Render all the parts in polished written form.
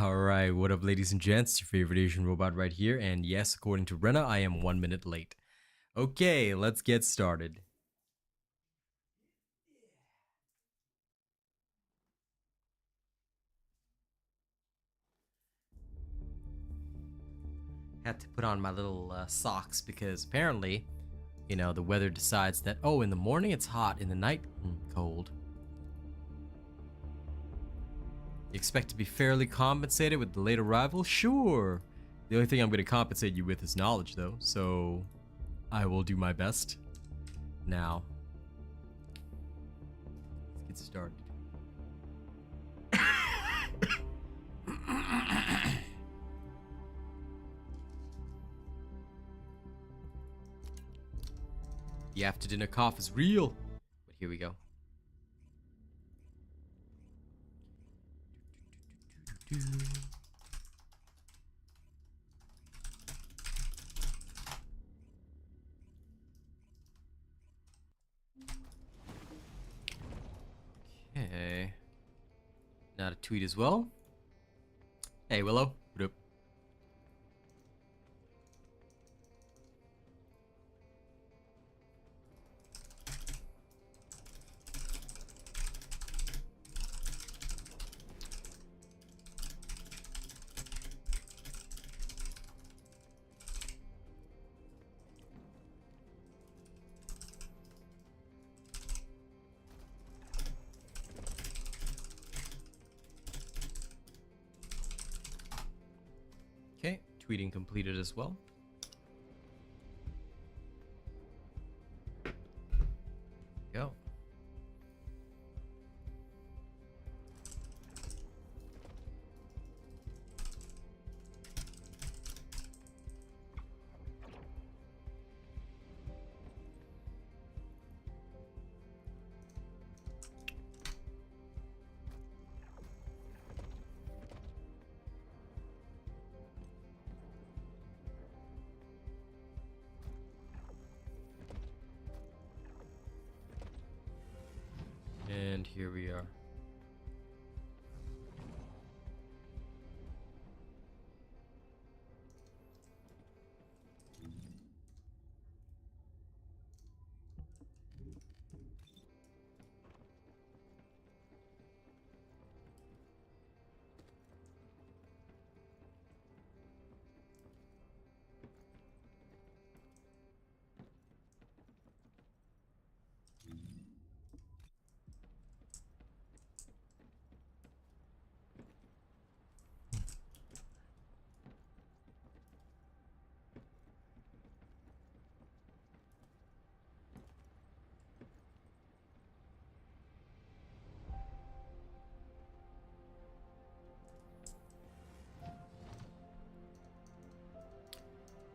Alright, what up ladies and gents, it's your favorite Asian robot right here, and yes, according to Rena, I am 1 minute late. Okay, let's get started. Had to put on my little socks because apparently, the weather decides that, oh, in the morning it's hot, in the night, cold. You expect to be fairly compensated with the late arrival? Sure. The only thing I'm going to compensate you with is knowledge, though, so I will do my best. Now, let's get started. The after dinner cough is real, but here we go. Okay. Not a tweet as well. Hey, Willow. What up? Okay, tweeting completed as well. Go. And here we are.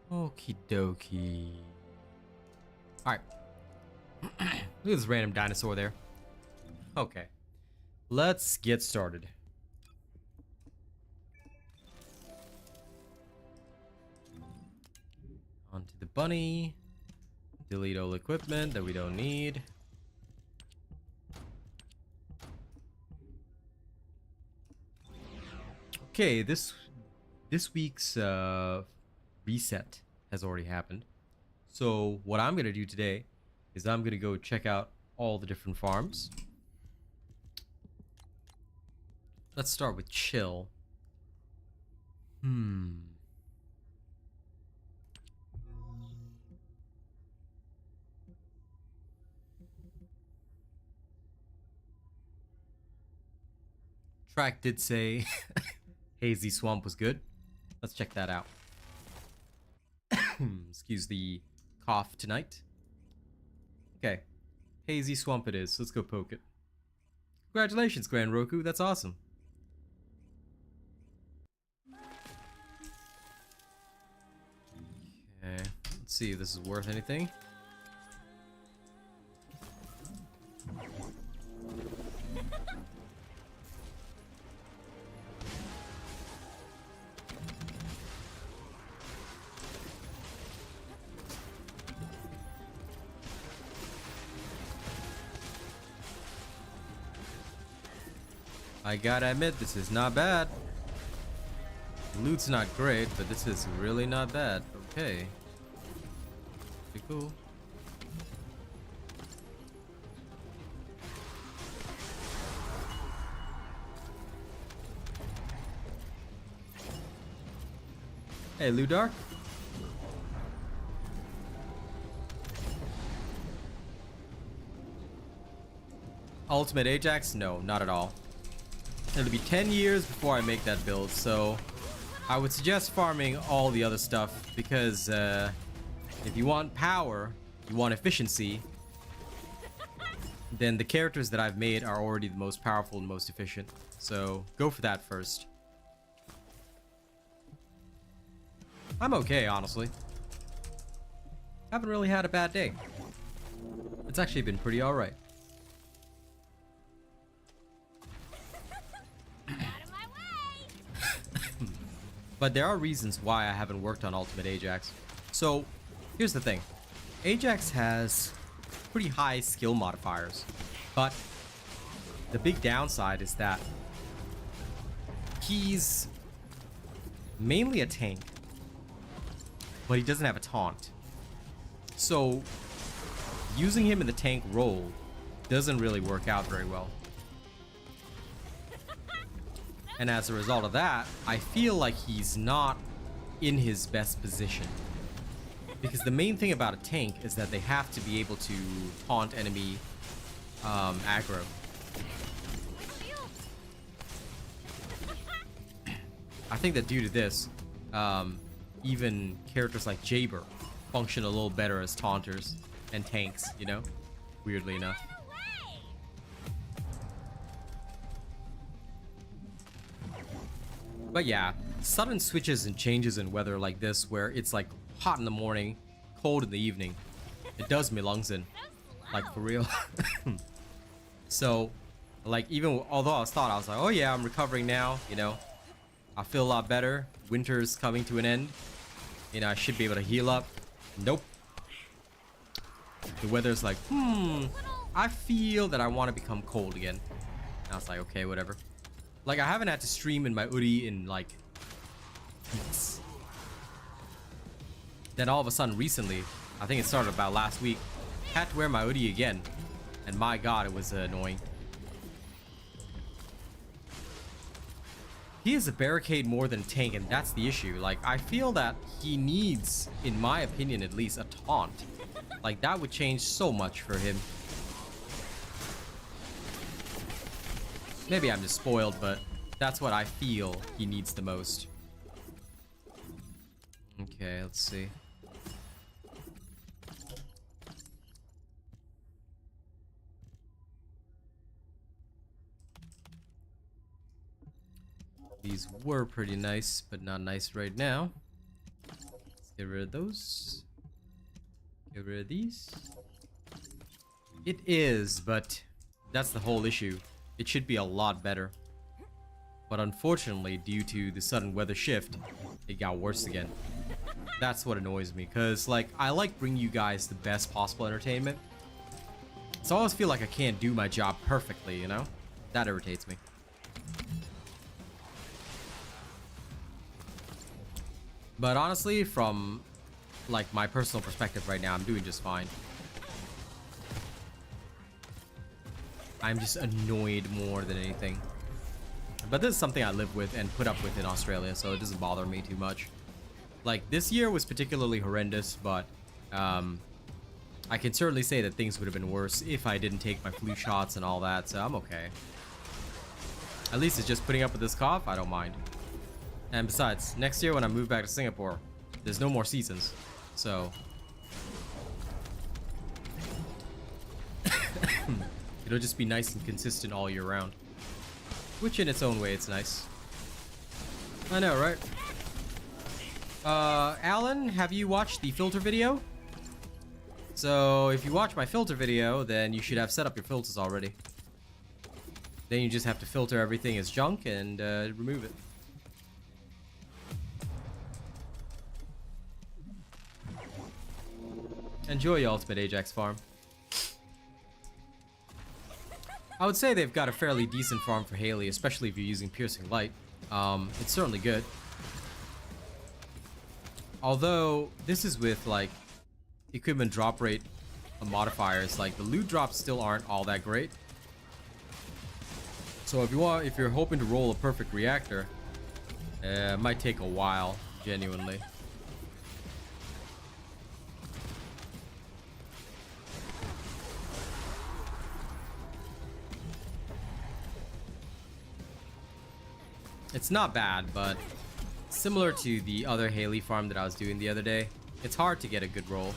Okie dokie. Alright. Look at this random dinosaur there. Okay. Let's get started. Onto the bunny. Delete all equipment that we don't need. Okay, this week's reset has already happened. So what I'm gonna do today is I'm gonna go check out all the different farms. Let's start with chill. Track did say Hazy Swamp was good. Let's check that out. Excuse the cough tonight. Okay. Hazy Swamp it is. Let's go poke it. Congratulations, Grand Roku. That's awesome. Okay. Let's see if this is worth anything. I gotta admit, this is not bad. Loot's not great, but this is really not bad. Okay. Pretty cool. Hey, Ludark. Ultimate Ajax? No, not at all. It'll be 10 years before I make that build, so I would suggest farming all the other stuff because if you want power, you want efficiency, then the characters that I've made are already the most powerful and most efficient. So go for that first. I'm okay, honestly. Haven't really had a bad day. It's actually been pretty alright. But there are reasons why I haven't worked on Ultimate Ajax. So, here's the thing. Ajax has pretty high skill modifiers, but the big downside is that he's mainly a tank, but he doesn't have a taunt. So, using him in the tank role doesn't really work out very well. And as a result of that, I feel like he's not in his best position. Because the main thing about a tank is that they have to be able to taunt enemy aggro. I think that due to this, even characters like Jaber function a little better as taunters and tanks, you know? Weirdly enough. But yeah, sudden switches and changes in weather like this, where it's like hot in the morning, cold in the evening, it does me lungs in, like for real. So, like even although I was like, oh yeah, I'm recovering now, you know, I feel a lot better. Winter's coming to an end, you know, I should be able to heal up. Nope. The weather's like, I feel that I want to become cold again. And I was like, okay, whatever. Like, I haven't had to stream in my hoodie in, like, weeks. Then all of a sudden, recently, I think it started about last week, had to wear my hoodie again. And my god, it was annoying. He is a barricade more than a tank, and that's the issue. Like, I feel that he needs, in my opinion at least, a taunt. Like, that would change so much for him. Maybe I'm just spoiled, but that's what I feel he needs the most. Okay, let's see. These were pretty nice, but not nice right now. Let's get rid of those. Get rid of these. It is, but that's the whole issue. It should be a lot better. But unfortunately, due to the sudden weather shift, it got worse again. That's what annoys me, because like I like bringing you guys the best possible entertainment. So I always feel like I can't do my job perfectly, you know? That irritates me. But honestly, from like my personal perspective right now, I'm doing just fine. I'm just annoyed more than anything. But this is something I live with and put up with in Australia, so it doesn't bother me too much. Like, this year was particularly horrendous, but I can certainly say that things would have been worse if I didn't take my flu shots and all that, so I'm okay. At least it's just putting up with this cough, I don't mind. And besides, next year when I move back to Singapore, there's no more seasons, so... It'll just be nice and consistent all year round. Which in its own way, it's nice. I know, right? Alan, have you watched the filter video? So, if you watch my filter video, then you should have set up your filters already. Then you just have to filter everything as junk and remove it. Enjoy your Ultimate Ajax farm. I would say they've got a fairly decent farm for Haley, especially if you're using Piercing Light. It's certainly good. Although this is with like equipment drop rate modifiers, like the loot drops still aren't all that great. So if you're hoping to roll a perfect reactor, it might take a while, genuinely. It's not bad, but similar to the other Haley farm that I was doing the other day, it's hard to get a good roll.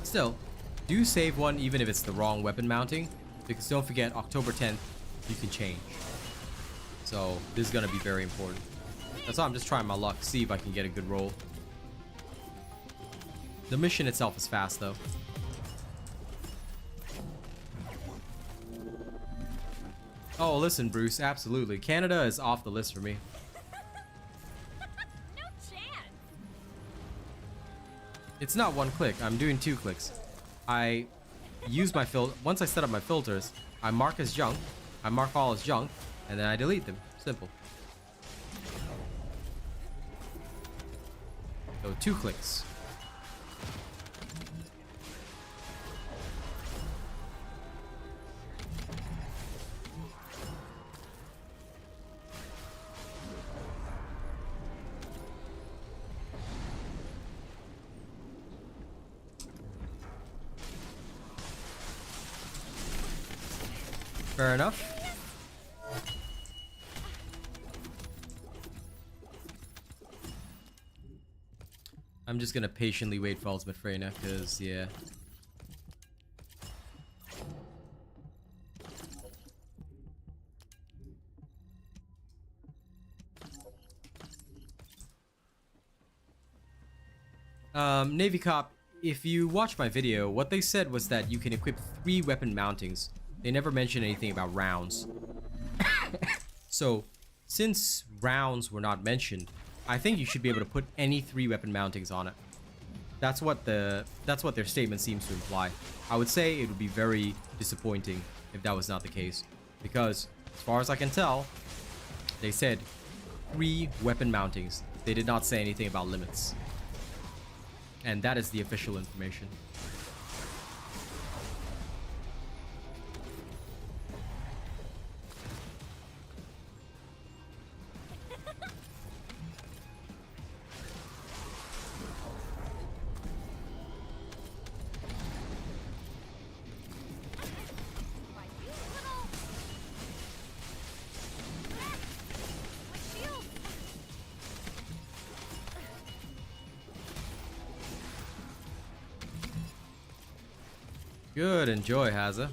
Still, do save one even if it's the wrong weapon mounting, because don't forget, October 10th, you can change. So this is gonna be very important. That's why I'm just trying my luck, see if I can get a good roll. The mission itself is fast though. Oh, listen, Bruce, absolutely. Canada is off the list for me. No chance. It's not one click. I'm doing 2 clicks. I use my once I set up my filters, I mark as junk, I mark all as junk, and then I delete them. Simple. So 2 clicks. Fair enough. I'm just gonna patiently wait for ultimate Freyna, because yeah. Navy Cop, if you watch my video, what they said was that you can equip 3 weapon mountings. They never mentioned anything about rounds. So, since rounds were not mentioned, I think you should be able to put any 3 weapon mountings on it. That's what their statement seems to imply. I would say it would be very disappointing if that was not the case, because as far as I can tell, they said 3 weapon mountings. They did not say anything about limits. And that is the official information. Good, enjoy, Haza.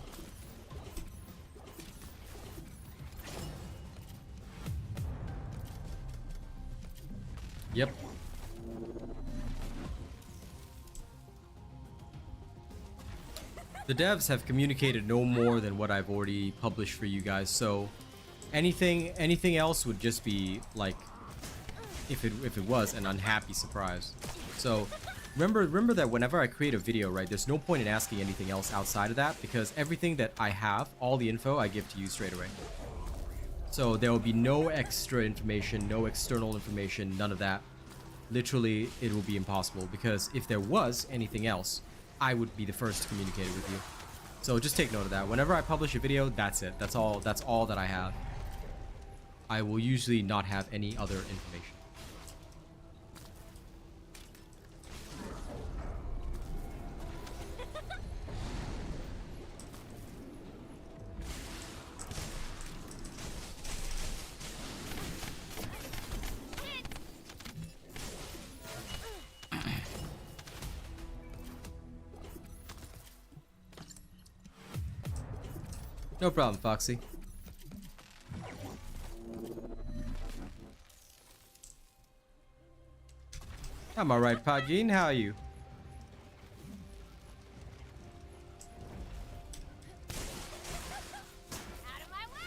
Yep. The devs have communicated no more than what I've already published for you guys, so anything else would just be like, if it was an unhappy surprise. So remember that whenever I create a video, right, there's no point in asking anything else outside of that, because everything that I have, all the info, I give to you straight away. So there will be no extra information, no external information, none of that. Literally, it will be impossible, because if there was anything else, I would be the first to communicate it with you. So just take note of that. Whenever I publish a video, that's it. That's all that I have. I will usually not have any other information. No problem, Foxy. I'm alright, Podgeen. How are you? Out of my way.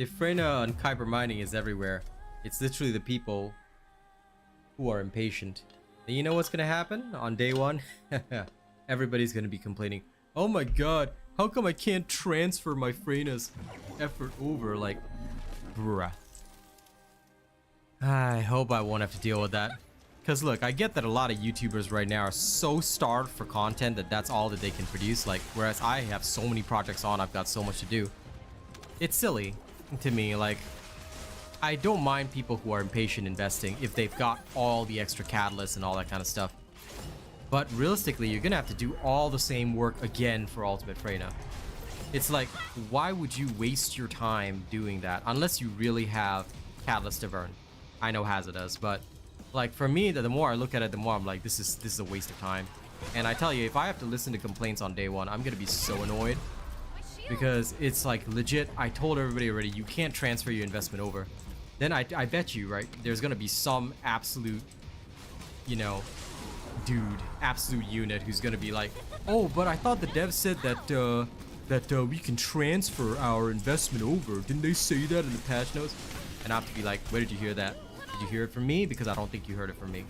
If Freyna and Kyber mining is everywhere, it's literally the people who are impatient. And you know what's gonna happen on day one? Everybody's gonna be complaining, oh my god, how come I can't transfer my Freyna's effort over? Like, bruh. I hope I won't have to deal with that. Because look, I get that a lot of YouTubers right now are so starved for content that that's all that they can produce. Like, whereas I have so many projects on, I've got so much to do. It's silly to me. Like, I don't mind people who are impatient investing if they've got all the extra catalysts and all that kind of stuff. But realistically, you're gonna have to do all the same work again for Ultimate Freyna. It's like, why would you waste your time doing that unless you really have catalyst to burn? I know Hazard does, but like for me, the more I look at it, the more I'm like, this is a waste of time. And I tell you, if I have to listen to complaints on day one, I'm gonna be so annoyed because it's like legit. I told everybody already, you can't transfer your investment over. Then I bet you, right, there's gonna be some absolute, you know, dude, absolute unit who's gonna be like, oh, but I thought the dev said that we can transfer our investment over. Didn't they say that in the patch notes? And I have to be like, where did you hear that? Did you hear it from me? Because I don't think you heard it from me.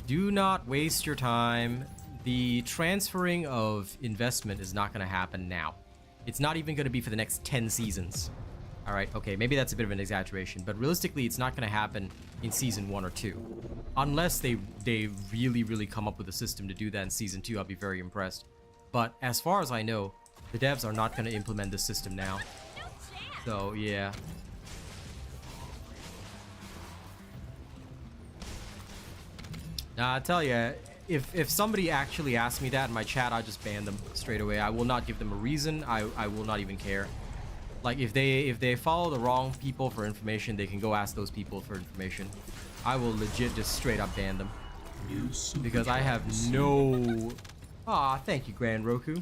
Do not waste your time. The transferring of investment is not going to happen now. It's not even going to be for the next 10 seasons. All right, okay, maybe that's a bit of an exaggeration, but realistically, it's not going to happen in season 1 or 2. Unless they really come up with a system to do that in season 2, I'll be very impressed. But as far as I know, the devs are not going to implement this system now. So, yeah. Now, I tell you, if somebody actually asked me that in my chat, I'll just ban them straight away. I will not give them a reason. I will not even care. Like, if they follow the wrong people for information, they can go ask those people for information. I will legit just straight up ban them. Because I have no... Aw, thank you, Grand Roku.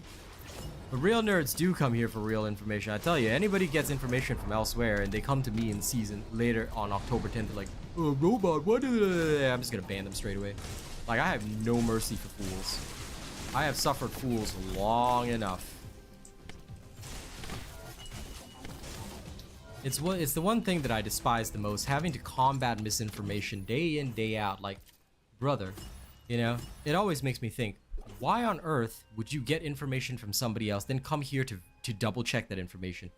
But real nerds do come here for real information. I tell you, anybody gets information from elsewhere and they come to me in season later on October 10th, like, oh, robot, what? I'm just gonna ban them straight away. Like, I have no mercy for fools. I have suffered fools long enough. It's the one thing that I despise the most, having to combat misinformation day in, day out. Like, brother, you know, it always makes me think, why on earth would you get information from somebody else, then come here to double check that information?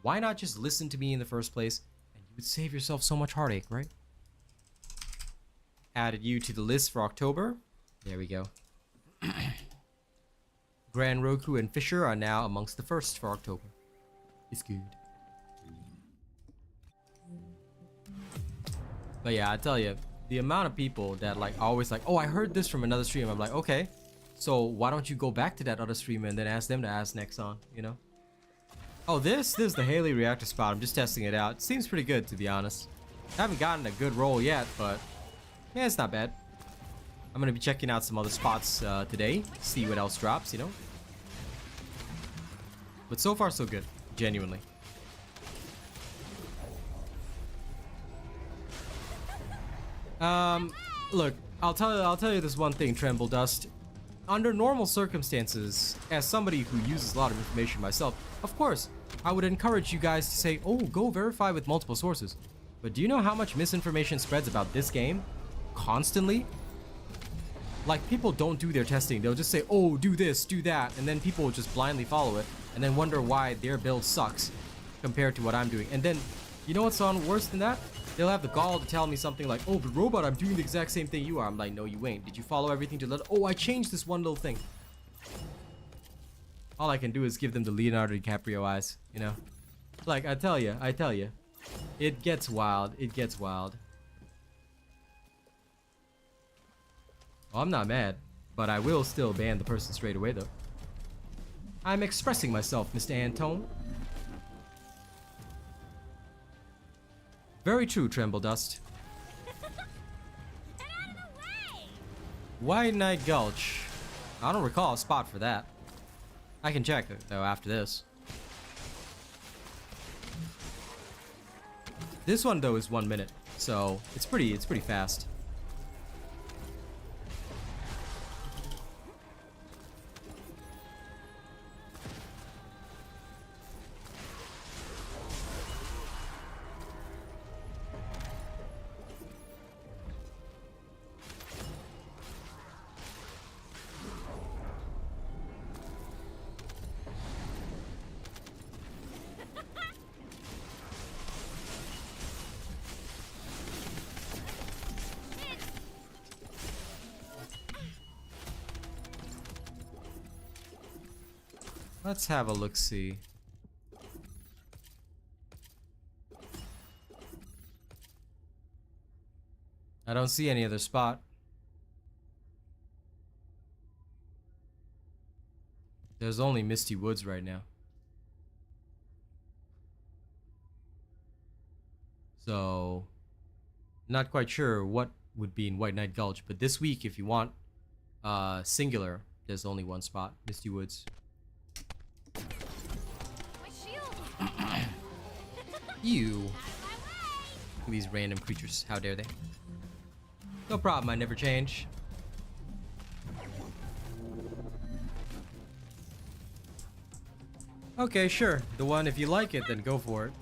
Why not just listen to me in the first place, and you would save yourself so much heartache, right? Added you to the list for October. There we go. Grand Roku and Fisher are now amongst the first for October. It's good. But yeah, I tell you, the amount of people that like always like, oh, I heard this from another stream. I'm like, okay, so why don't you go back to that other streamer and then ask them to ask Nexon, you know? Oh, this is the Haley reactor spot. I'm just testing it out. It seems pretty good, to be honest. I haven't gotten a good roll yet, but yeah, it's not bad. I'm gonna be checking out some other spots today, see what else drops, you know? But so far, so good, genuinely. Look, I'll tell you this one thing, Tremble Dust. Under normal circumstances, as somebody who uses a lot of information myself, of course, I would encourage you guys to say, oh, go verify with multiple sources. But do you know how much misinformation spreads about this game? Constantly? Like, people don't do their testing. They'll just say, oh, do this, do that, and then people will just blindly follow it, and then wonder why their build sucks compared to what I'm doing. And then, you know what's on worse than that? They'll have the gall to tell me something like, oh, but robot, I'm doing the exact same thing you are. I'm like, no, you ain't. Did you follow everything to let... Oh, I changed this one little thing. All I can do is give them the Leonardo DiCaprio eyes, you know? Like, I tell you. It gets wild. It gets wild. Well, I'm not mad, but I will still ban the person straight away, though. I'm expressing myself, Mr. Antone. Very true, Tremble Dust. Get out of the way! White Knight Gulch. I don't recall a spot for that. I can check it, though, after this. This one, though, is 1 minute, so it's pretty fast. Let's have a look-see. I don't see any other spot. There's only Misty Woods right now. So, not quite sure what would be in White Knight Gulch, but this week, if you want singular, there's only one spot, Misty Woods. My shield. You. These random creatures, how dare they? No problem, I never change. Okay, sure. The one, if you like it, then go for it.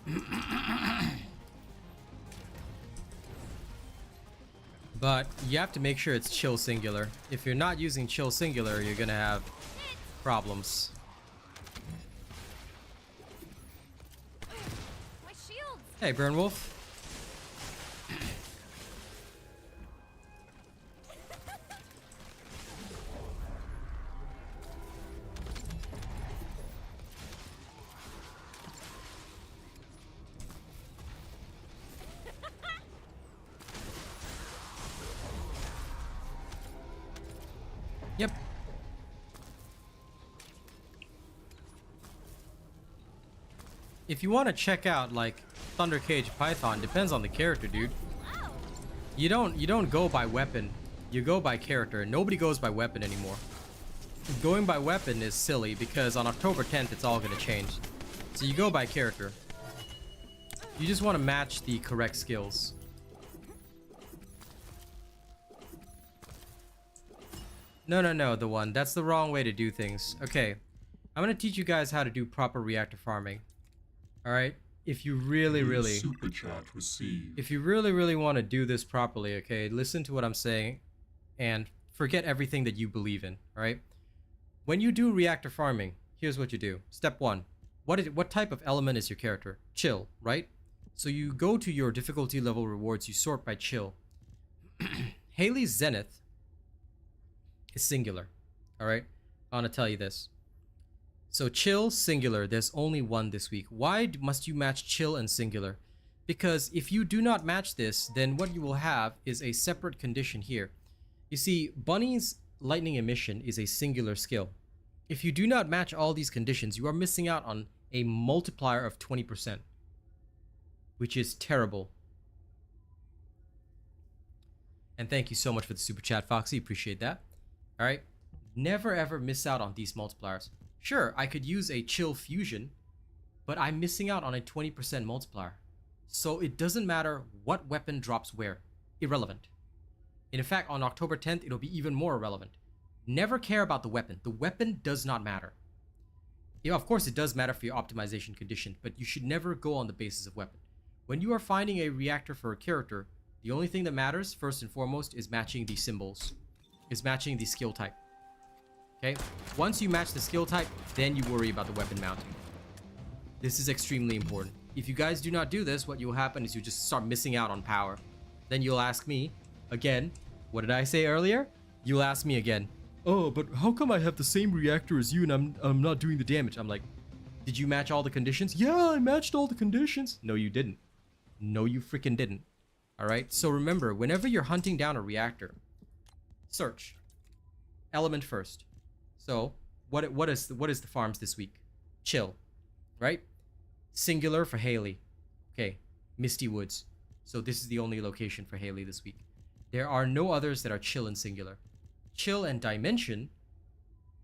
But you have to make sure it's chill singular. If you're not using chill singular, you're gonna have problems. My shield. Hey, Burnwolf. Yep. If you want to check out like Thunder Cage Python, depends on the character, dude. Oh. You don't go by weapon. You go by character. Nobody goes by weapon anymore. Going by weapon is silly because on October 10th it's all going to change. So you go by character. You just want to match the correct skills. No, the one. That's the wrong way to do things. Okay. I'm going to teach you guys how to do proper reactor farming. Alright? If you really Super chat received. if you really want to do this properly, okay, listen to what I'm saying and forget everything that you believe in, alright? When you do reactor farming, here's what you do. Step 1. What type of element is your character? Chill, right? So you go to your difficulty level rewards, you sort by chill. Haley's Zenith is singular, alright? I want to tell you this. So chill, singular, there's only one this week. Why must you match chill and singular? Because if you do not match this, then what you will have is a separate condition here. You see, Bunny's lightning emission is a singular skill. If you do not match all these conditions, you are missing out on a multiplier of 20%, which is terrible. And thank you so much for the super chat, Foxy, appreciate that. Alright, never ever miss out on these multipliers. Sure, I could use a chill fusion, but I'm missing out on a 20% multiplier. So it doesn't matter what weapon drops where. Irrelevant. In fact, on October 10th, it'll be even more irrelevant. Never care about the weapon. The weapon does not matter. Yeah, of course it does matter for your optimization condition, but you should never go on the basis of weapon. When you are finding a reactor for a character, the only thing that matters, first and foremost, is matching the symbols. Is matching the skill type. Okay? Once you match the skill type, then you worry about the weapon mounting. This is extremely important. If you guys do not do this, what will happen is you just start missing out on power. Then you'll ask me, again, what did I say earlier? You'll ask me again, oh, but how come I have the same reactor as you and I'm not doing the damage? I'm like, did you match all the conditions? Yeah, I matched all the conditions. No, you didn't. No, you freaking didn't. Alright, so remember, whenever you're hunting down a reactor, search. Element first. So, what is the farms this week? Chill. Right? Singular for Haley. Okay, Misty Woods. So this is the only location for Haley this week. There are no others that are chill and singular. Chill and Dimension,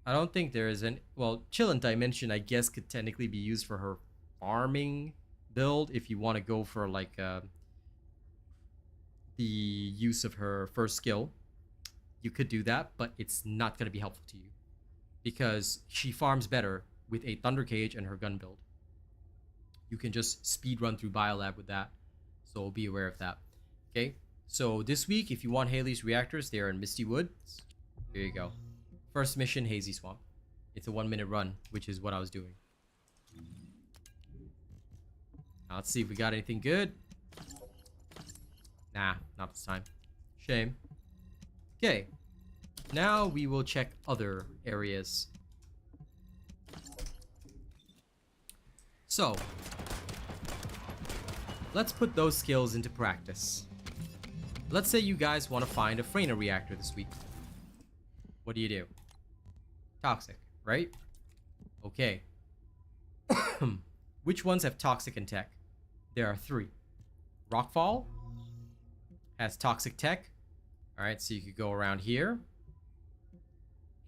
I don't think there is an... Well, Chill and Dimension, I guess, could technically be used for her farming build if you want to go for, like, the use of her first skill. You could do that, but it's not going to be helpful to you. Because she farms better with a Thunder Cage and her gun build. You can just speed run through Biolab with that. So be aware of that. Okay? So this week, if you want Haley's reactors, they're in Misty Woods. Here you go. First mission, Hazy Swamp. It's a 1-minute run, which is what I was doing. Now let's see if we got anything good. Nah, not this time. Shame. Okay. Now we will check other areas. So, let's put those skills into practice. Let's say you guys want to find a Freyna reactor this week. What do? Toxic, right? Okay. Which ones have toxic in tech? There are 3. Rockfall has toxic tech. Alright, so you could go around here.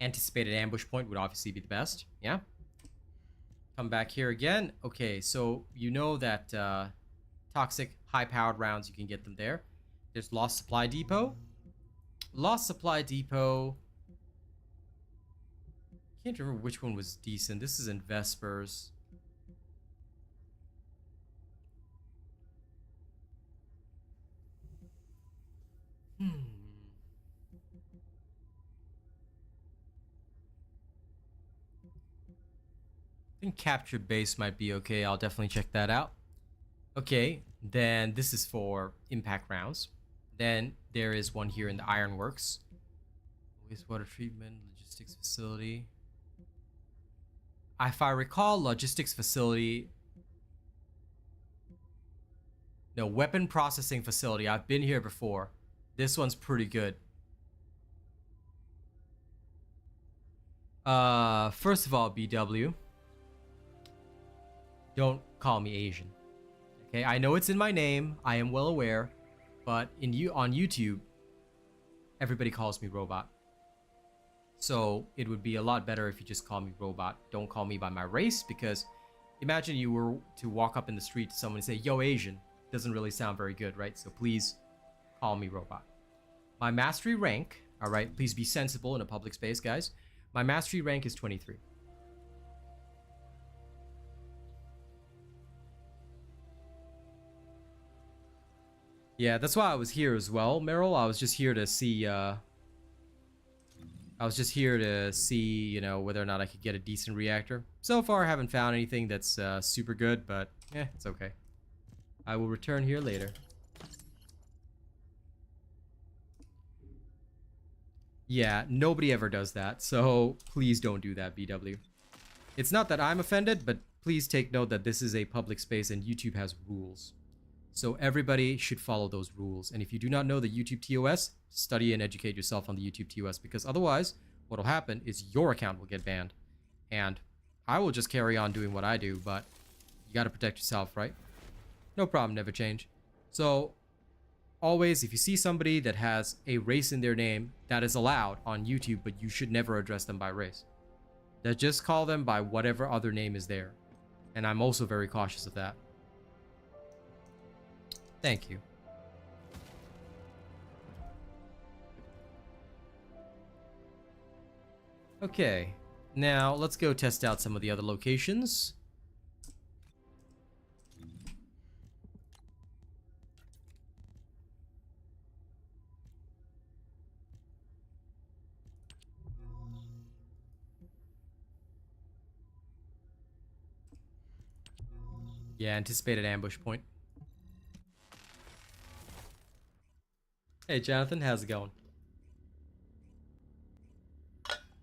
Anticipated ambush point would obviously be the best. Yeah. Come back here again. Okay, so you know that toxic high-powered rounds, you can get them there. There's Lost Supply Depot. Lost Supply Depot. Can't remember which one was decent. This is in Vespers. I think Capture Base might be okay. I'll definitely check that out. Okay, then this is for impact rounds. Then there is one here in the Ironworks. Wastewater treatment, logistics facility. If I recall, logistics facility... No, weapon processing facility. I've been here before. This one's pretty good. First of all, BW. Don't call me Asian. Okay, I know it's in my name. I am well aware. But on YouTube, everybody calls me Robot. So it would be a lot better if you just call me Robot. Don't call me by my race, because imagine you were to walk up in the street to someone and say, yo, Asian. Doesn't really sound very good, right? So please call me Robot. My mastery rank, all right, please be sensible in a public space, guys. My mastery rank is 23. Yeah, that's why I was here as well, Meryl. I was just here to see, you know, whether or not I could get a decent reactor. So far, I haven't found anything that's super good, but it's okay. I will return here later. Yeah, nobody ever does that, so please don't do that, BW. It's not that I'm offended, but please take note that this is a public space and YouTube has rules. So everybody should follow those rules. And if you do not know the YouTube TOS, study and educate yourself on the YouTube TOS, because otherwise, what will happen is your account will get banned. And I will just carry on doing what I do, but you gotta protect yourself, right? No problem, never change. So, always, if you see somebody that has a race in their name, that is allowed on YouTube, but you should never address them by race. Just call them by whatever other name is there. And I'm also very cautious of that. Thank you. Okay, now let's go test out some of the other locations. Yeah, anticipated ambush point. Hey Jonathan, how's it going?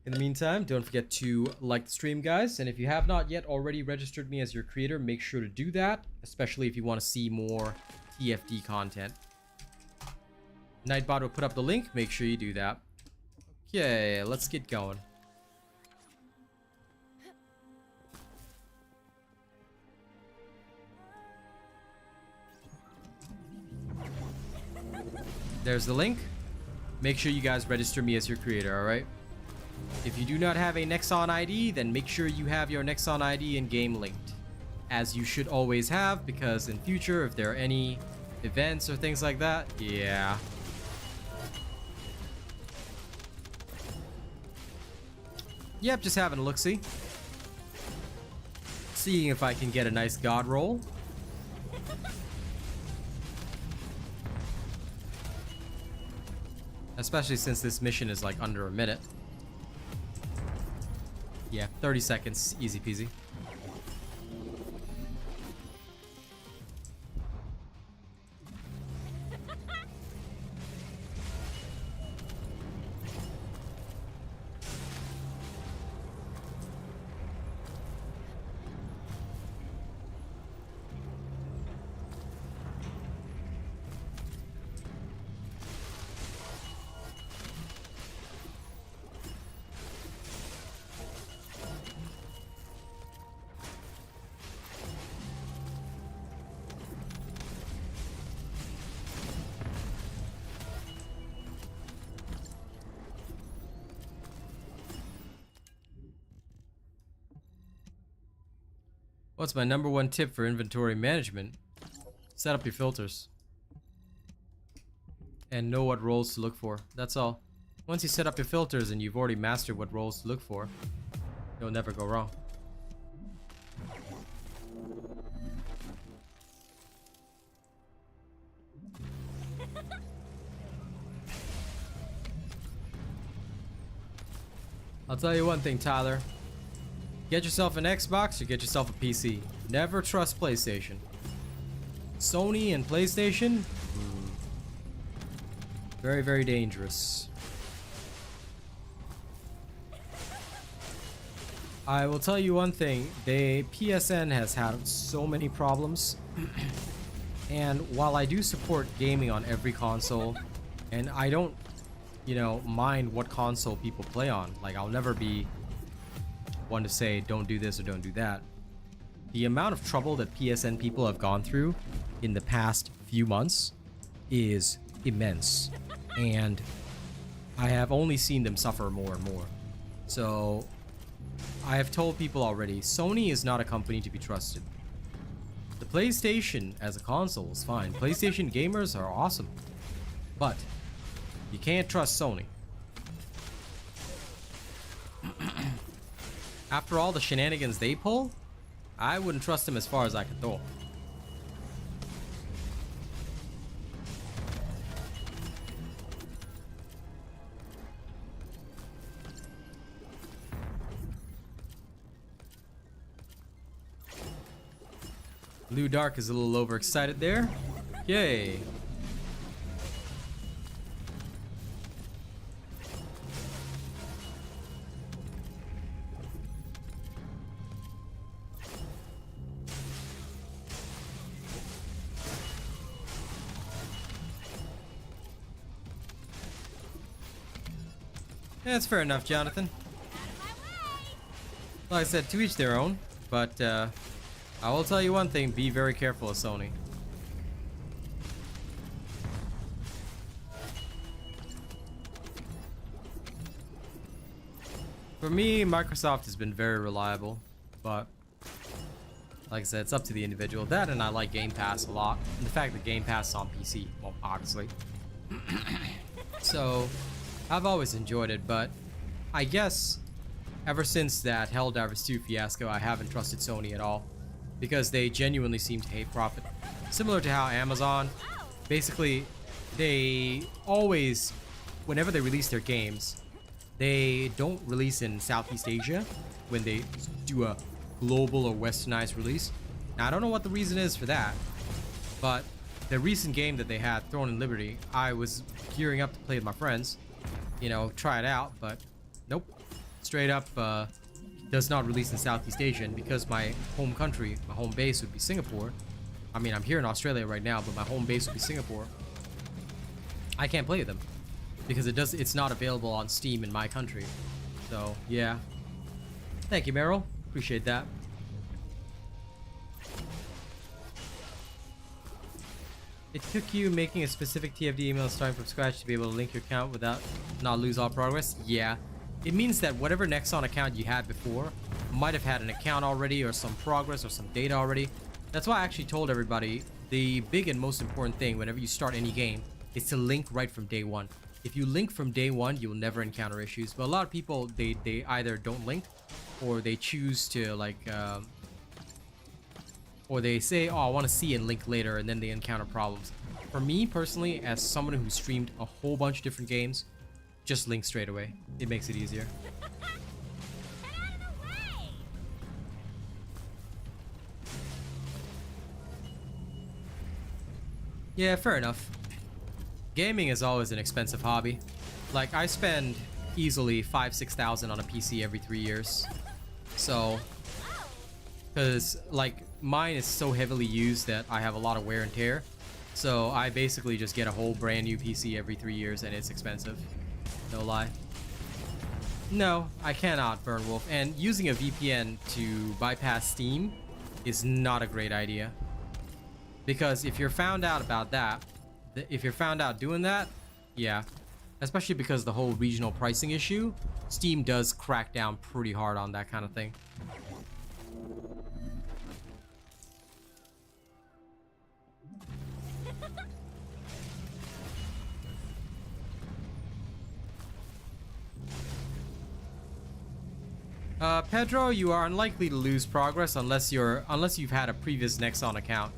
In the meantime, don't forget to like the stream, guys, and if you have not yet already registered me as your creator, make sure to do that, especially if you want to see more TFD content. Nightbot will put up the link, make sure you do that. Okay, let's get going. There's the link. Make sure you guys register me as your creator, alright? If you do not have a Nexon ID, then make sure you have your Nexon ID in game linked. As you should always have, because in future, if there are any events or things like that, yeah. Yep, just having a look-see. Seeing if I can get a nice god roll. Especially since this mission is like under a minute. Yeah, 30 seconds, easy peasy. What's my #1 tip for inventory management? Set up your filters. And know what roles to look for. That's all. Once you set up your filters and you've already mastered what roles to look for, you'll never go wrong. I'll tell you one thing, Tyler. Get yourself an Xbox or get yourself a PC. Never trust PlayStation. Sony and PlayStation? Very, very dangerous. I will tell you one thing. PSN has had so many problems. And while I do support gaming on every console, and I don't, mind what console people play on. Like, I'll never be one to say don't do this or don't do that. The amount of trouble that PSN people have gone through in the past few months is immense. And I have only seen them suffer more and more. So I have told people already, Sony is not a company to be trusted. The PlayStation as a console is fine. PlayStation gamers are awesome. But you can't trust Sony. After all the shenanigans they pull, I wouldn't trust them as far as I could throw. Blue Dark is a little overexcited there. Yay. Yeah, that's fair enough, Jonathan. Like I said, to each their own, but I will tell you one thing, be very careful of Sony. For me, Microsoft has been very reliable, but like I said, it's up to the individual. That, and I like Game Pass a lot. And the fact that Game Pass is on PC, well, obviously. So, I've always enjoyed it, but I guess ever since that Helldivers 2 fiasco, I haven't trusted Sony at all. Because they genuinely seem to hate profit. Similar to how Amazon, basically, they always, whenever they release their games, they don't release in Southeast Asia when they do a global or westernized release. Now, I don't know what the reason is for that, but the recent game that they had, Throne and Liberty, I was gearing up to play with my friends, try it out, but nope. Straight up, does not release in Southeast Asia, and because my home country, my home base would be Singapore. I mean, I'm here in Australia right now, but my home base would be Singapore. I can't play them because it's not available on Steam in my country. So, yeah. Thank you, Meryl. Appreciate that. It took you making a specific TFD email starting from scratch to be able to link your account without not lose all progress? Yeah. It means that whatever Nexon account you had before might have had an account already or some progress or some data already. That's why I actually told everybody the big and most important thing whenever you start any game is to link right from day one. If you link from day one, you'll never encounter issues. But a lot of people, they either don't link or they choose to or they say, oh, I want to see and link later, and then they encounter problems. For me personally, as someone who streamed a whole bunch of different games, just link straight away. It makes it easier. Yeah, fair enough. Gaming is always an expensive hobby. Like, I spend easily 5,000-6,000 on a PC every 3 years. So, because like mine is so heavily used that I have a lot of wear and tear. So I basically just get a whole brand new PC every 3 years, and it's expensive. No lie. No, I cannot, Burnwolf. And using a VPN to bypass Steam is not a great idea. Because if you're found out about that, if you're found out doing that, yeah. Especially because the whole regional pricing issue, Steam does crack down pretty hard on that kind of thing. Pedro, you are unlikely to lose progress unless you've had a previous Nexon account.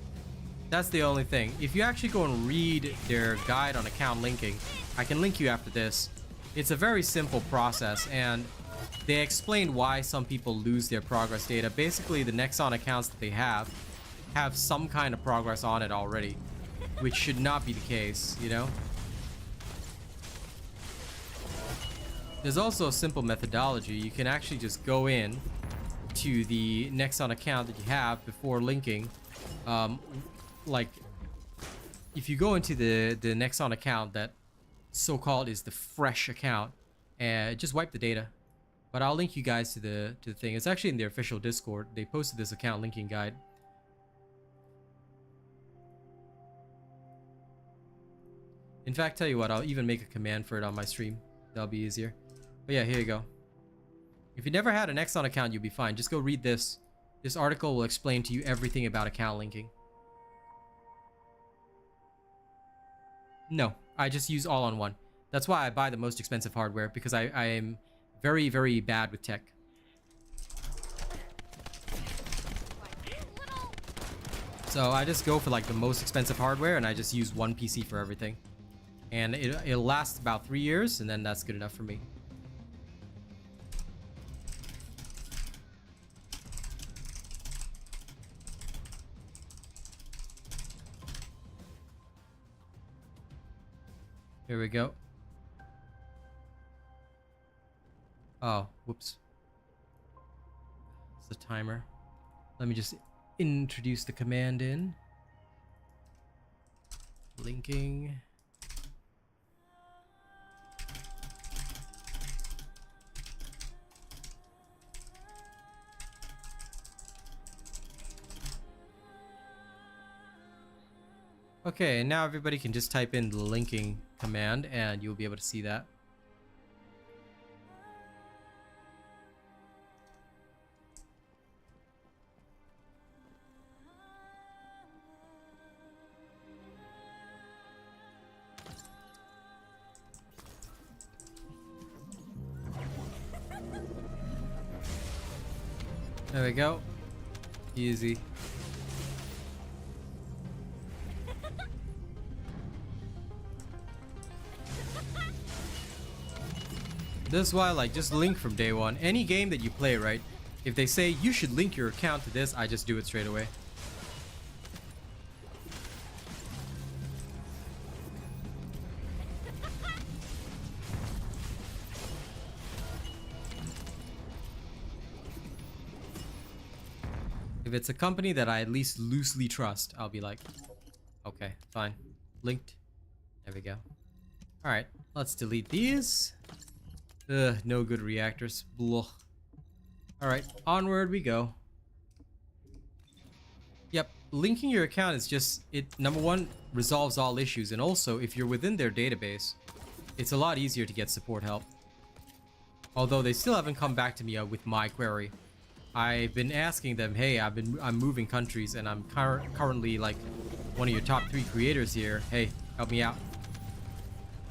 That's the only thing. If you actually go and read their guide on account linking, I can link you after this. It's a very simple process, and they explained why some people lose their progress data. Basically, the Nexon accounts that they have some kind of progress on it already, which should not be the case, you know? There's also a simple methodology. You can actually just go in to the Nexon account that you have before linking. Like, if you go into the Nexon account that so-called is the fresh account, and just wipe the data. But I'll link you guys to the thing. It's actually in their official Discord. They posted this account linking guide. In fact, tell you what, I'll even make a command for it on my stream. That'll be easier. But yeah, here you go. If you never had an Nexon account, you'll be fine. Just go read this. This article will explain to you everything about account linking. No, I just use all-on-one. That's why I buy the most expensive hardware, because I am very, very bad with tech. So I just go for like the most expensive hardware, and I just use one PC for everything. And it'll last about 3 years, and then that's good enough for me. Here we go. Oh, whoops. It's the timer. Let me just introduce the command in. Linking. Okay, and now everybody can just type in the linking command and you'll be able to see that. There we go. Easy. This is why, like, just link from day one. Any game that you play, right? If they say you should link your account to this, I just do it straight away. If it's a company that I at least loosely trust, I'll be like, okay, fine. Linked. There we go. Alright, let's delete these. Ugh, no good reactors. Blah. Alright, onward we go. Yep, linking your account is just, number one, resolves all issues, and also, if you're within their database, it's a lot easier to get support help. Although they still haven't come back to me with my query. I've been asking them, hey, I'm moving countries, and I'm currently like one of your top 3 creators here. Hey, help me out.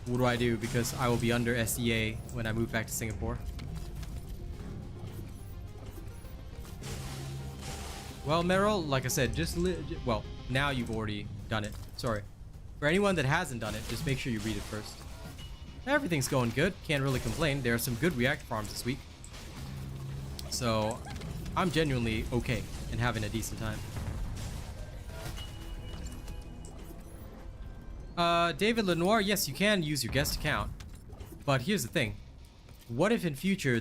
What do I do? Because I will be under SEA when I move back to Singapore. Well, Meryl, like I said, well, now you've already done it. Sorry. For anyone that hasn't done it, just make sure you read it first. Everything's going good. Can't really complain. There are some good Reactor Farms this week. So, I'm genuinely okay and having a decent time. David Lenoir, yes, you can use your guest account. But here's the thing. What if in future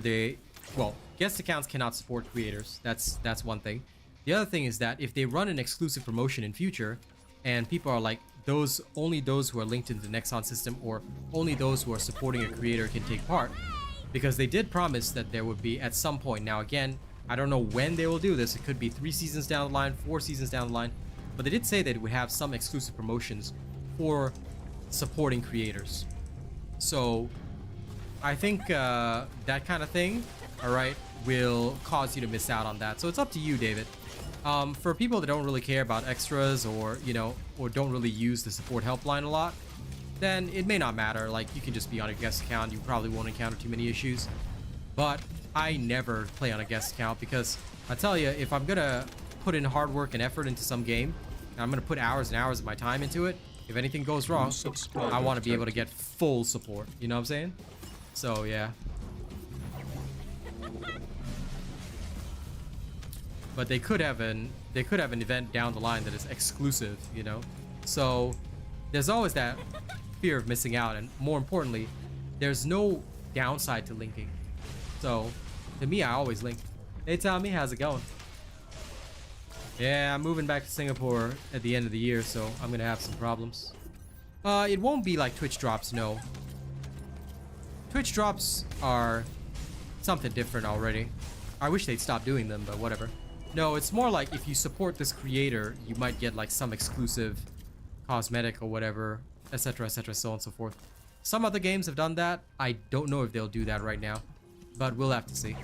well, guest accounts cannot support creators. That's one thing. The other thing is that if they run an exclusive promotion in future, and people are like, only those who are linked into the Nexon system, or only those who are supporting a creator can take part. Because they did promise that there would be at some point. Now again, I don't know when they will do this. It could be 3 seasons down the line, 4 seasons down the line. But they did say that it would have some exclusive promotions for supporting creators. So I think that kind of thing, alright, will cause you to miss out on that. So it's up to you, David. For people that don't really care about extras, or or don't really use the support helpline a lot, then it may not matter. Like, you can just be on a guest account. You probably won't encounter too many issues. But I never play on a guest account because I tell you, if I'm gonna put in hard work and effort into some game, and I'm gonna put hours and hours of my time into it, if anything goes wrong, I want to be able to get full support. You know what I'm saying? So yeah. But they could have an event down the line that is exclusive, you know? So there's always that fear of missing out, and more importantly, there's no downside to linking. So to me, I always link. Hey Tommy, how's it going? Yeah, I'm moving back to Singapore at the end of the year, so I'm gonna have some problems. It won't be like Twitch drops, no. Twitch drops are something different already. I wish they'd stop doing them, but whatever. No, it's more like if you support this creator, you might get like some exclusive cosmetic or whatever, etc, so on and so forth. Some other games have done that. I don't know if they'll do that right now, but we'll have to see.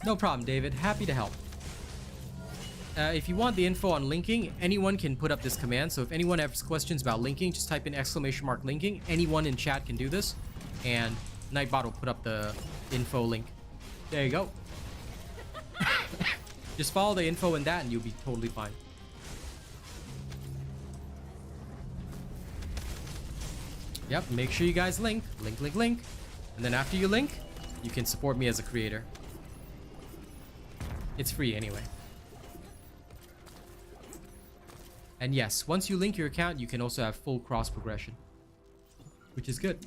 No problem, David. Happy to help. If you want the info on linking, anyone can put up this command. So if anyone has questions about linking, just type in !linking. Anyone in chat can do this, and Nightbot will put up the info link. There you go. Just follow the info in that and you'll be totally fine. Yep, make sure you guys link. Link. And then after you link, you can support me as a creator. It's free anyway. And yes, once you link your account, you can also have full cross progression, which is good.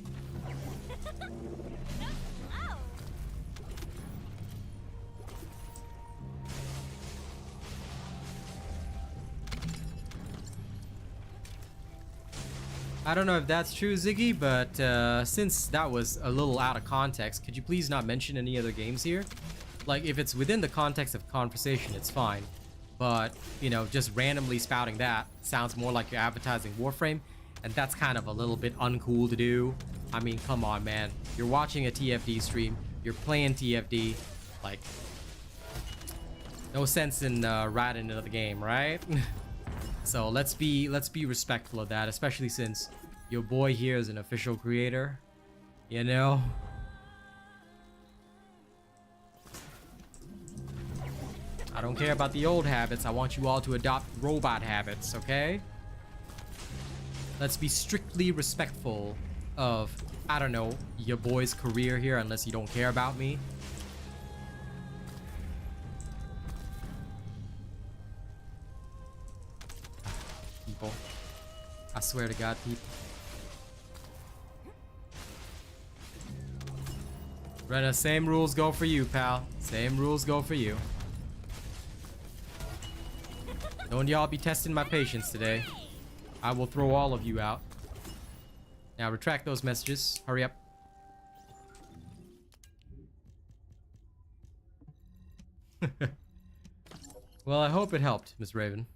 I don't know if that's true, Ziggy, but since that was a little out of context, could you please not mention any other games here? Like, if it's within the context of conversation, it's fine. But, you know, just randomly spouting that sounds more like you're advertising Warframe, and that's kind of a little bit uncool to do. I mean, come on, man. You're watching a TFD stream, you're playing TFD, like, no sense in ratting into the game, right? So let's be respectful of that, especially since your boy here is an official creator, you know? I don't care about the old habits. I want you all to adopt robot habits, okay? Let's be strictly respectful of, I don't know, your boy's career here, unless you don't care about me. People. I swear to God, people. Rena, same rules go for you, pal. Same rules go for you. Don't y'all be testing my patience today. I will throw all of you out. Now retract those messages. Hurry up. Well, I hope it helped, Miss Raven.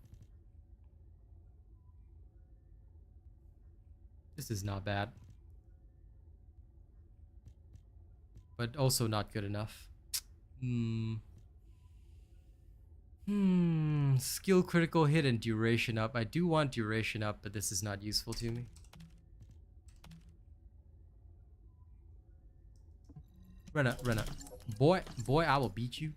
This is not bad. But also not good enough. Skill critical hit and duration up. I do want duration up, but this is not useful to me. Rena. Boy, I will beat you.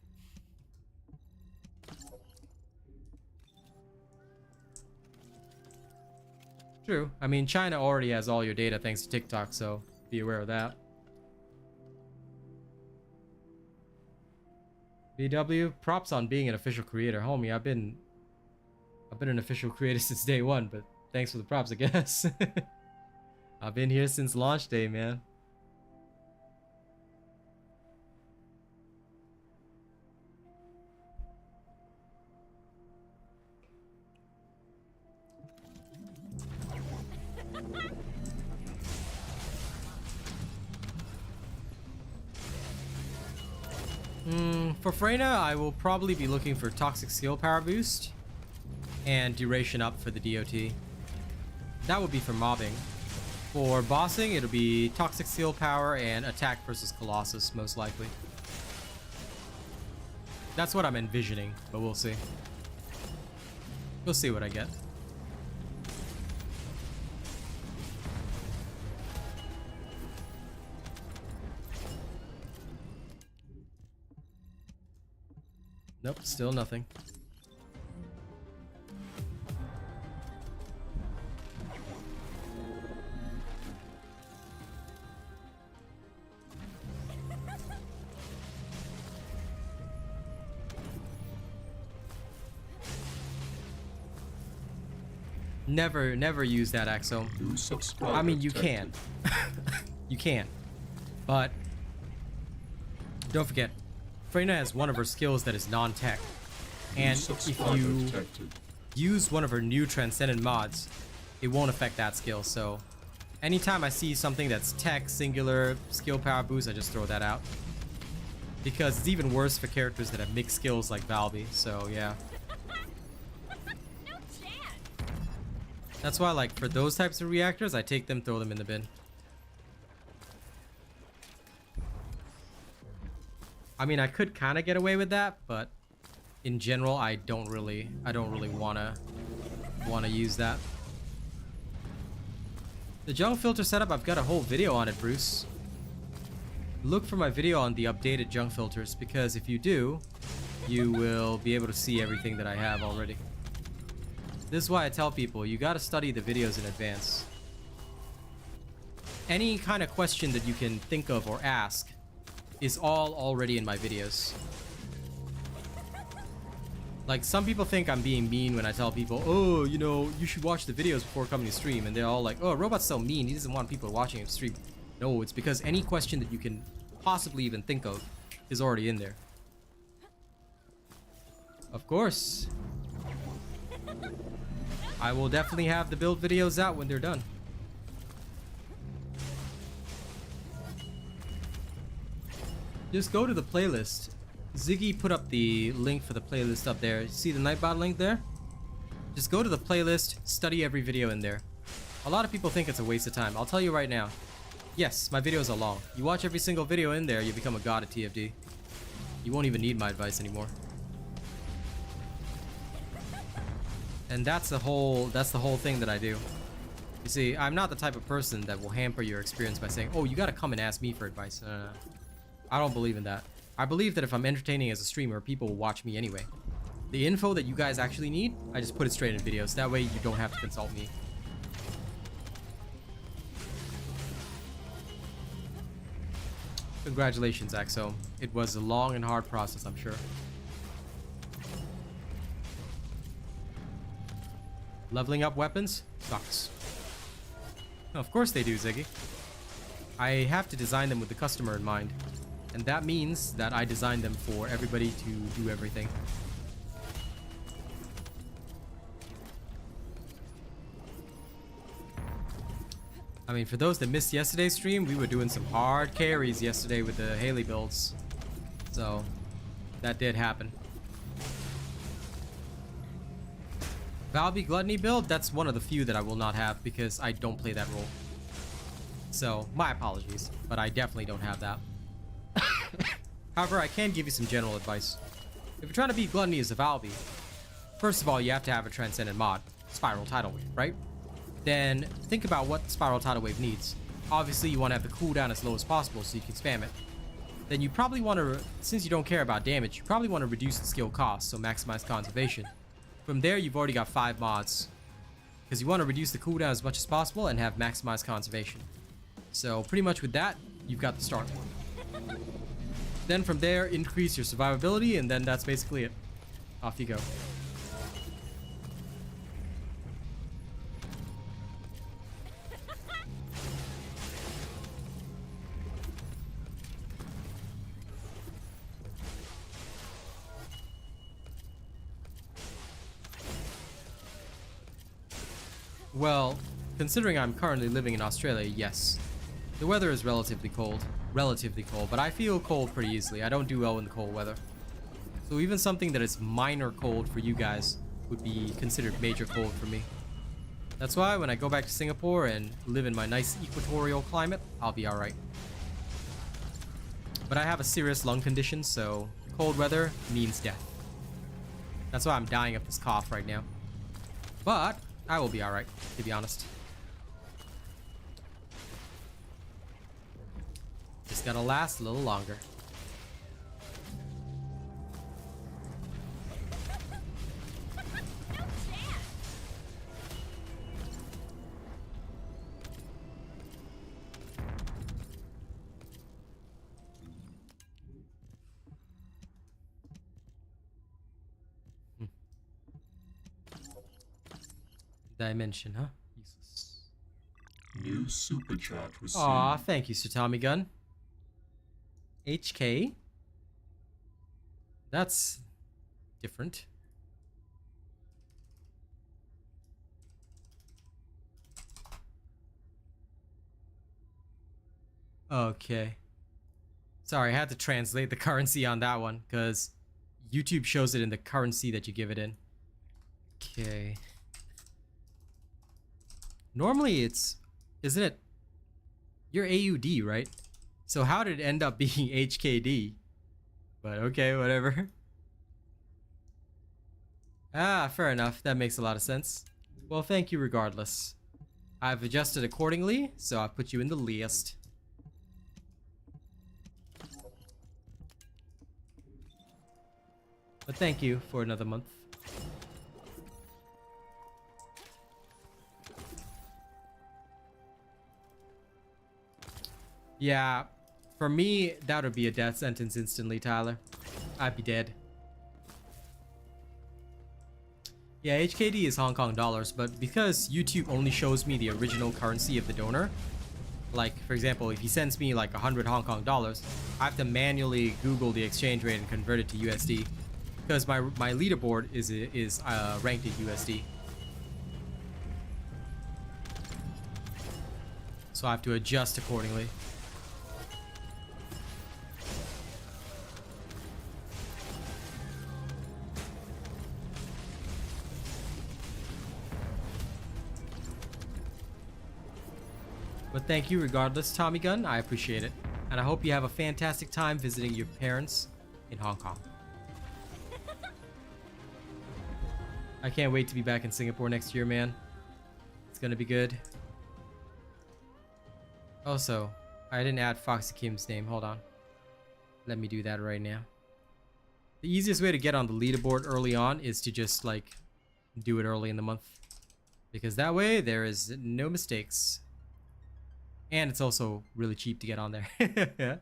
True. I mean, China already has all your data thanks to TikTok, so be aware of that. BW, props on being an official creator, homie. I've been an official creator since day one, but thanks for the props, I guess. I've been here since launch day, man. For Freyna, I will probably be looking for toxic skill power boost and duration up for the DOT. That would be for mobbing. For bossing, it'll be toxic skill power and attack versus Colossus, most likely. That's what I'm envisioning, but we'll see. We'll see what I get. Nope, still nothing. Never use that Axome. New subscriber I mean, you detected. can. You can. But don't forget, Freyna has one of her skills that is non-tech. New And if subscriber you detected. use one of her new Transcendent mods, it won't affect that skill. So anytime I see something that's tech, singular, skill power boost, I just throw that out. Because it's even worse for characters that have mixed skills like Valby. So yeah. No chance. That's why, like, for those types of reactors, I take them, throw them in the bin. I mean, I could kind of get away with that, but in general, I don't really wanna use that. The junk filter setup, I've got a whole video on it, Bruce. Look for my video on the updated junk filters, because if you do, you will be able to see everything that I have already. This is why I tell people, you gotta study the videos in advance. Any kind of question that you can think of or ask is all already in my videos. Like, some people think I'm being mean when I tell people, oh, you know, you should watch the videos before coming to stream. And they're all like, oh, Robot's so mean. He doesn't want people watching him stream. No, it's because any question that you can possibly even think of is already in there. Of course. I will definitely have the build videos out when they're done. Just go to the playlist. Ziggy put up the link for the playlist up there. See the Nightbot link there? Just go to the playlist, study every video in there. A lot of people think it's a waste of time. I'll tell you right now. Yes, my videos are long. You watch every single video in there, you become a god at TFD. You won't even need my advice anymore. And that's the whole thing that I do. You see, I'm not the type of person that will hamper your experience by saying, oh, you gotta come and ask me for advice. I don't believe in that. I believe that if I'm entertaining as a streamer, people will watch me anyway. The info that you guys actually need, I just put it straight in videos. That way you don't have to consult me. Congratulations, Axo. It was a long and hard process, I'm sure. Leveling up weapons sucks. Of course they do, Ziggy. I have to design them with the customer in mind. And that means that I design them for everybody to do everything. I mean, for those that missed yesterday's stream, we were doing some hard carries yesterday with the Haley builds. So, that did happen. Valby Gluttony build, that's one of the few that I will not have because I don't play that role. So, my apologies, but I definitely don't have that. However, I can give you some general advice. If you're trying to beat Gluttony as a Valby, first of all, you have to have a Transcendent mod, Spiral Tidal Wave, right? Then think about what Spiral Tidal Wave needs. Obviously, you want to have the cooldown as low as possible so you can spam it. Then you probably want to, since you don't care about damage, you probably want to reduce the skill cost, so maximize conservation. From there, you've already got 5 mods. Because you want to reduce the cooldown as much as possible and have maximized conservation. So pretty much with that, you've got the start. Then from there, increase your survivability, and then that's basically it. Off you go. Well, considering I'm currently living in Australia, yes. The weather is relatively cold, but I feel cold pretty easily. I don't do well in the cold weather. So even something that is minor cold for you guys would be considered major cold for me. That's why when I go back to Singapore and live in my nice equatorial climate, I'll be alright. But I have a serious lung condition, so cold weather means death. That's why I'm dying of this cough right now. But I will be alright, to be honest. Just gotta last a little longer. dimension, huh? Useless. New super chat received. Aw, thank you, Sir Tommy Gun. HK. That's different. Okay. Sorry, I had to translate the currency on that one because YouTube shows it in the currency that you give it in. Okay. Normally it's, isn't it? You're AUD, right? So how did it end up being HKD? But okay, whatever. Ah, fair enough. That makes a lot of sense. Well, thank you regardless. I've adjusted accordingly, so I'll put you in the list. But thank you for another month. Yeah, for me, that would be a death sentence instantly, Tyler. I'd be dead. Yeah, HKD is Hong Kong dollars, but because YouTube only shows me the original currency of the donor, like, for example, if he sends me like 100 Hong Kong dollars, I have to manually Google the exchange rate and convert it to USD. Because my leaderboard is ranked in USD. So I have to adjust accordingly. But thank you regardless, Tommy Gun. I appreciate it. And I hope you have a fantastic time visiting your parents in Hong Kong. I can't wait to be back in Singapore next year, man. It's gonna be good. Also, I didn't add Foxy Kim's name. Hold on. Let me do that right now. The easiest way to get on the leaderboard early on is to just, like, do it early in the month. Because that way, there is no mistakes. And it's also really cheap to get on there. Yeah.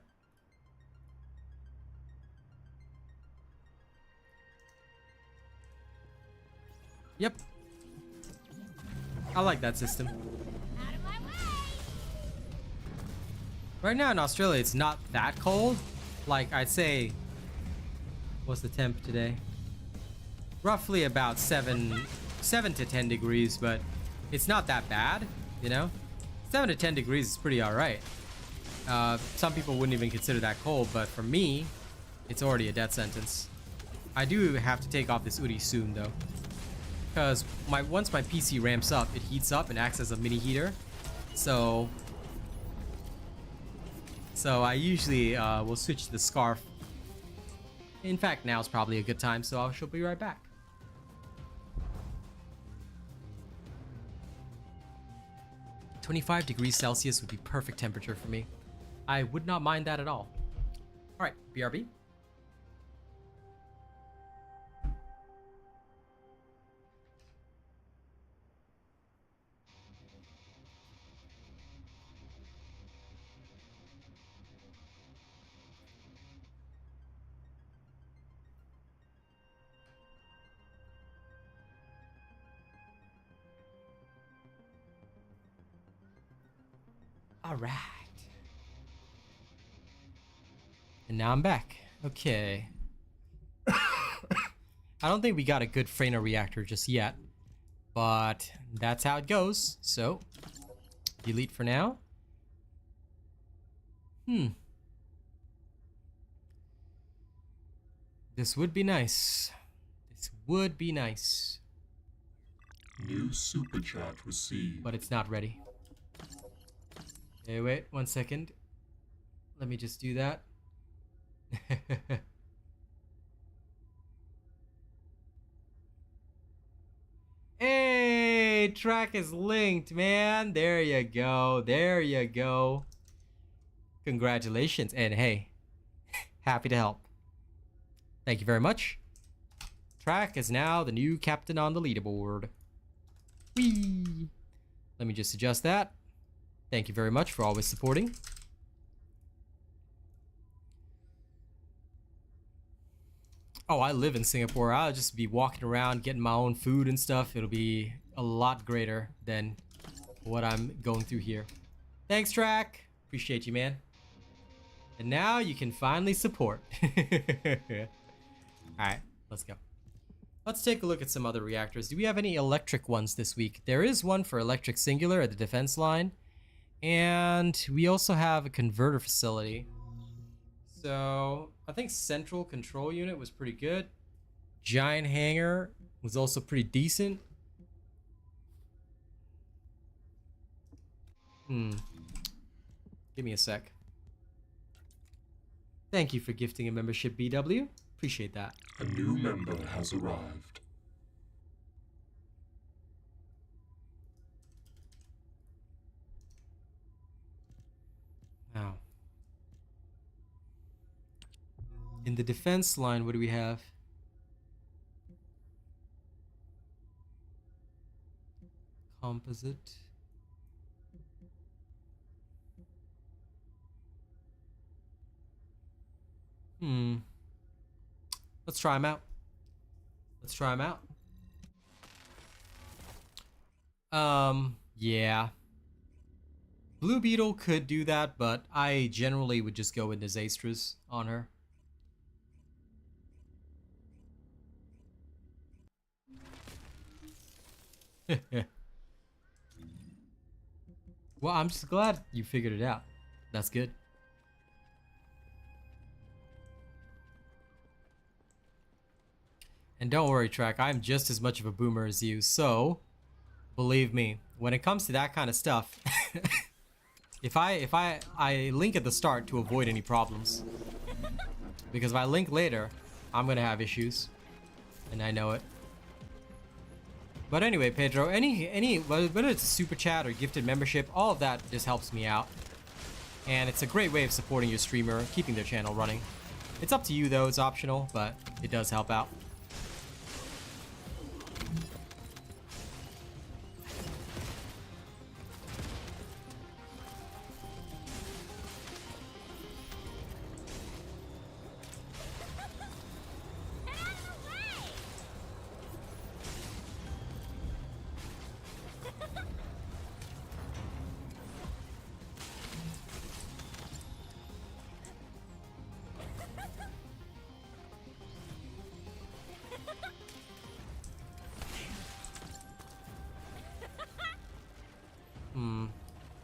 Yep. I like that system. Out of my way! Right now in Australia, it's not that cold. Like, I'd say, what's the temp today? Roughly about 7 to 10 degrees, but it's not that bad, you know? 7 to 10 degrees is pretty alright. Some people wouldn't even consider that cold, but for me, it's already a death sentence. I do have to take off this hoodie soon, though. Because once my PC ramps up, it heats up and acts as a mini heater. So I usually will switch to the scarf. In fact, now is probably a good time, so I shall be right back. $25°C would be perfect temperature for me. I would not mind that at all. Alright, BRB. All right. And now I'm back. Okay. I don't think we got a good Freyna reactor just yet, but that's how it goes. So, delete for now. This would be nice. This would be nice. New super chat received. But it's not ready. Okay, wait 1 second. Let me just do that. Hey, track is linked, man. There you go. There you go. Congratulations. And hey, happy to help. Thank you very much. Track is now the new captain on the leaderboard. Whee! Let me just adjust that. Thank you very much for always supporting. Oh, I live in Singapore. I'll just be walking around getting my own food and stuff. It'll be a lot greater than what I'm going through here. Thanks, Track. Appreciate you, man. And now you can finally support. Alright, let's go. Let's take a look at some other reactors. Do we have any electric ones this week? There is one for electric singular at the defense line. And we also have a converter facility. So I think central control unit was pretty good. Giant hangar was also pretty decent. Give me a sec. Thank you for gifting a membership, BW. Appreciate that. A new member has arrived. Now, in the defense line, what do we have? Composite. Let's try them out. Let's try them out. Yeah. Blue Beetle could do that, but I generally would just go with Disastrous on her. Well, I'm just glad you figured it out. That's good. And don't worry, Track, I'm just as much of a boomer as you, so believe me, when it comes to that kind of stuff, if I link at the start to avoid any problems. Because if I link later, I'm gonna have issues. And I know it. But anyway, Pedro, whether it's a super chat or gifted membership, all of that just helps me out. And it's a great way of supporting your streamer, keeping their channel running. It's up to you though, it's optional, but it does help out.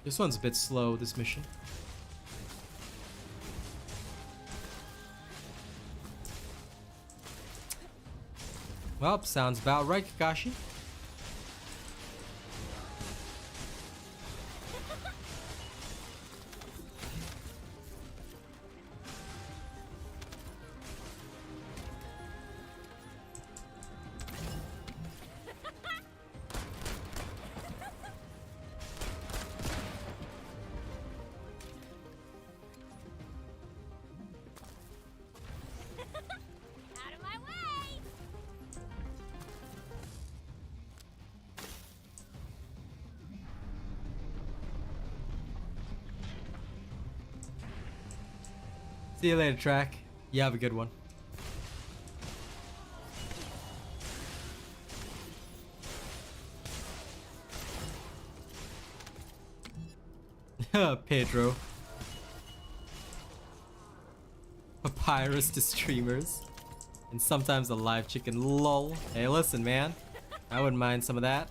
This one's a bit slow, this mission. Well, sounds about right, Kakashi. See you later, Track. You have a good one. Pedro. Papyrus to streamers. And sometimes a live chicken, lol. Hey, listen, man. I wouldn't mind some of that.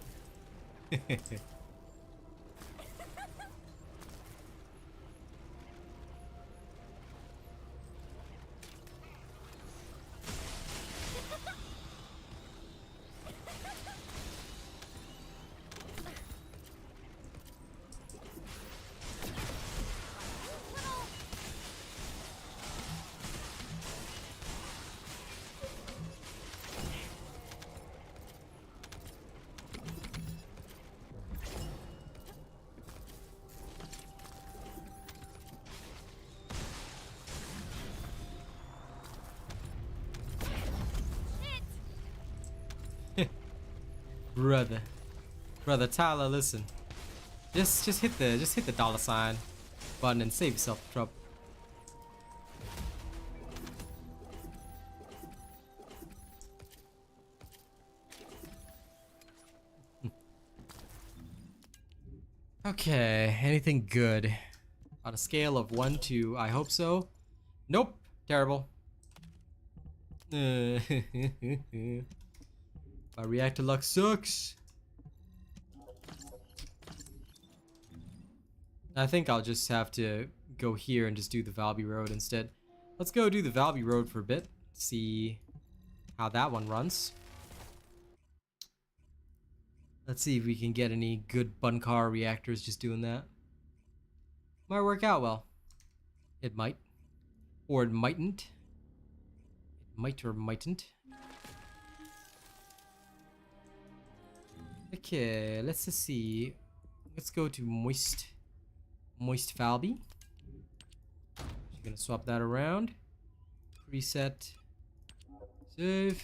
Brother Tyler, listen. Just hit the $sign button and save yourself the trouble. Okay, anything good? On a scale of 1 to I hope so. Nope, terrible. My reactor luck sucks. I think I'll just have to go here and just do the Valby Road instead. Let's go do the Valby Road for a bit. See how that one runs. Let's see if we can get any good Bunkar reactors just doing that. Might work out well. It might. Or it mightn't. It might or mightn't. Okay, let's just see. Let's go to Moist Valby. Just gonna swap that around. Reset. Save.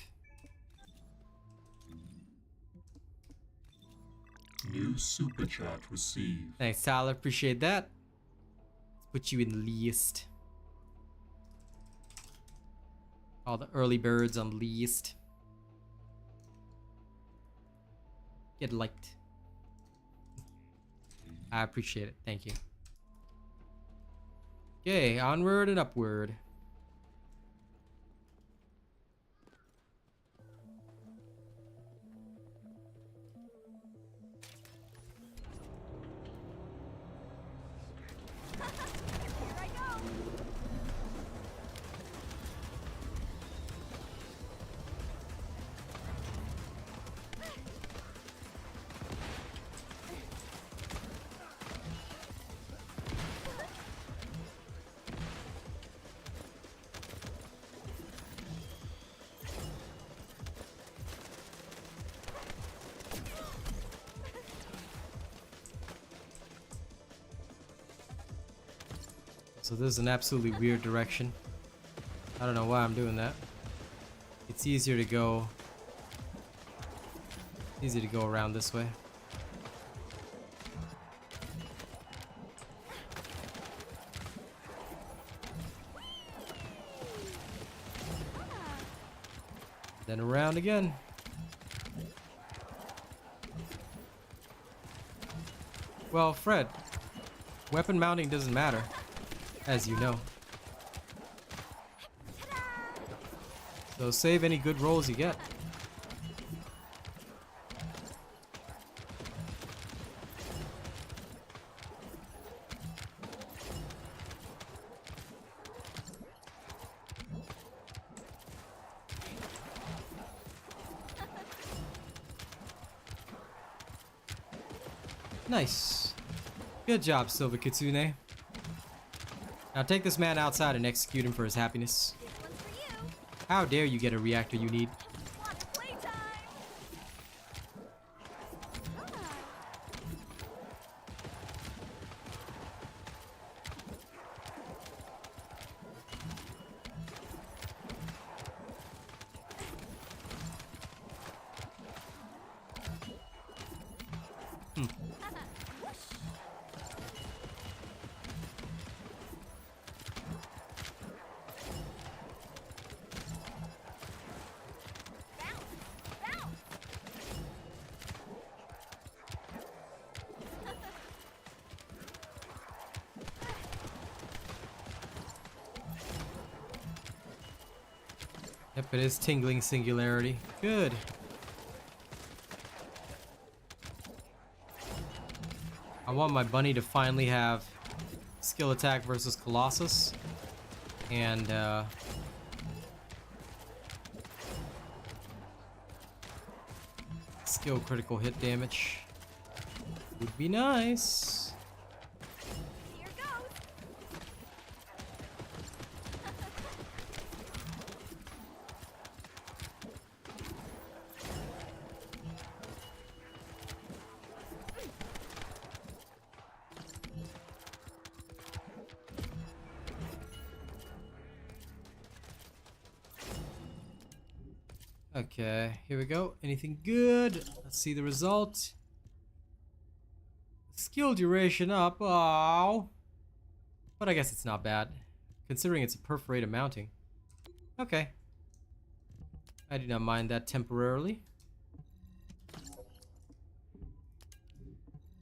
New super chat received. Thanks, Tyler. Appreciate that. Let's put you in list. All the early birds on list. Get liked. I appreciate it. Thank you. Okay, onward and upward. Here I go. So this is an absolutely weird direction. I don't know why I'm doing that. It's easier to go around this way. Then around again. Well, Fred, weapon mounting doesn't matter, as you know. So save any good rolls you get. Nice. Good job, Silver Kitsune. Now take this man outside and execute him for his happiness. This one's for you. How dare you get a reactor you need? Want playtime? Yep, it is tingling singularity. Good. I want my bunny to finally have skill attack versus Colossus. And, skill critical hit damage. Would be nice. Here goes. Okay, here we go. Anything good? Let's see the result. Skill duration up. Oh, but I guess it's not bad, considering it's a perforated mounting. Okay. I do not mind that temporarily.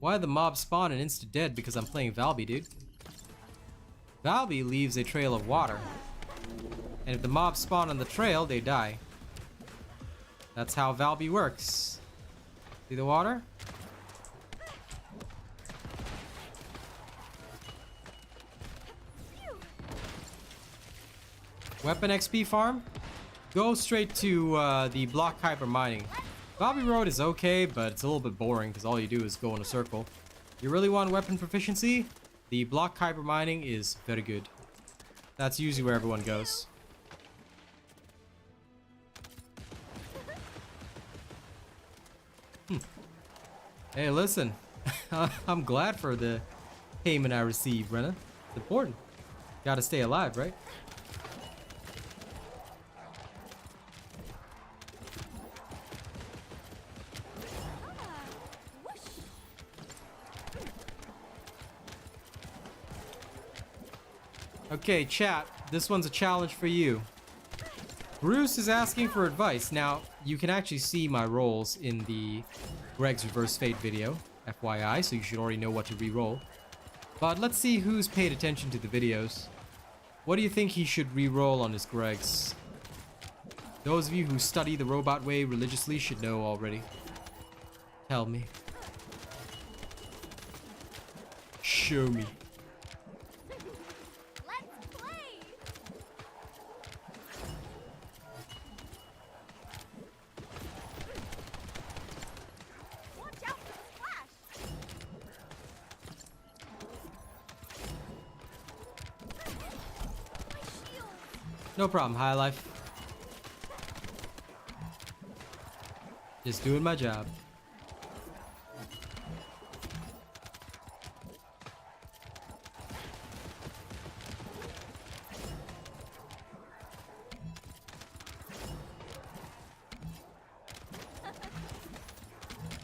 Why the mob spawn and insta dead? Because I'm playing Valby, dude. Valby leaves a trail of water. And if the mobs spawn on the trail, they die. That's how Valby works. See the water? Weapon XP farm? Go straight to the block hyper mining. Valby Road is okay, but it's a little bit boring because all you do is go in a circle. You really want weapon proficiency? The block hyper mining is very good. That's usually where everyone goes. Hey, listen. I'm glad for the payment I received, Brenna. It's important. Gotta stay alive, right? Okay, chat. This one's a challenge for you. Bruce is asking for advice. Now, you can actually see my rolls in the Greg's Reverse Fate video, FYI, so you should already know what to re-roll. But let's see who's paid attention to the videos. What do you think he should re-roll on his Greg's? Those of you who study the robot way religiously should know already. Tell me. Show me. No problem, High Life. Just doing my job.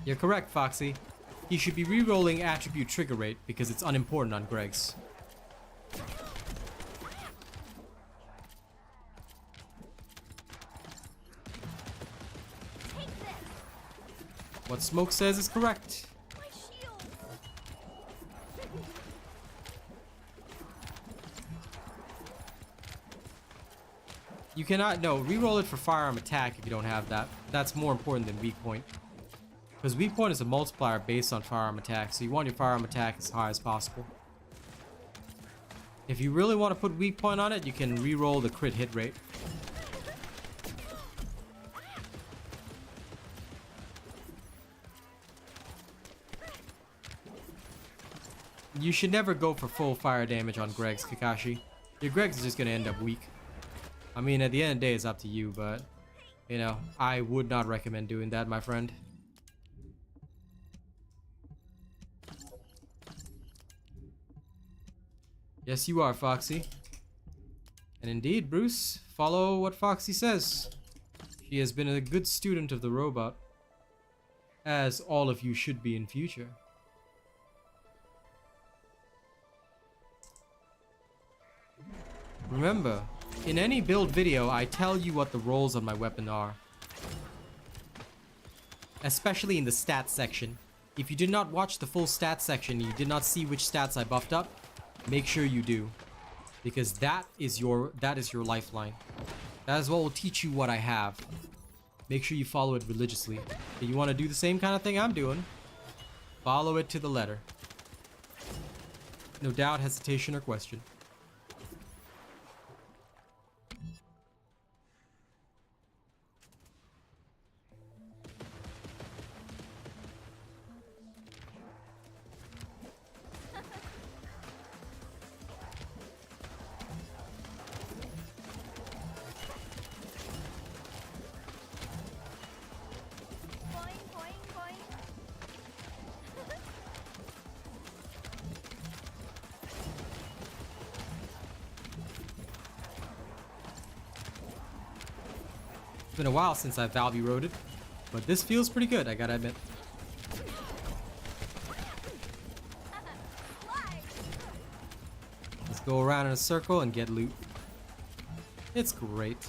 You're correct, Foxy. He should be re-rolling attribute trigger rate because it's unimportant on Greg's. What Smoke says is correct. You cannot, no, reroll it for firearm attack if you don't have that. That's more important than weak point. Because weak point is a multiplier based on firearm attack, so you want your firearm attack as high as possible. If you really want to put weak point on it, you can reroll the crit hit rate. You should never go for full fire damage on Greg's, Kakashi. Your Greg's is just gonna end up weak. I mean, at the end of the day, it's up to you, but, you know, I would not recommend doing that, my friend. Yes, you are, Foxy. And indeed, Bruce, follow what Foxy says. She has been a good student of the robot, as all of you should be in future. Remember, in any build video, I tell you what the rolls on my weapon are. Especially in the stats section. If you did not watch the full stats section, you did not see which stats I buffed up, make sure you do. Because that is your lifeline. That is what will teach you what I have. Make sure you follow it religiously. If you want to do the same kind of thing I'm doing, follow it to the letter. No doubt, hesitation, or question. It's been a while since I've Valby roaded, but this feels pretty good, I gotta admit. Let's go around in a circle and get loot. It's great.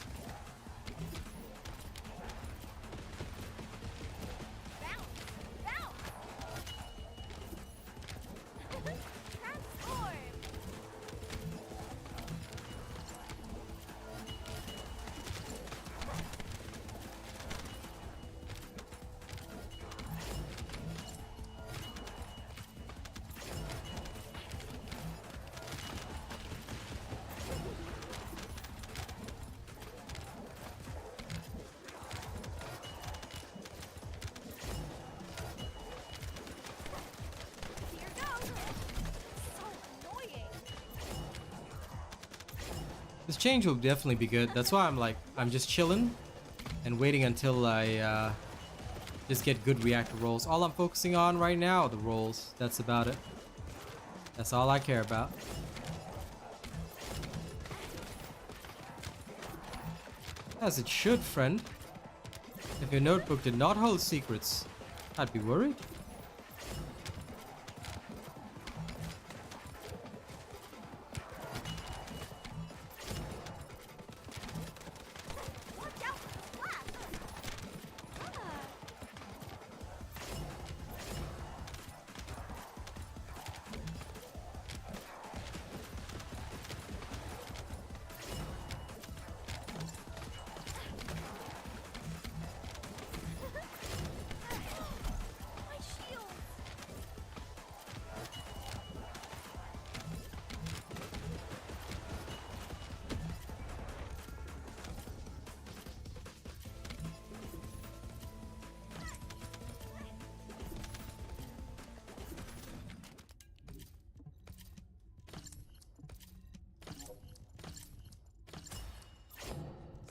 This change will definitely be good. That's why I'm just chilling and waiting until I just get good reactor rolls. All I'm focusing on right now are the rolls. That's about it. That's all I care about. As it should, friend. If your notebook did not hold secrets, I'd be worried.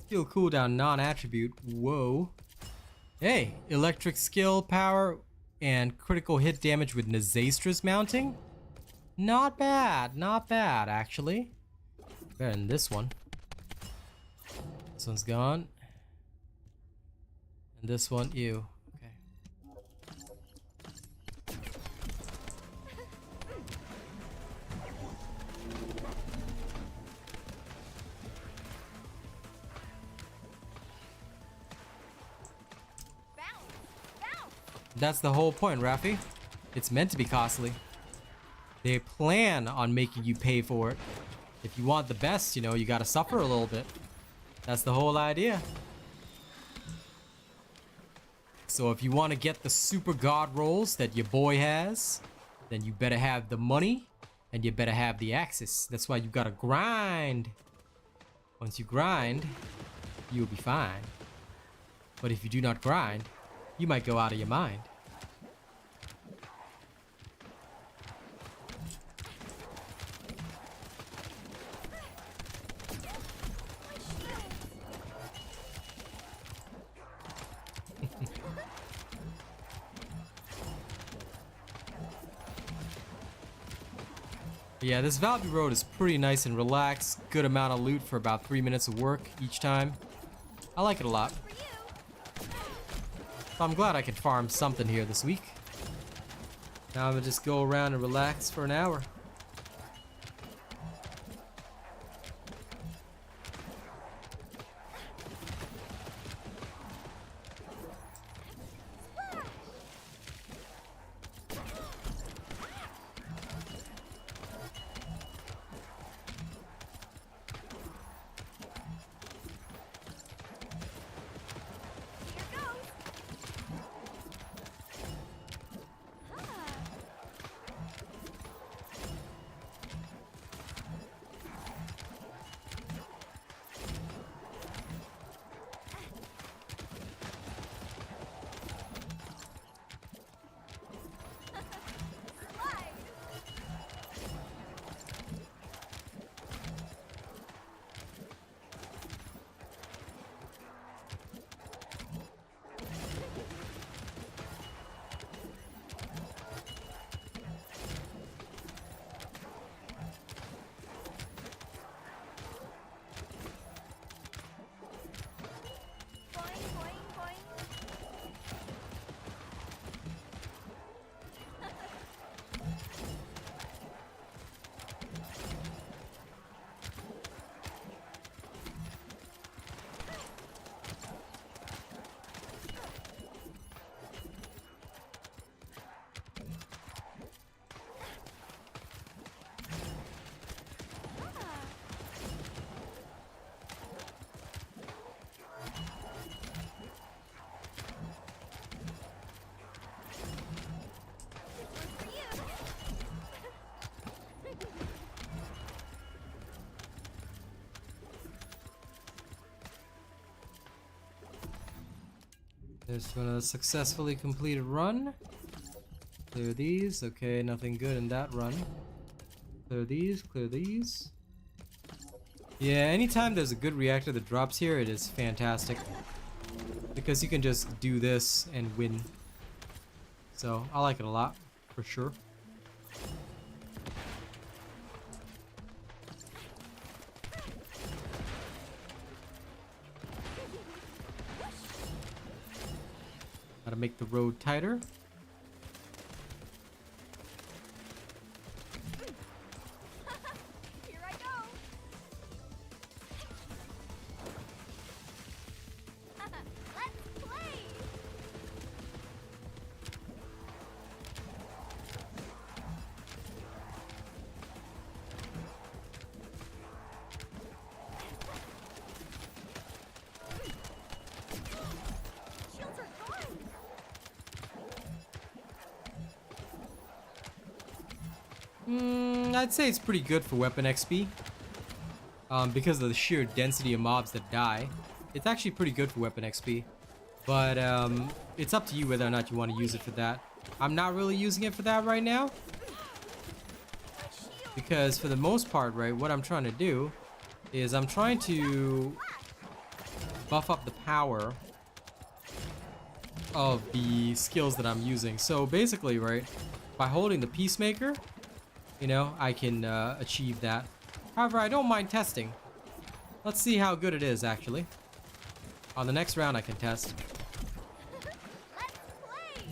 Skill cooldown non-attribute. Whoa. Hey, electric skill power and critical hit damage with Nazastra's mounting. Not bad, actually. Better than this one. This one's gone. And this one, ew. Okay. That's the whole point, Rafi. It's meant to be costly. They plan on making you pay for it. If you want the best, you know, you gotta suffer a little bit. That's the whole idea. So if you want to get the super god rolls that your boy has, then you better have the money and you better have the access. That's why you gotta grind. Once you grind, you'll be fine. But if you do not grind, you might go out of your mind. Yeah, this Valby Road is pretty nice and relaxed. Good amount of loot for about 3 minutes of work each time. I like it a lot. So I'm glad I could farm something here this week. Now I'm gonna just go around and relax for an hour. There's one of the successfully completed run. Clear these. Okay, nothing good in that run. Clear these, clear these. Yeah, anytime there's a good reactor that drops here, it is fantastic. Because you can just do this and win. So, I like it a lot, for sure. Gotta make the road tighter. Here I go. Let's play. Shields are gone. I'd say it's pretty good for weapon XP. Because of the sheer density of mobs that die. It's actually pretty good for weapon XP. But it's up to you whether or not you want to use it for that. I'm not really using it for that right now. Because for the most part, right, what I'm trying to do is I'm trying to buff up the power of the skills that I'm using. So basically, right, by holding the Peacemaker, you know, I can achieve that. However, I don't mind testing. Let's see how good it is, actually. On the next round, I can test.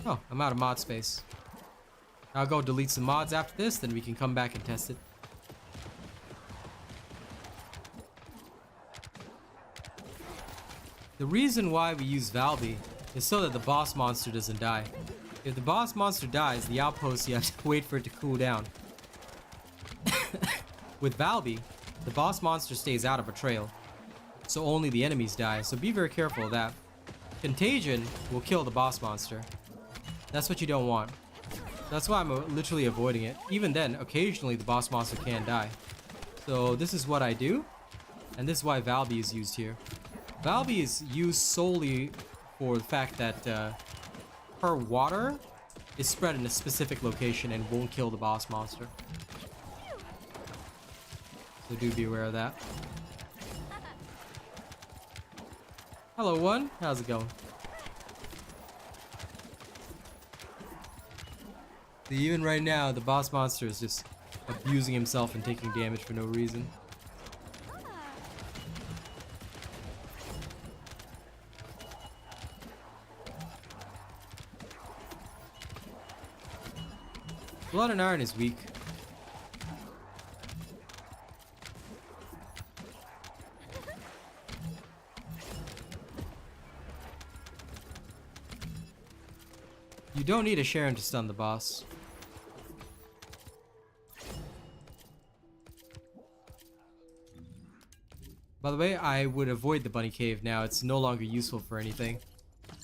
Oh, I'm out of mod space. I'll go delete some mods after this, then we can come back and test it. The reason why we use Valby is so that the boss monster doesn't die. If the boss monster dies, the outpost, you have to wait for it to cool down. With Valby, the boss monster stays out of a trail, so only the enemies die, so be very careful of that. Contagion will kill the boss monster. That's what you don't want. That's why I'm literally avoiding it. Even then, occasionally the boss monster can die. So this is what I do, and this is why Valby is used here. Valby is used solely for the fact that her water is spread in a specific location and won't kill the boss monster. So do be aware of that. Hello, one. How's it going? See, even right now, the boss monster is just abusing himself and taking damage for no reason. Blood and Iron is weak. You don't need a Sharon to stun the boss. By the way, I would avoid the bunny cave now. It's no longer useful for anything.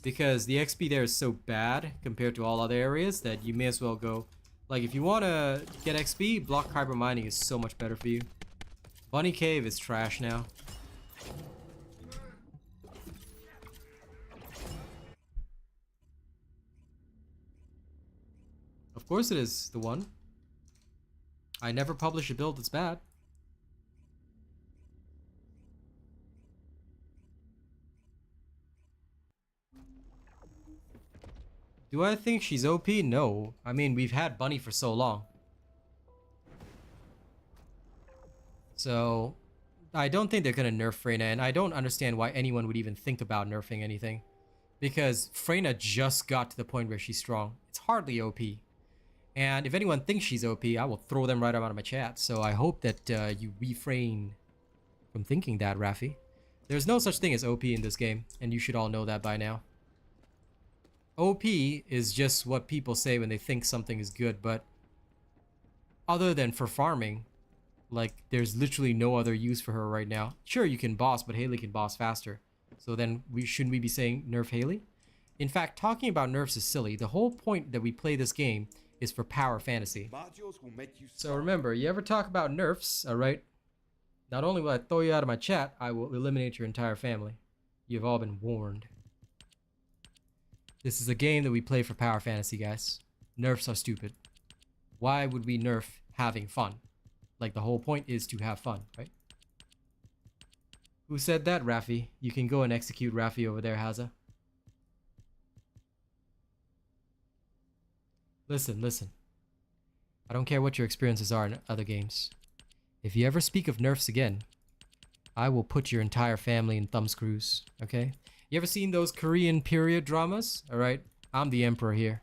Because the XP there is so bad compared to all other areas that you may as well go. Like, if you want to get XP, block kyber mining is so much better for you. Bunny cave is trash now. Of course it is the one. I never publish a build that's bad. Do I think she's OP? No. I mean, we've had Bunny for so long. So, I don't think they're gonna nerf Freyna, and I don't understand why anyone would even think about nerfing anything. Because Freyna just got to the point where she's strong. It's hardly OP. And if anyone thinks she's OP, I will throw them right out of my chat. So I hope that you refrain from thinking that, Rafi. There's no such thing as OP in this game, and you should all know that by now. OP is just what people say when they think something is good, but other than for farming, like, there's literally no other use for her right now. Sure, you can boss, but Haley can boss faster. So then shouldn't we be saying nerf Haley? In fact, talking about nerfs is silly. The whole point that we play this game is for power fantasy. So remember, you ever talk about nerfs, alright? Not only will I throw you out of my chat, I will eliminate your entire family. You've all been warned. This is a game that we play for power fantasy, guys. Nerfs are stupid. Why would we nerf having fun? Like, the whole point is to have fun, right? Who said that, Raffi? You can go and execute Raffi over there, Haza. Listen, listen. I don't care what your experiences are in other games. If you ever speak of nerfs again, I will put your entire family in thumbscrews, okay? You ever seen those Korean period dramas? Alright, I'm the emperor here.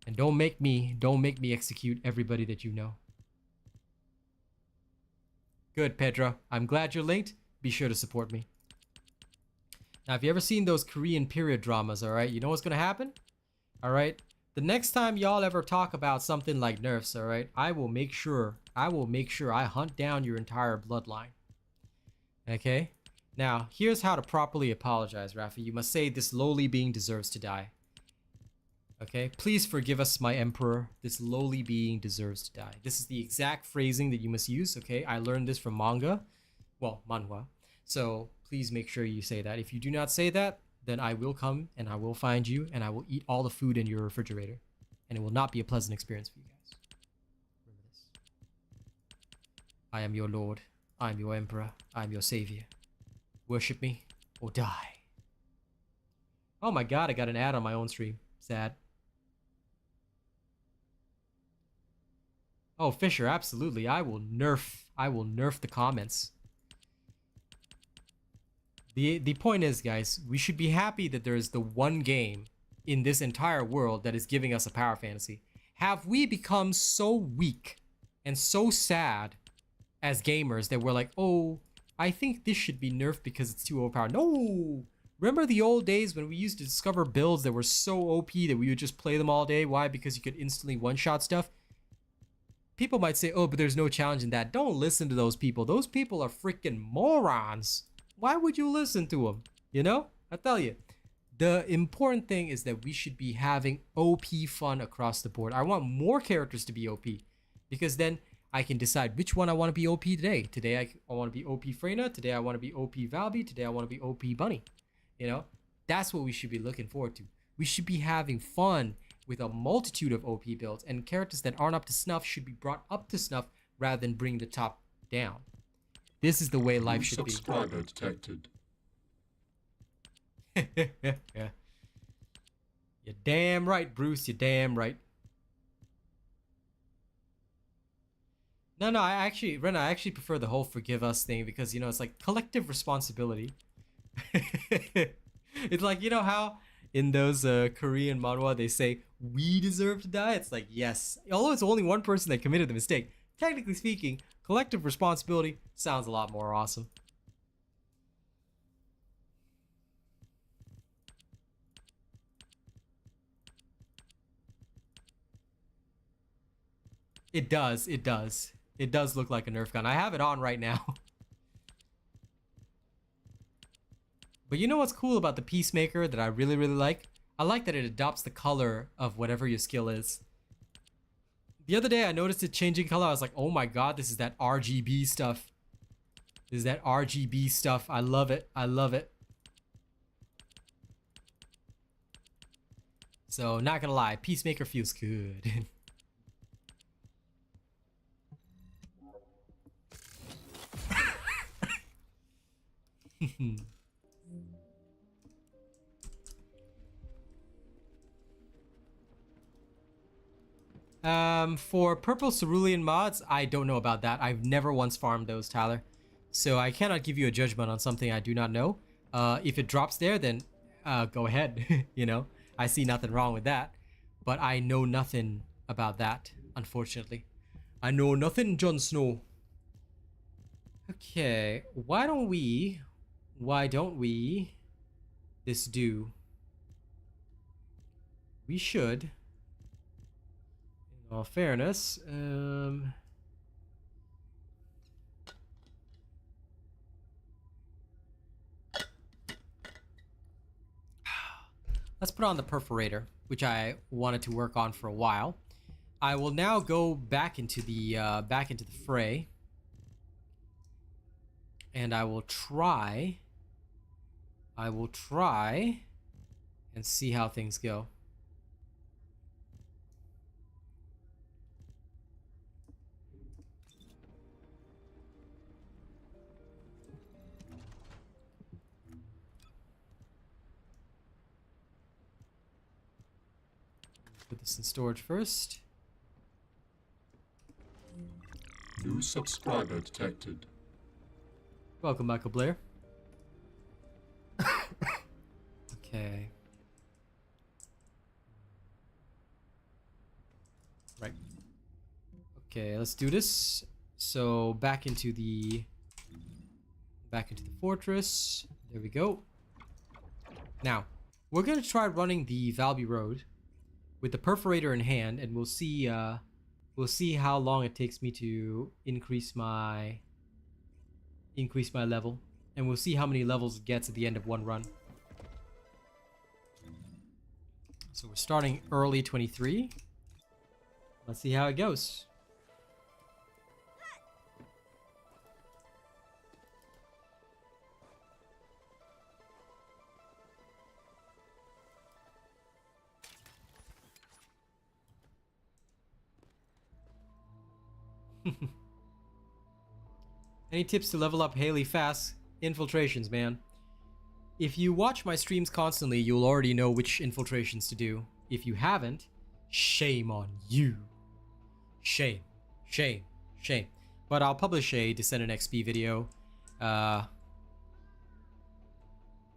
And don't make me execute everybody that you know. Good, Pedro. I'm glad you're linked. Be sure to support me. Now, if you ever seen those Korean period dramas, alright, you know what's gonna happen? Alright? The next time y'all ever talk about something like nerfs, alright, I will make sure I hunt down your entire bloodline. Okay? Now, here's how to properly apologize, Rafi. You must say this lowly being deserves to die. Okay? Please forgive us, my emperor. This lowly being deserves to die. This is the exact phrasing that you must use, okay? I learned this from manga. Well, manhwa. So, please make sure you say that. If you do not say that, then I will come and I will find you and I will eat all the food in your refrigerator. And it will not be a pleasant experience for you guys. Remember this. I am your lord. I am your emperor. I am your savior. Worship me or die. Oh my god, I got an ad on my own stream. Sad. Oh, Fisher, absolutely. I will nerf the comments. The point is, guys, we should be happy that there is the one game in this entire world that is giving us a power fantasy. Have we become so weak and so sad as gamers that we're like, oh, I think this should be nerfed because it's too overpowered? No! Remember the old days when we used to discover builds that were so OP that we would just play them all day? Why? Because you could instantly one-shot stuff? People might say, oh, but there's no challenge in that. Don't listen to those people. Those people are freaking morons. Why would you listen to them? You know? I tell you. The important thing is that we should be having OP fun across the board. I want more characters to be OP. Because then I can decide which one I want to be OP today. Today I want to be OP Freyna. Today I want to be OP Valby. Today I want to be OP Bunny. You know? That's what we should be looking forward to. We should be having fun with a multitude of OP builds. And characters that aren't up to snuff should be brought up to snuff rather than bring the top down. This is the way life should be. Subscriber detected. Yeah. You're damn right, Bruce. You're damn right. No, I actually prefer the whole forgive us thing because, you know, it's like collective responsibility. It's like, you know how in those Korean manhwa they say, we deserve to die? It's like, yes. Although it's only one person that committed the mistake. Technically speaking, collective responsibility sounds a lot more awesome. It does. It does look like a Nerf gun. I have it on right now. But you know what's cool about the Peacemaker that I really, really like? I like that it adopts the color of whatever your skill is. The other day I noticed it changing color. I was like, oh my god, this is that RGB stuff. This is that RGB stuff. I love it. I love it. So, not gonna lie, Peacemaker feels good. For purple cerulean mods, I don't know about that. I've never once farmed those, Tyler. So I cannot give you a judgment on something I do not know. If it drops there, then go ahead. You know, I see nothing wrong with that. But I know nothing about that, unfortunately. I know nothing, Jon Snow. Okay, why don't we this do? We should, in all fairness, let's put on the perforator, which I wanted to work on for a while. I will now go back into the fray, and I will try and see how things go. Put this in storage first. New subscriber detected. Welcome, Michael Blair. Okay. Right. Okay, let's do this. So back into the fortress. There we go. Now, we're gonna try running the Valby Road with the perforator in hand, and we'll see how long it takes me to increase my level, and we'll see how many levels it gets at the end of one run. So we're starting early 23. Let's see how it goes. Any tips to level up Haley fast? Infiltrations, man. If you watch my streams constantly, you'll already know which infiltrations to do. If you haven't, shame on you. Shame. Shame. Shame. But I'll publish a Descendant XP video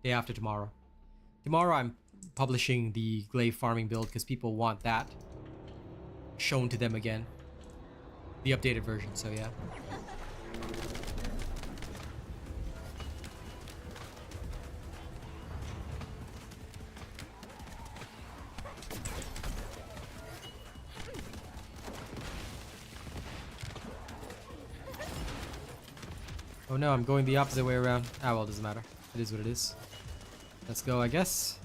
day after tomorrow. Tomorrow I'm publishing the glaive farming build because people want that shown to them again. The updated version, so yeah. Oh no, I'm going the opposite way around. Ah, well, it doesn't matter. It is what it is. Let's go, I guess.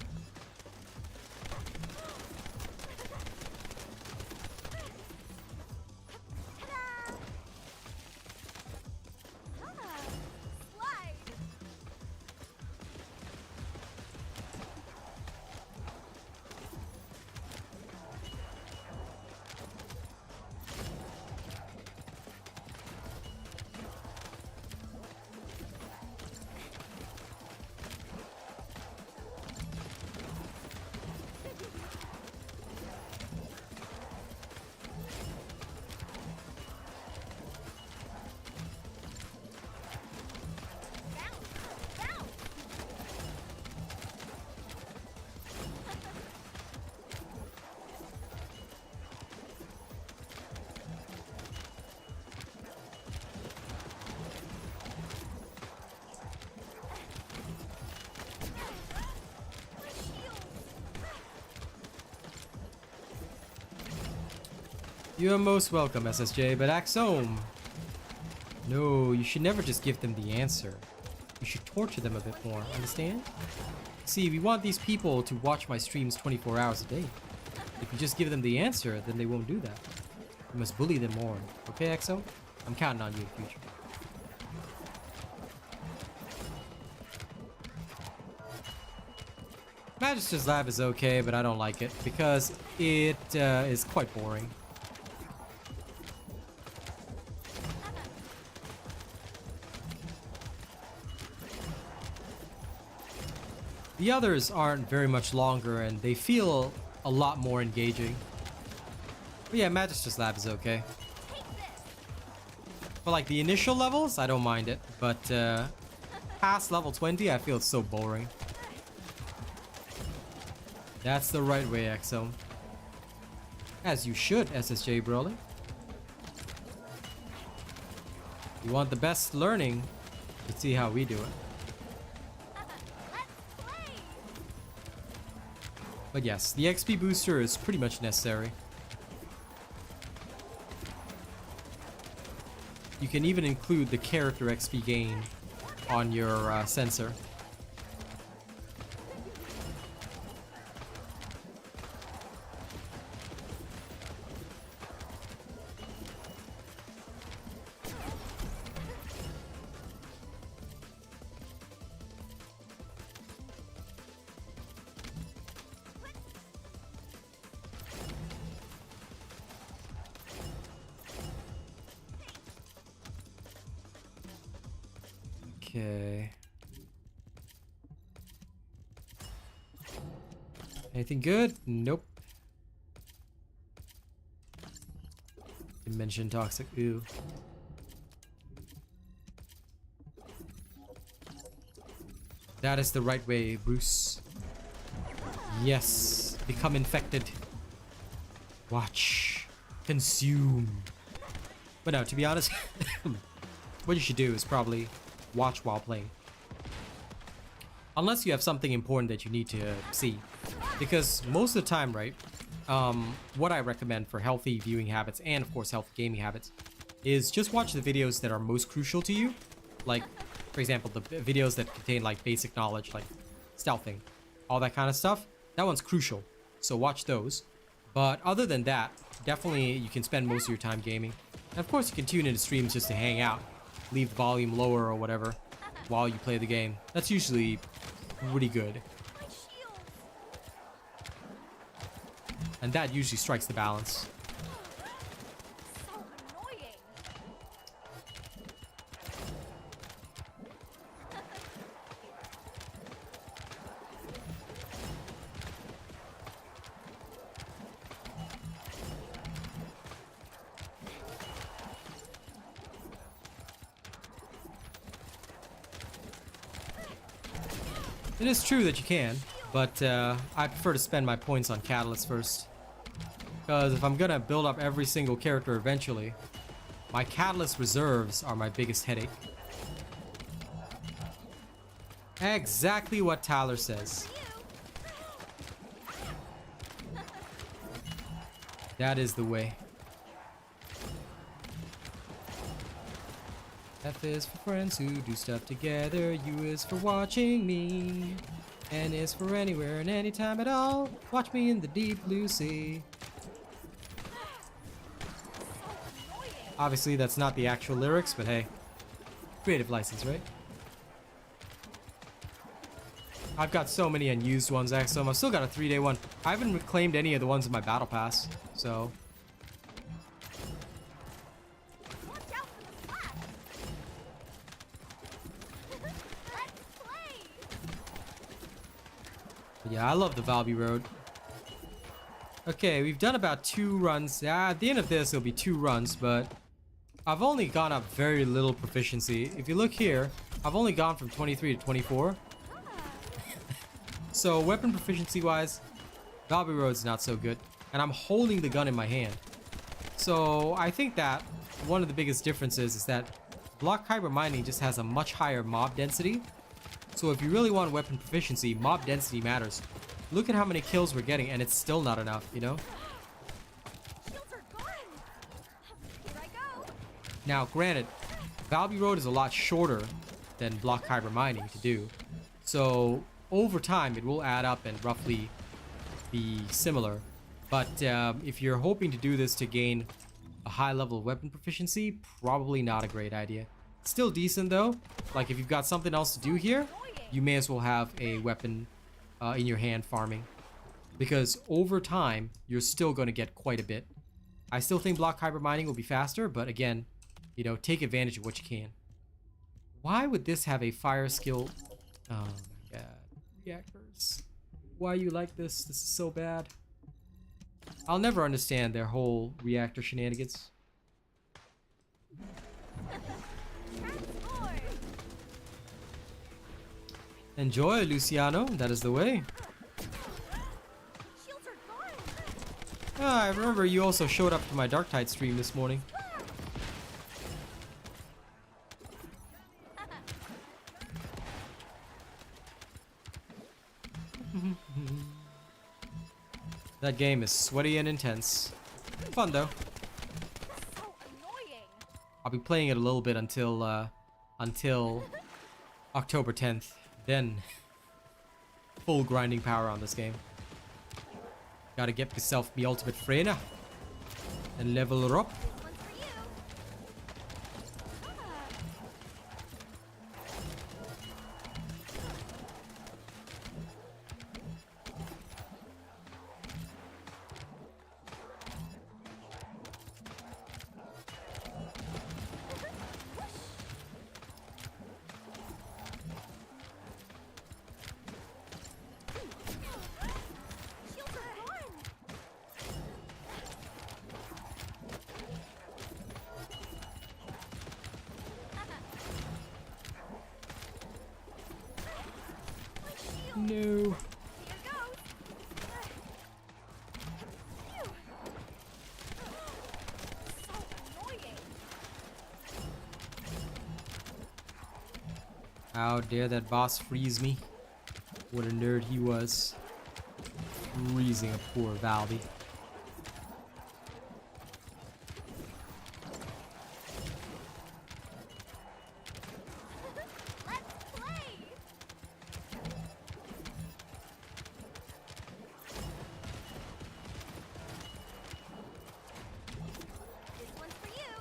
You are most welcome, SSJ, but Axome. No, you should never just give them the answer. You should torture them a bit more, understand? See, we want these people to watch my streams 24 hours a day. If you just give them the answer, then they won't do that. You must bully them more. Okay, Exo? I'm counting on you in the future. Magister's Lab is okay, but I don't like it because it is quite boring. The others aren't very much longer and they feel a lot more engaging. But yeah, Magister's Lab is okay. For like the initial levels, I don't mind it. But past level 20, I feel it's so boring. That's the right way, Exo. As you should, SSJ Broly. You want the best learning, let's see how we do it. But yes, the XP booster is pretty much necessary. You can even include the character XP gain on your sensor. Okay. Anything good? Nope. mention toxic. Ooh. That is the right way, Bruce. Yes. Become infected. Watch. Consume. But no, to be honest, what you should do is probably watch while playing. Unless you have something important that you need to see. Because most of the time, right, what I recommend for healthy viewing habits and, of course, healthy gaming habits is just watch the videos that are most crucial to you. Like, for example, the videos that contain, like, basic knowledge, like stealthing, all that kind of stuff. That one's crucial. So watch those. But other than that, definitely you can spend most of your time gaming. And of course, you can tune into streams just to hang out. Leave the volume lower or whatever while you play the game. That's usually pretty good. And that usually strikes the balance. So annoying. It is true that you can, but I prefer to spend my points on catalysts first. Because if I'm gonna build up every single character eventually, my catalyst reserves are my biggest headache. Exactly what Tyler says. That is the way. F is for friends who do stuff together. U is for watching me. N is for anywhere and anytime at all. Watch me in the deep blue sea. Obviously, that's not the actual lyrics, but hey. Creative license, right? I've got so many unused ones, Axum. I've still got a 3-day one. I haven't reclaimed any of the ones in my battle pass, so... Watch out for the flash. Let's play. But yeah, I love the Valby Road. Okay, we've done about 2 runs. Yeah, at the end of this, it'll be 2 runs, but... I've only gone up very little proficiency. If you look here, I've only gone from 23 to 24. So weapon proficiency wise, Valby Road's not so good. And I'm holding the gun in my hand. So I think that one of the biggest differences is that block kyber mining just has a much higher mob density. So if you really want weapon proficiency, mob density matters. Look at how many kills we're getting and it's still not enough, you know? Shields are gone. Here I go. Now, granted, Valby Road is a lot shorter than block kyber mining to do. So over time, it will add up and roughly be similar. But if you're hoping to do this to gain a high level of weapon proficiency, probably not a great idea. Still decent though. Like if you've got something else to do here, you may as well have a weapon in your hand farming. Because over time, you're still going to get quite a bit. I still think block kyber mining will be faster, but again, you know, take advantage of what you can. Why would this have a fire skill? Oh my god. Reactors. Why you like this? This is so bad. I'll never understand their whole reactor shenanigans. Enjoy, Luciano. That is the way. Shields are gone. Ah, I remember you also showed up to my Darktide stream this morning. That game is sweaty and intense. Fun though. So annoying. I'll be playing it a little bit until October 10th. Then full grinding power on this game. Gotta get myself the ultimate Freyna and level her up. One's for you. Shields are gone. No. Here goes. Phew. So annoying. How dare that boss freeze me? What a nerd he was. Freezing a poor Valby. Let's play. This one's for you.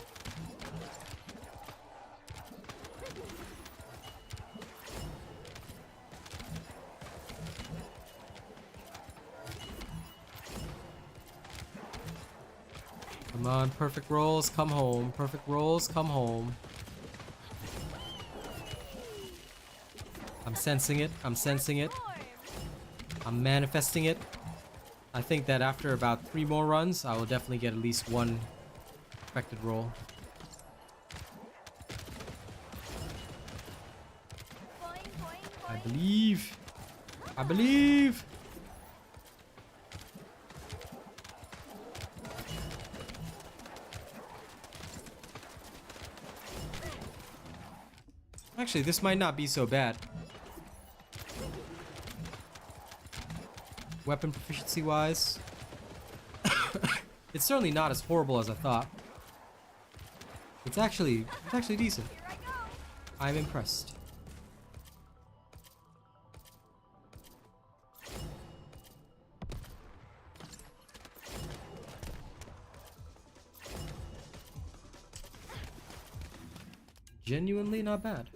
Come on, perfect rolls, come home. Perfect rolls, come home. I'm sensing it. I'm sensing it. Storm. I'm manifesting it. I think that after about 3 more runs, I will definitely get at least 1 perfected roll. Boing, boing, I boing. believe. I believe. Actually, this might not be so bad. Weapon proficiency wise. It's certainly not as horrible as I thought. It's actually decent. Here I go. I'm impressed. Genuinely not bad.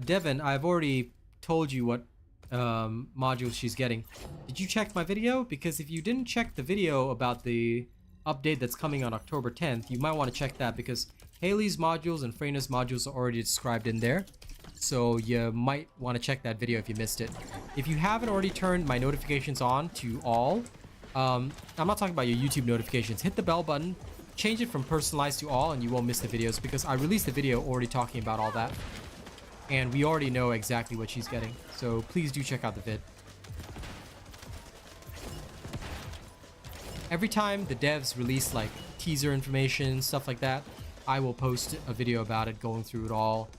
Devin, I've already told you what modules she's getting. Did you check my video? Because if you didn't check the video about the update that's coming on October 10th, you might want to check that because Haley's modules and Freyna's modules are already described in there. So you might want to check that video if you missed it. If you haven't already turned my notifications on to all, I'm not talking about your YouTube notifications. Hit the bell button, change it from personalized to all, and you won't miss the videos because I released the video already talking about all that. And we already know exactly what she's getting. So please do check out the vid. Every time the devs release like teaser information, stuff like that, I will post a video about it, going through it all,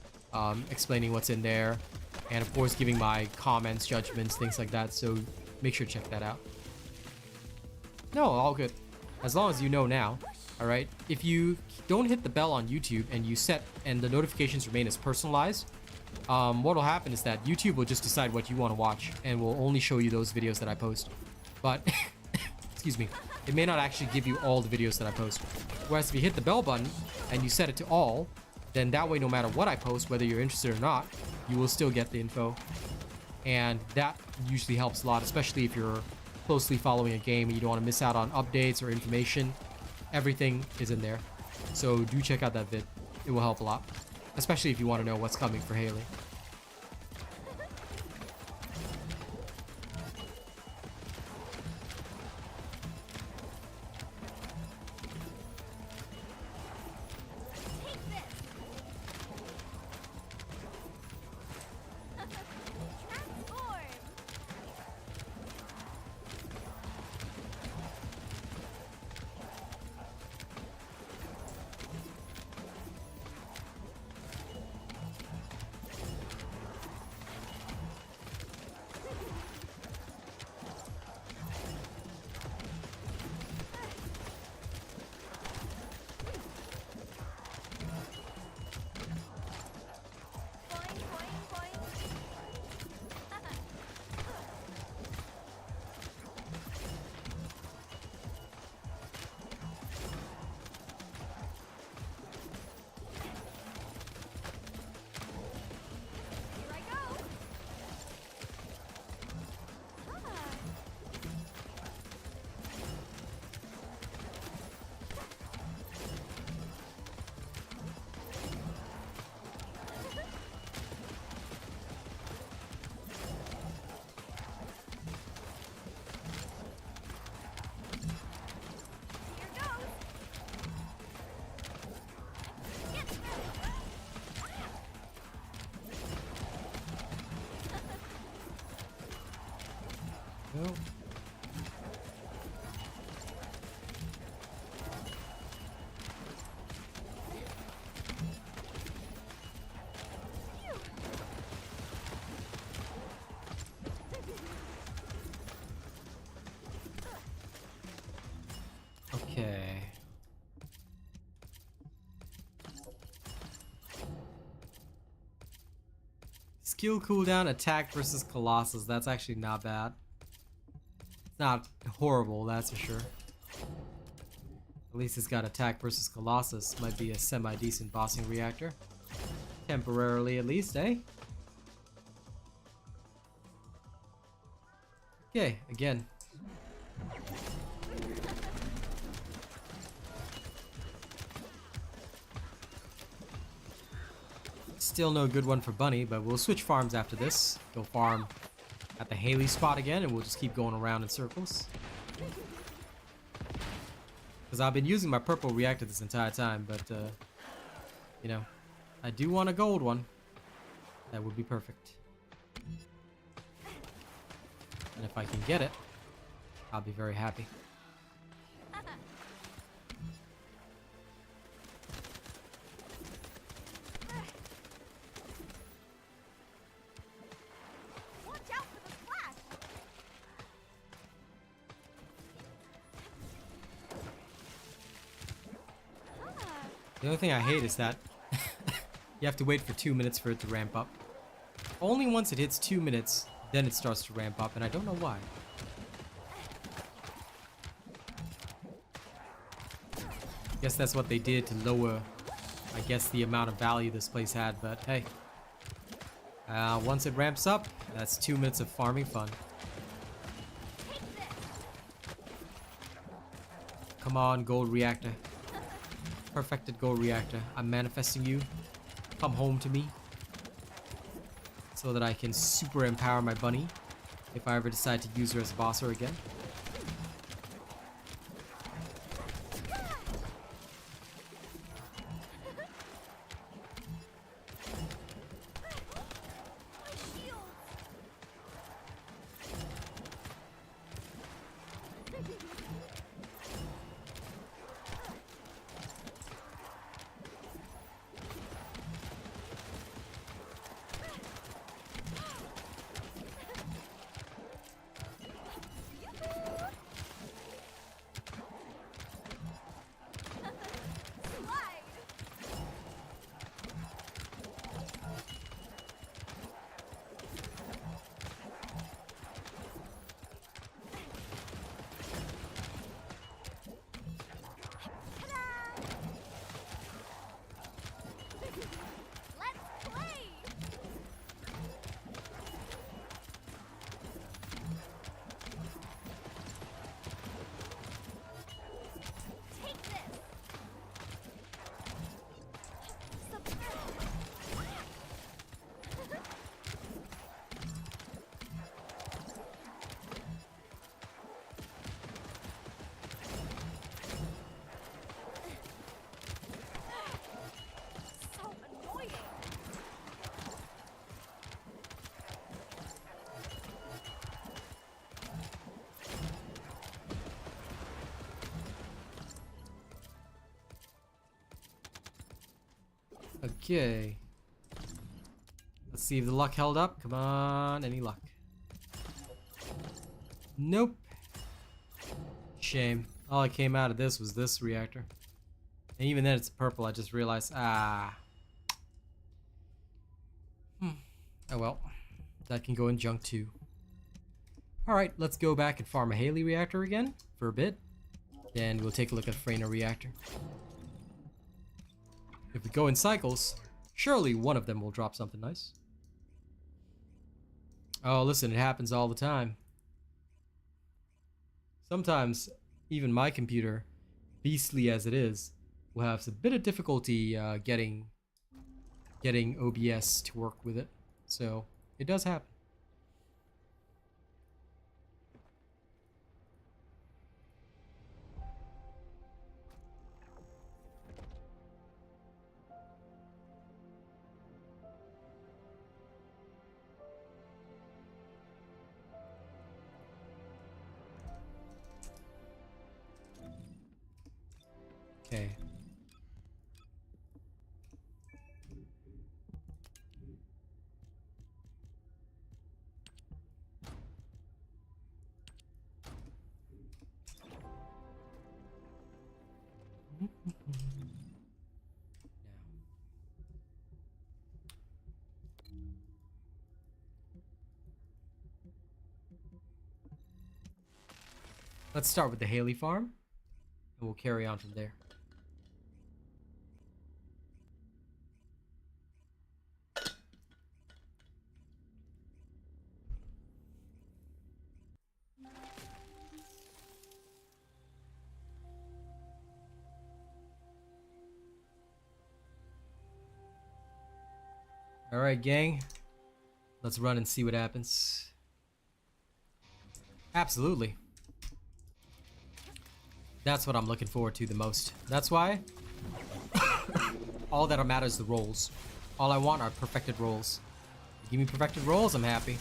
explaining what's in there, and of course giving my comments, judgments, things like that. So make sure to check that out. No, all good. As long as you know now, alright? If you don't hit the bell on YouTube and you set and the notifications remain as personalized, what will happen is that YouTube will just decide what you want to watch and will only show you those videos that I post. But, excuse me, it may not actually give you all the videos that I post. Whereas if you hit the bell button and you set it to all, then that way no matter what I post, whether you're interested or not, you will still get the info. And that usually helps a lot, especially if you're closely following a game and you don't want to miss out on updates or information. Everything is in there. So do check out that vid. It will help a lot. Especially if you want to know what's coming for Haley. Take this. Transform. go. Okay. Skill cooldown, attack versus Colossus. That's actually not bad. It's not horrible, that's for sure. At least it's got attack versus Colossus. Might be a semi-decent bossing reactor. Temporarily at least, eh? Okay, again. Still no good one for Bunny, but we'll switch farms after this. Go farm at the Haley spot again, and we'll just keep going around in circles. Because I've been using my purple reactor this entire time, but, you know, I do want a gold one. That would be perfect. And if I can get it, I'll be very happy. The only thing I hate is that you have to wait for 2 minutes for it to ramp up. Only once it hits 2 minutes, then it starts to ramp up, and I don't know why. Guess that's what they did to lower, I guess, the amount of value this place had, but hey. Once it ramps up, that's 2 minutes of farming fun. Come on, gold reactor. Perfected gold reactor. I'm manifesting you. Come home to me. So that I can super empower my bunny if I ever decide to use her as a bosser again. Okay. Let's see if the luck held up. Come on, any luck? Nope. Shame. All that came out of this was this reactor. And even then it's purple, I just realized, Oh well. That can go in junk too. Alright, let's go back and farm a Haley reactor again for a bit. Then we'll take a look at Freyna reactor. If we go in cycles, surely one of them will drop something nice. Oh, listen, it happens all the time. Sometimes, even my computer, beastly as it is, will have a bit of difficulty getting OBS to work with it. So, it does happen. Okay. Let's start with the Haley farm, and we'll carry on from there. All right, gang. Let's run and see what happens. Absolutely. That's what I'm looking forward to the most. That's why all that matters is the rolls. All I want are perfected rolls. Give me perfected rolls, I'm happy.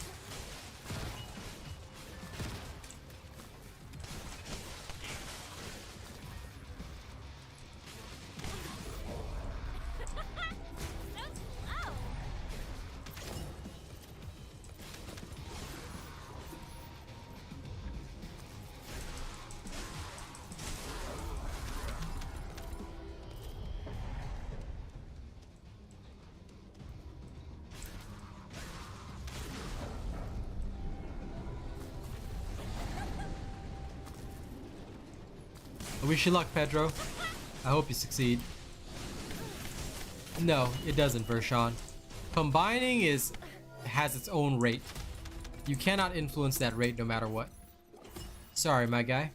I wish you luck, Pedro. I hope you succeed. No, it doesn't, Vershawn. Combining has its own rate. You cannot influence that rate no matter what. Sorry, my guy.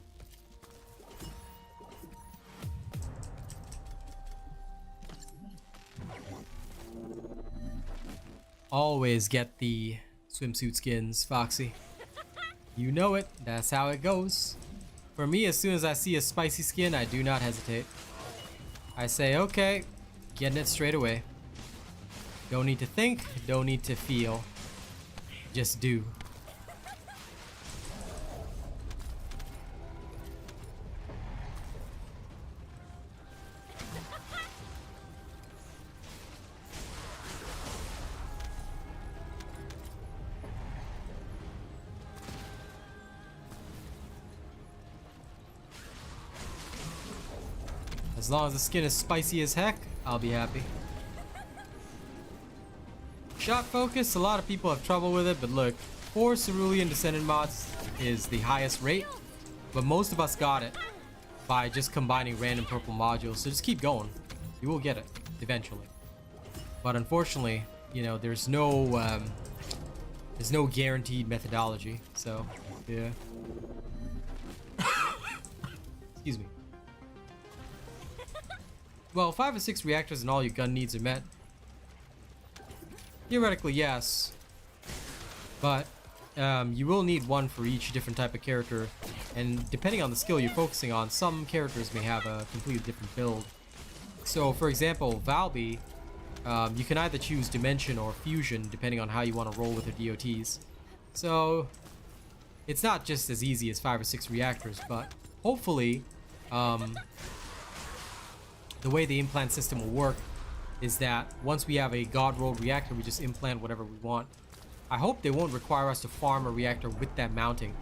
Always get the swimsuit skins, Foxy. You know it. That's how it goes. For me, as soon as I see a spicy skin, I do not hesitate. I say, okay, getting it straight away. Don't need to think, don't need to feel. Just do. As long as the skin is spicy as heck, I'll be happy. Shot focus, a lot of people have trouble with it, but look, 4 Cerulean Descendant mods is the highest rate, but most of us got it by just combining random purple modules, so just keep going. You will get it, eventually. But unfortunately, you know, there's no guaranteed methodology, so, yeah. Excuse me. Well, 5 or 6 reactors and all your gun needs are met. Theoretically, yes. But you will need one for each different type of character. And depending on the skill you're focusing on, some characters may have a completely different build. So, for example, Valby, you can either choose Dimension or Fusion, depending on how you want to roll with your DOTs. So, it's not just as easy as 5 or 6 reactors, but hopefully, the way the implant system will work is that once we have a god rolled reactor, we just implant whatever we want. I hope they won't require us to farm a reactor with that mounting,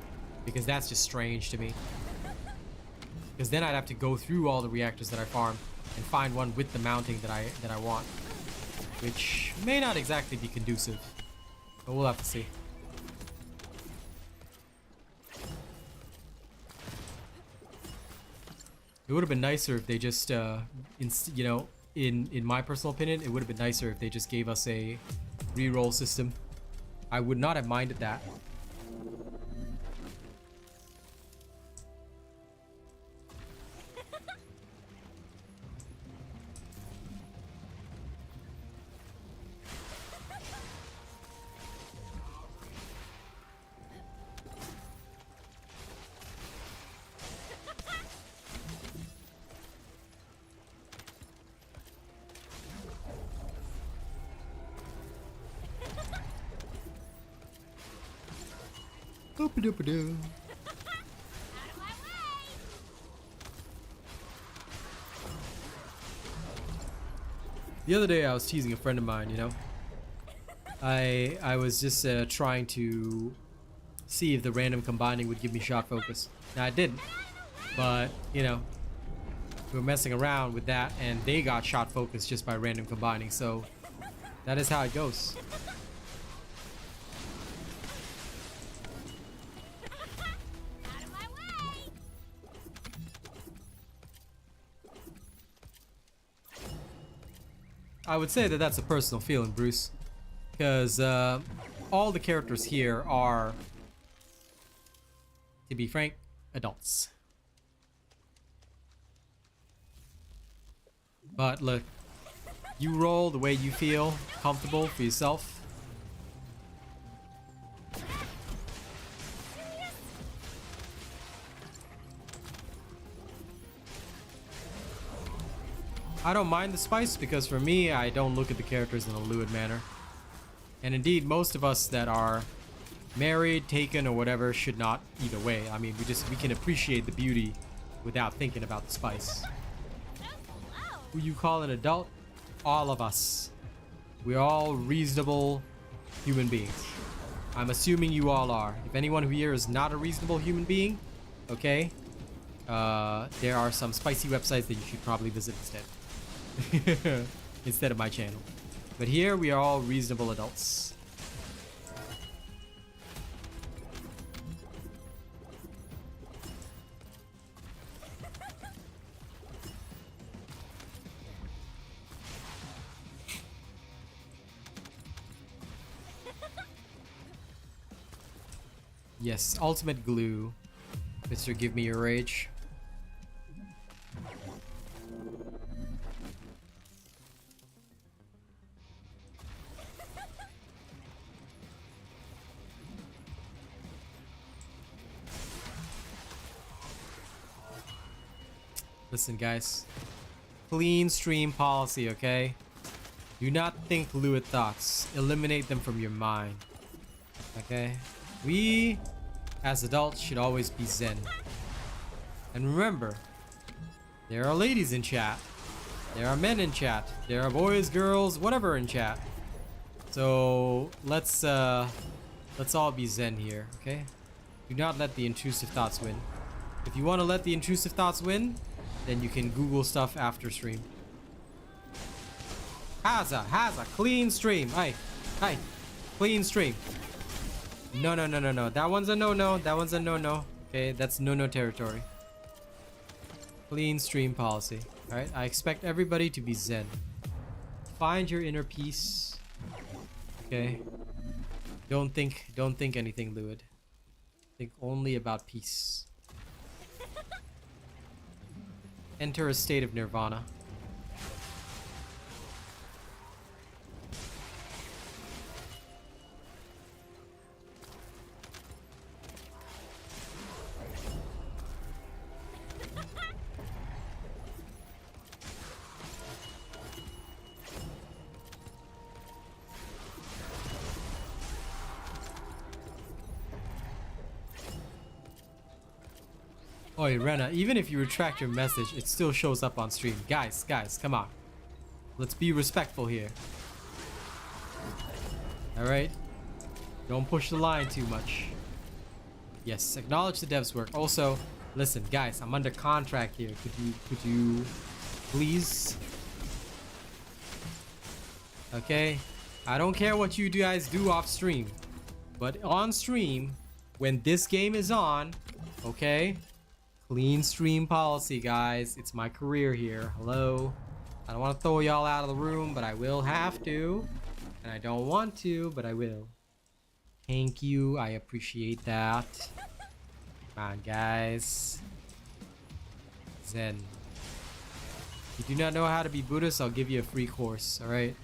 because that's just strange to me. Because then I'd have to go through all the reactors that I farm and find one with the mounting that I want, which may not exactly be conducive, but we'll have to see. It would have been nicer if they just, you know, in my personal opinion, it would have been nicer if they just gave us a reroll system. I would not have minded that. Doop-a-doop-a-doo. Out of my way! The other day I was teasing a friend of mine, you know. I was just trying to see if the random combining would give me shot focus. Now I didn't, but you know, we were messing around with that and they got shot focus just by random combining, so that is how it goes. Out of my way! I would say that that's a personal feeling, Bruce, because all the characters here are, to be frank, adults. But look, you roll the way you feel comfortable for yourself. I don't mind the spice because for me, I don't look at the characters in a lewd manner. And indeed, most of us that are married, taken, or whatever should not either way. I mean, we can appreciate the beauty without thinking about the spice. Who you call an adult? All of us. We're all reasonable human beings. I'm assuming you all are. If anyone here is not a reasonable human being, okay, there are some spicy websites that you should probably visit instead. Instead of my channel. But here we are all reasonable adults. Yes, ultimate glue. Mr. Give me your rage. Listen, guys. Clean stream policy, okay? Do not think lewd thoughts. Eliminate them from your mind. Okay? We, as adults, should always be zen. And remember, there are ladies in chat. There are men in chat. There are boys, girls, whatever in chat. So let's all be zen here, okay? Do not let the intrusive thoughts win. If you want to let the intrusive thoughts win, then you can Google stuff after stream. Has a clean stream. Hey, clean stream. No. That one's a no. That one's a no. Okay, that's no territory. Clean stream policy. All right, I expect everybody to be zen. Find your inner peace. Okay. Don't think anything lewd. Think only about peace. Enter a state of nirvana. Oi, Rena, even if you retract your message, it still shows up on stream. Guys, come on. Let's be respectful here. Alright? Don't push the line too much. Yes, acknowledge the dev's work. Also, listen, guys, I'm under contract here. Could you please? Okay? I don't care what you guys do off stream. But on stream, when this game is on, okay? Clean stream policy, guys. It's my career here. Hello. I don't want to throw y'all out of the room, but I will have to. And I don't want to, but I will. Thank you. I appreciate that. Come on, guys. Zen. If you do not know how to be Buddhist, I'll give you a free course, alright?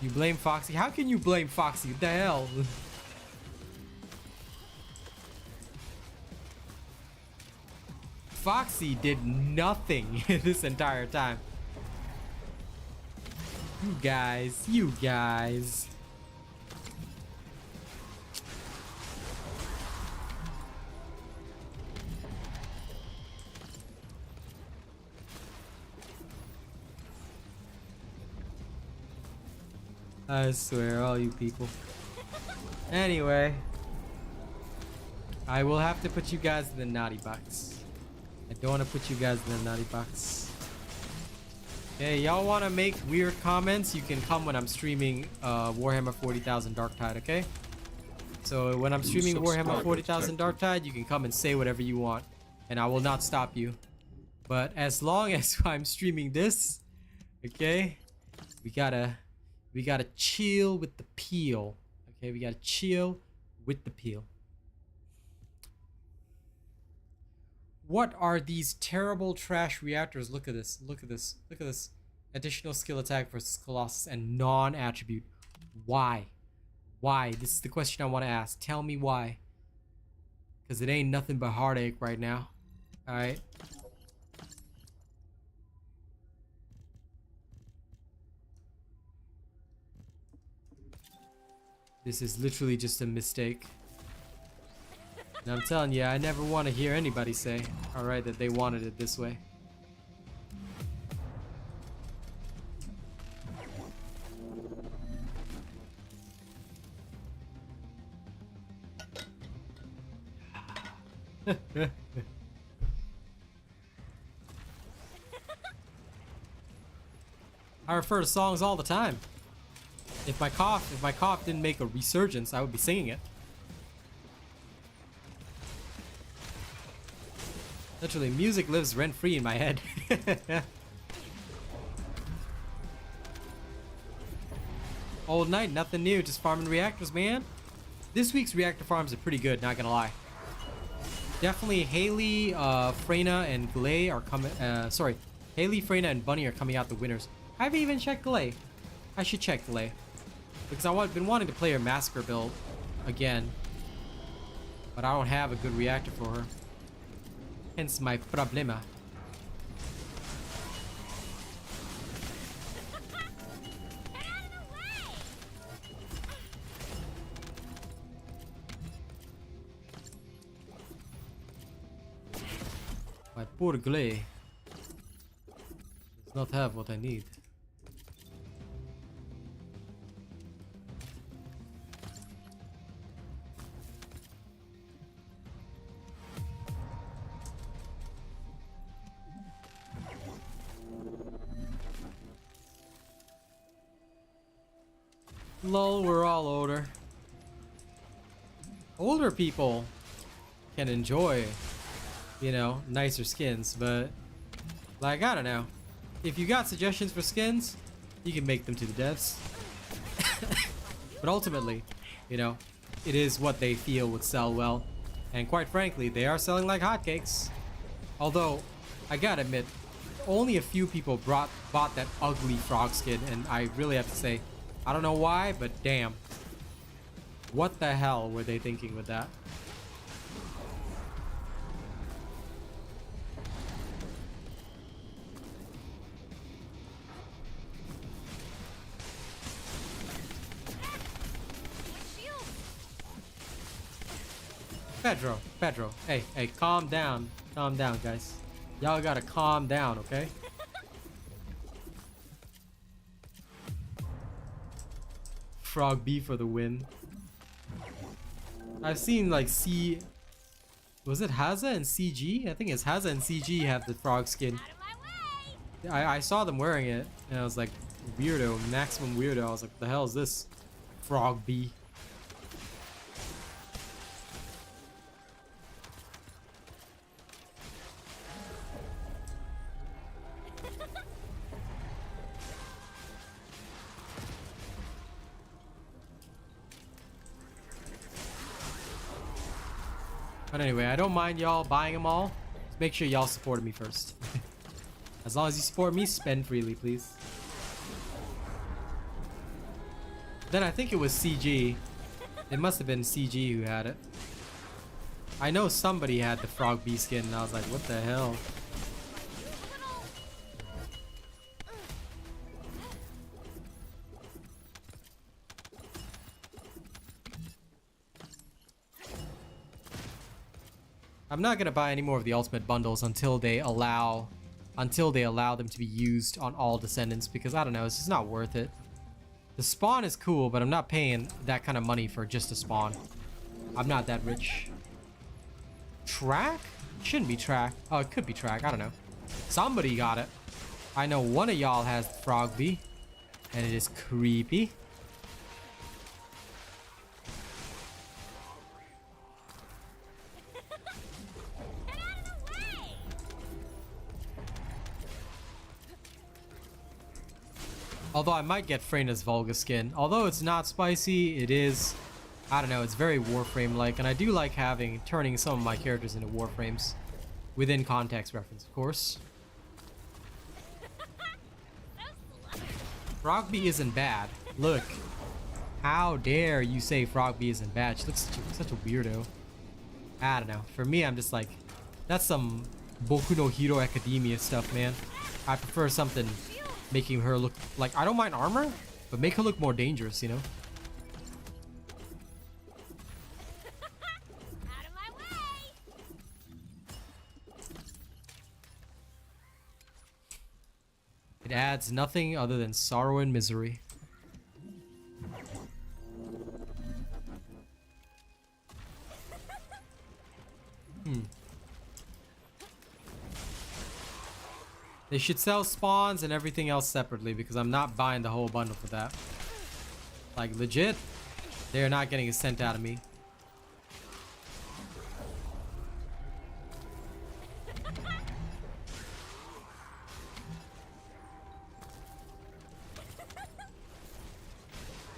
You blame Foxy? How can you blame Foxy? What the hell? Foxy did nothing this entire time. You guys. I swear, all you people. Anyway, I will have to put you guys in the naughty box. I don't want to put you guys in the naughty box. Hey, y'all want to make weird comments? You can come when I'm streaming Warhammer 40,000 Darktide, okay? So when I'm streaming Warhammer 40,000 Darktide, you can come and say whatever you want, and I will not stop you. But as long as I'm streaming this, okay, we gotta chill with the peel. Okay, we gotta chill with the peel. What are these terrible trash reactors? Look at this. Look at this. Look at this. Additional skill attack versus Colossus and non-attribute. Why? Why? This is the question I want to ask. Tell me why. Because it ain't nothing but heartache right now. Alright. This is literally just a mistake. And I'm telling you, I never want to hear anybody say, alright, that they wanted it this way. I refer to songs all the time. If my cough didn't make a resurgence, I would be singing it. Literally, music lives rent-free in my head. Old night, nothing new, just farming reactors, man. This week's reactor farms are pretty good, not gonna lie. Definitely Haley, Freyna, and Glay are coming. Sorry, Haley, Freyna, and Bunny are coming out the winners. I haven't even checked Glay. I should check Glay because I've been wanting to play her massacre build again, but I don't have a good reactor for her. Hence my problema. My poor Glay does not have what I need. Lol, we're all older. Older people can enjoy, you know, nicer skins, but like, I don't know. If you got suggestions for skins, you can make them to the devs. But ultimately, you know, it is what they feel would sell well. And quite frankly, they are selling like hotcakes. Although, I gotta admit, only a few people bought that ugly frog skin, and I really have to say, I don't know why, but damn. What the hell were they thinking with that? Pedro, hey, calm down, guys. Y'all gotta calm down, okay? Frog B for the win. I've seen like was it Haza and CG? I think it's Haza and CG have the frog skin. I saw them wearing it and I was like, weirdo, maximum weirdo. I was like, what the hell is this? Frog B. But anyway, I don't mind y'all buying them all. Just make sure y'all supported me first. As long as you support me, spend freely, please. Then I think it was CG. It must have been CG who had it. I know somebody had the Frog B skin, and I was like, what the hell? I'm not gonna buy any more of the ultimate bundles until they allow them to be used on all descendants, because I don't know, it's just not worth it. The spawn is cool, but I'm not paying that kind of money for just a spawn. I'm not that rich. Track? Shouldn't be track. Oh, it could be track. I don't know. Somebody got it. I know one of y'all has Frogby, and it is creepy. Get out of the way! Although I might get Freyna's Volga skin. Although it's not spicy, it is, I don't know, it's very Warframe-like. And I do like turning some of my characters into Warframes. Within context reference, of course. Frogby isn't bad. Look. How dare you say Frogby isn't bad? She looks such a weirdo. I don't know. For me, I'm just like, that's some Boku no Hero Academia stuff, man. I prefer something making her look like, I don't mind armor, but make her look more dangerous, you know? Out of my way! It adds nothing other than sorrow and misery. They should sell spawns and everything else separately because I'm not buying the whole bundle for that. Like, legit, they're not getting a cent out of me.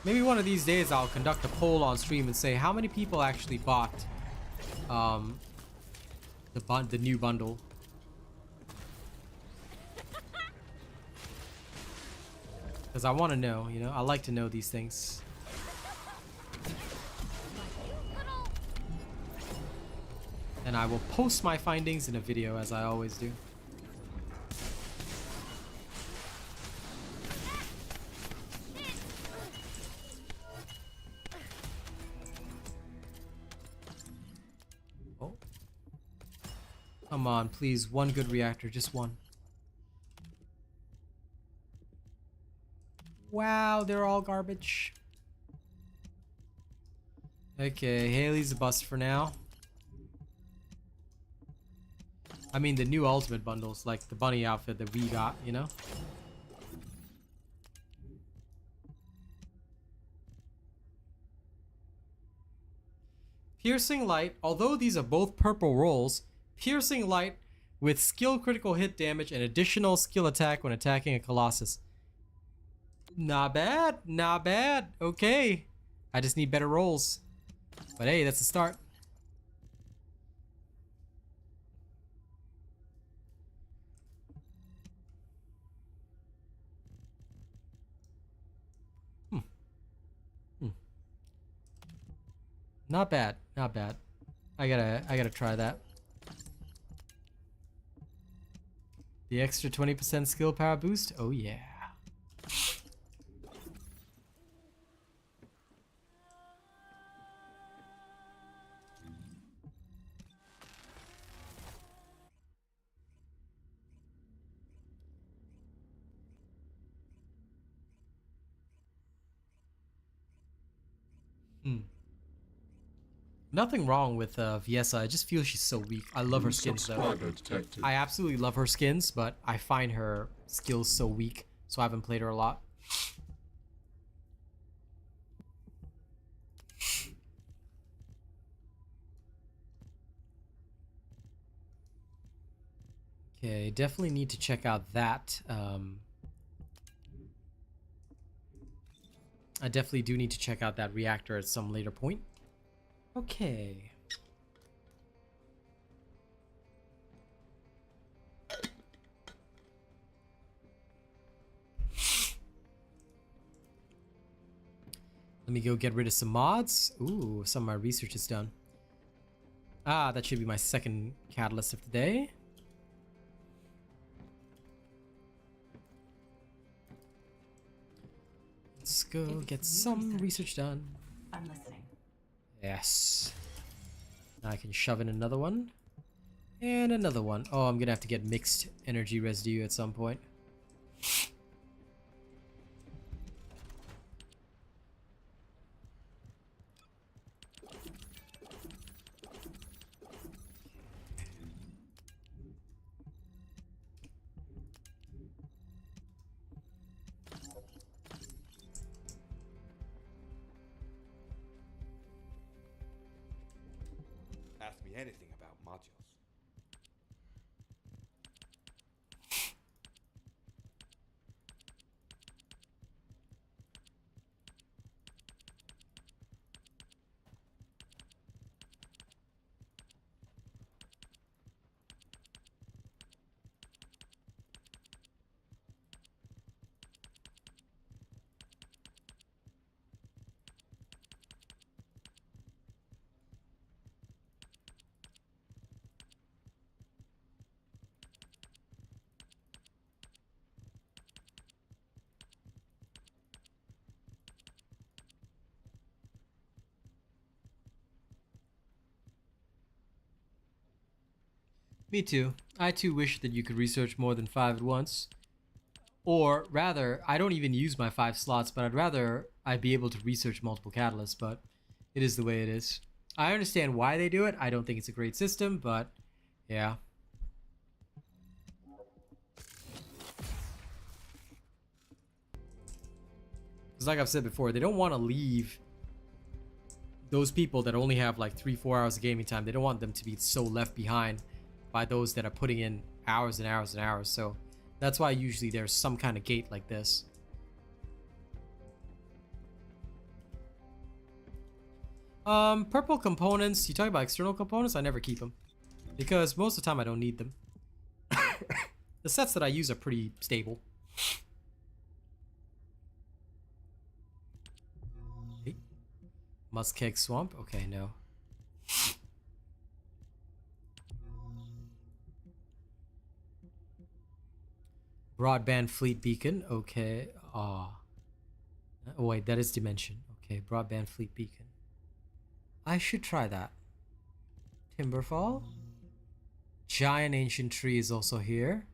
Maybe one of these days I'll conduct a poll on stream and say how many people actually bought the new bundle. Because I want to know, you know, I like to know these things. And I will post my findings in a video as I always do. Oh. Come on, please, one good reactor, just one. Wow, they're all garbage. Okay, Haley's a bust for now. I mean, the new ultimate bundles, like the bunny outfit that we got, you know? Piercing Light, although these are both purple rolls, Piercing Light with skill critical hit damage and additional skill attack when attacking a Colossus. Not bad, not bad. Okay. I just need better rolls. But hey, that's a start. Not bad, not bad. I gotta try that. The extra 20% skill power boost? Oh yeah. Nothing wrong with Viessa. I just feel she's so weak. I love her skins though. I absolutely love her skins, but I find her skills so weak, so I haven't played her a lot. Okay, definitely need to check out that. I definitely do need to check out that reactor at some later point. Okay. Let me go get rid of some mods. Ooh, some of my research is done. Ah, that should be my second catalyst of the day. Let's go get some research done. I'm listening. Yes. Now I can shove in another one. And another one. Oh, I'm gonna have to get mixed energy residue at some point. anything about modules. Me too. I too wish that you could research more than 5 at once. Or rather, I don't even use my 5 slots, but I'd rather I'd be able to research multiple catalysts, but it is the way it is. I understand why they do it. I don't think it's a great system, but yeah. Because like I've said before, they don't want to leave those people that only have like 3-4 hours of gaming time. They don't want them to be so left behind by those that are putting in hours and hours and hours. So that's why usually there's some kind of gate like this. Purple components. You talk about external components? I never keep them because most of the time I don't need them. The sets that I use are pretty stable. Okay. Muskeg Swamp. Okay, no. Broadband Fleet Beacon. Okay. Oh wait, that is Dimension. Okay, Broadband Fleet Beacon. I should try that. Timberfall. Giant Ancient Tree is also here.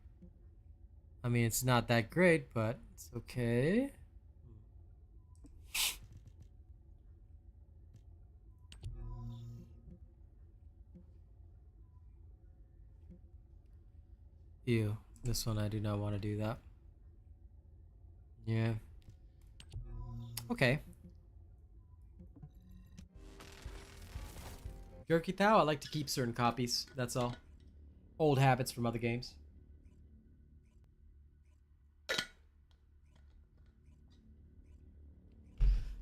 I mean, it's not that great, but it's okay. Ew. This one, I do not want to do that. Yeah. Okay. Gurky Thou, I like to keep certain copies. That's all. Old habits from other games.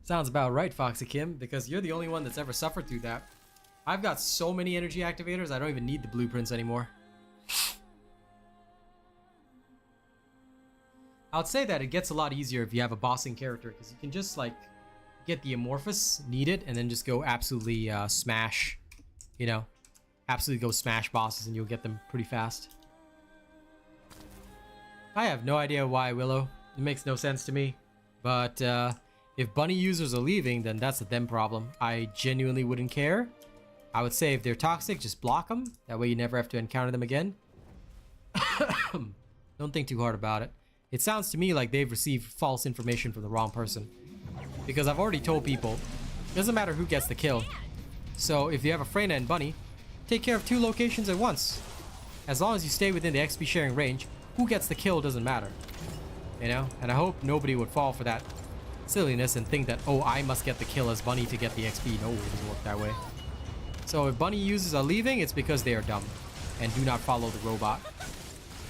Sounds about right, Foxy Kim, because you're the only one that's ever suffered through that. I've got so many energy activators, I don't even need the blueprints anymore. I would say that it gets a lot easier if you have a bossing character, because you can just like get the amorphous, need it, and then just go absolutely smash, you know, absolutely go smash bosses and you'll get them pretty fast. I have no idea why, Willow. It makes no sense to me. But if bunny users are leaving, then that's a them problem. I genuinely wouldn't care. I would say if they're toxic, just block them. That way you never have to encounter them again. Don't think too hard about it. It sounds to me like they've received false information from the wrong person. Because I've already told people, it doesn't matter who gets the kill. So if you have a Freyna and Bunny, take care of 2 locations at once. As long as you stay within the XP sharing range, who gets the kill doesn't matter. You know? And I hope nobody would fall for that silliness and think that, oh, I must get the kill as Bunny to get the XP. No, it doesn't work that way. So if Bunny users are leaving, it's because they are dumb and do not follow the robot.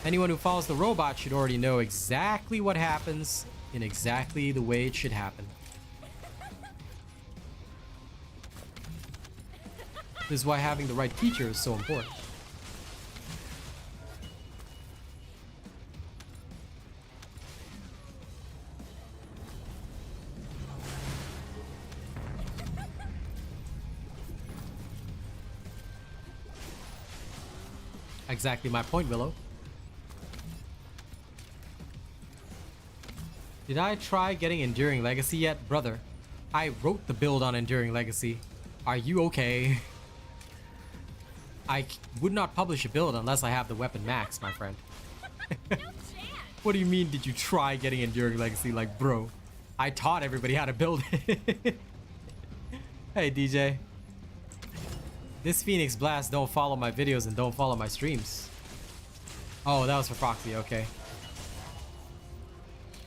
Anyone who follows the robot should already know exactly what happens in exactly the way it should happen. This is why having the right teacher is so important. Exactly my point, Willow. Did I try getting Enduring Legacy yet? Brother, I wrote the build on Enduring Legacy. Are you okay? I would not publish a build unless I have the weapon max, my friend. What do you mean, did you try getting Enduring Legacy? Like, bro, I taught everybody how to build it. Hey, DJ. This Phoenix Blast don't follow my videos and don't follow my streams. Oh, that was for Foxy, okay.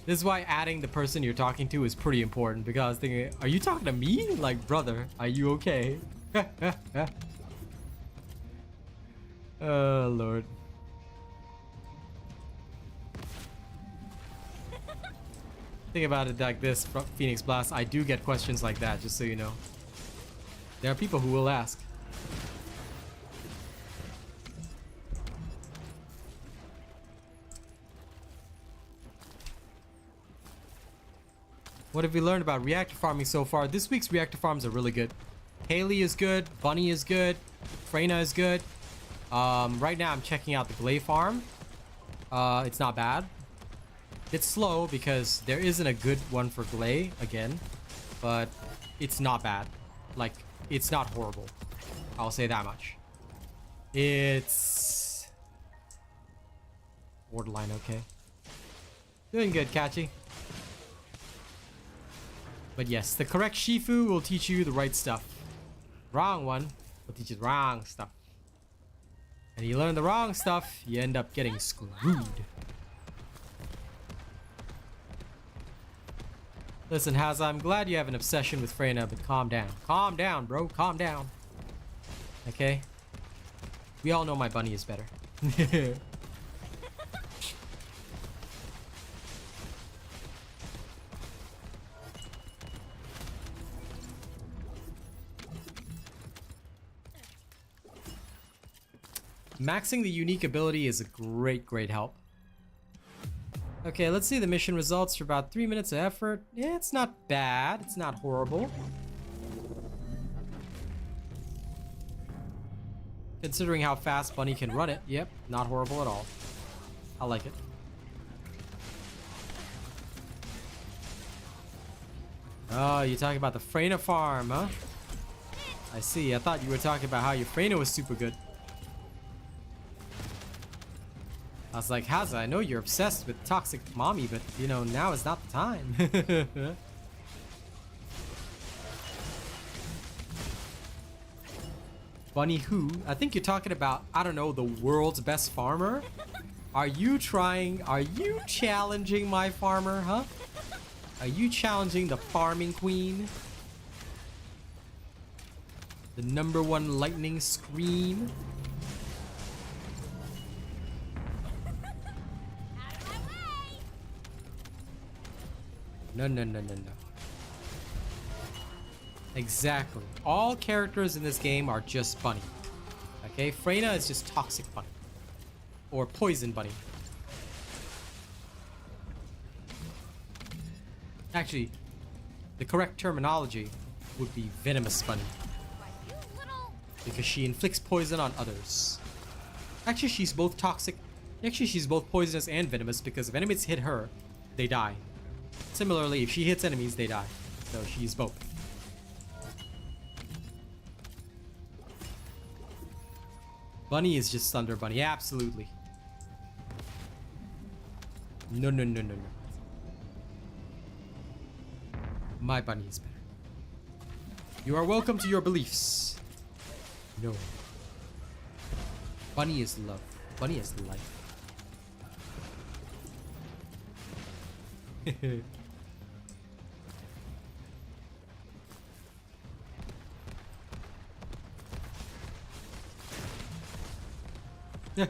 This is why adding the person you're talking to is pretty important, because I was thinking, are you talking to me? Like, brother, are you okay? Oh, Lord. Think about it like this, Phoenix Blast. I do get questions like that, just so you know. There are people who will ask. What have we learned about reactor farming so far? This week's reactor farms are really good. Haley is good. Bunny is good. Freyna is good. Right now I'm checking out the Glay farm. It's not bad. It's slow because there isn't a good one for Glay again, but it's not bad. Like, it's not horrible. I'll say that much. It's borderline okay. Doing good, Catchy. But yes, the correct Shifu will teach you the right stuff. Wrong one will teach you the wrong stuff. And you learn the wrong stuff, you end up getting screwed. Listen, Haz, I'm glad you have an obsession with Freyna, but calm down. Calm down, bro. Calm down. Okay? We all know my bunny is better. Maxing the unique ability is a great help. Okay, let's see the mission results for about 3 minutes of effort. Yeah, it's not bad. It's not horrible. Considering how fast Bunny can run it, yep, not horrible at all. I like it. Oh, you're talking about the Freyna farm, huh? I see. I thought you were talking about how your Freyna was super good. I was like, Haza, I know you're obsessed with toxic mommy, but you know, now is not the time. Bunny who? I think you're talking about, I don't know, the world's best farmer? Are you challenging my farmer, huh? Are you challenging the farming queen? The #1 lightning scream? No. Exactly. All characters in this game are just Bunny. Okay? Freyna is just toxic Bunny. Or poison Bunny. Actually, the correct terminology would be venomous Bunny. Because she inflicts poison on others. Actually, she's both toxic. Actually, she's both poisonous and venomous because if enemies hit her, they die. Similarly, if she hits enemies, they die. So she's both. Bunny is just Thunder Bunny. Absolutely. No. My bunny is better. You are welcome to your beliefs. No. Bunny is love. Bunny is life. No.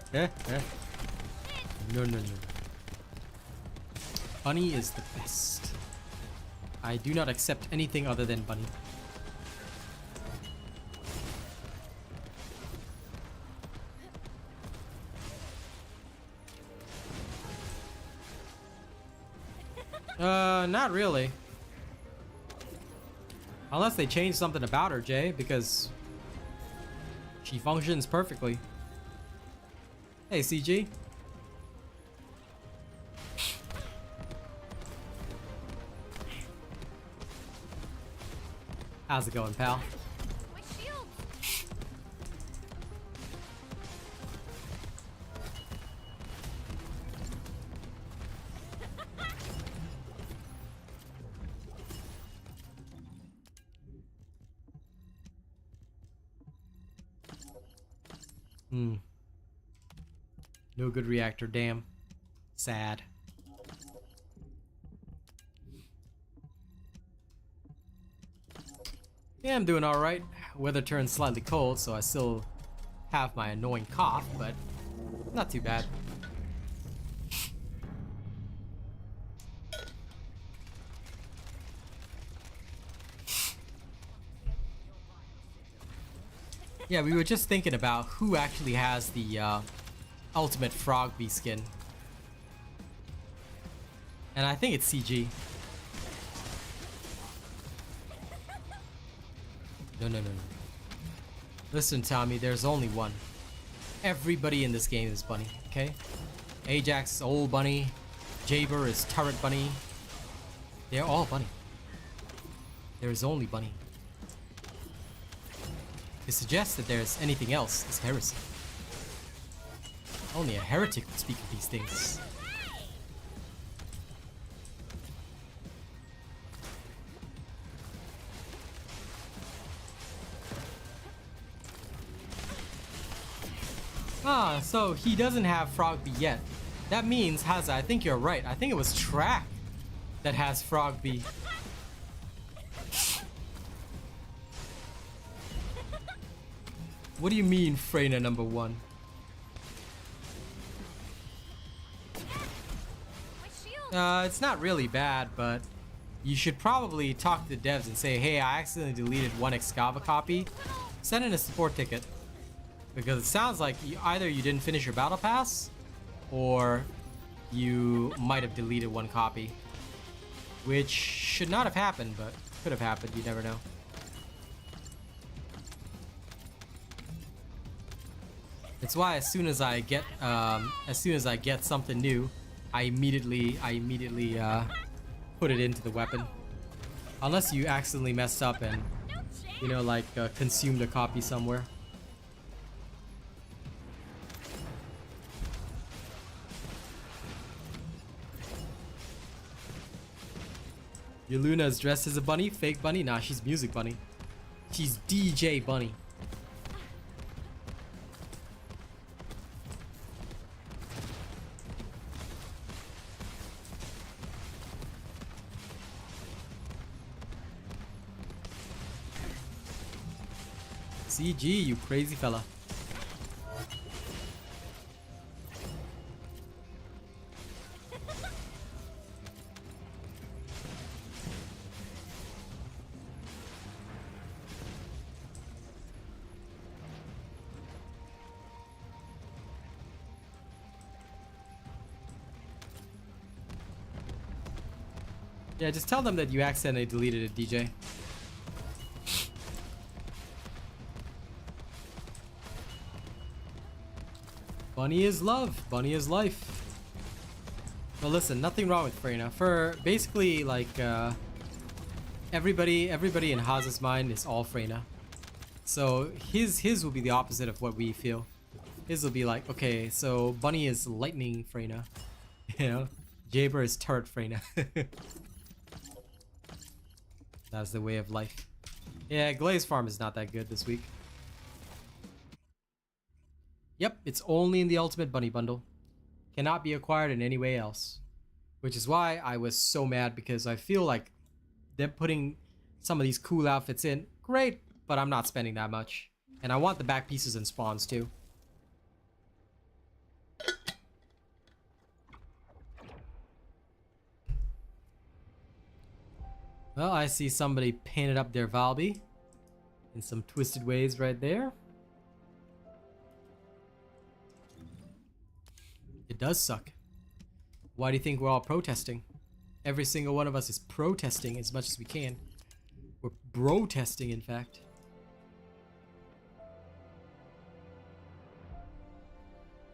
Bunny is the best. I do not accept anything other than Bunny. Not really. Unless they change something about her, Jay, because she functions perfectly. Hey, CG. How's it going, pal? My shield. No good reactor, damn. Sad. Yeah, I'm doing alright. Weather turned slightly cold, so I still have my annoying cough, but not too bad. Yeah, we were just thinking about who actually has the ultimate frog bee skin. And I think it's CG. No. Listen, Tommy, there's only one. Everybody in this game is bunny, okay? Ajax is old bunny. Jaber is turret bunny. They're all bunny. There is only bunny. To suggest that there's anything else is heresy. Only a heretic would speak of these things. Ah, so he doesn't have Frog Bee yet. That means, Haza, I think you're right. I think it was Track that has Frog Bee. What do you mean, Freyna number 1? It's not really bad, but you should probably talk to the devs and say, hey, I accidentally deleted one Excava copy. Send in a support ticket. Because it sounds like either you didn't finish your battle pass, or you might have deleted one copy. Which should not have happened, but could have happened, you never know. It's why as soon as I get something new, I immediately put it into the weapon. Unless you accidentally messed up and, you know, like consumed a copy somewhere. Your Luna is dressed as a bunny? Fake bunny? Nah, she's music bunny. She's DJ bunny. CG, you crazy fella. Yeah, just tell them that you accidentally deleted it, DJ. Bunny is love. Bunny is life. Well, listen, nothing wrong with Freyna. For basically, like, everybody in Haza's mind is all Freyna. So his will be the opposite of what we feel. His will be like, okay, so Bunny is lightning Freyna. You know? Jaber is turret Freyna. That's the way of life. Yeah, Glaze Farm is not that good this week. Yep, it's only in the Ultimate Bunny Bundle. Cannot be acquired in any way else. Which is why I was so mad, because I feel like they're putting some of these cool outfits in. Great, but I'm not spending that much. And I want the back pieces and spawns too. Well, I see somebody painted up their Valby in some twisted ways right there. It does suck. Why do you think we're all protesting? Every single one of us is protesting as much as we can. We're bro-testing, in fact.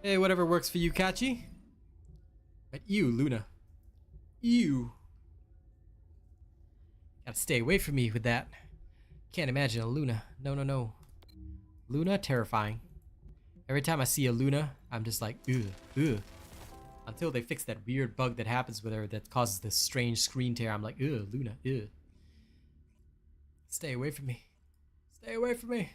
Hey, whatever works for you, Kachi. But you, Luna. You. Gotta stay away from me with that. Can't imagine a Luna. No. Luna, terrifying. Every time I see a Luna, I'm just like, ugh. Until they fix that weird bug that happens with her that causes this strange screen tear, I'm like, ugh, Luna, ugh. Stay away from me. Stay away from me.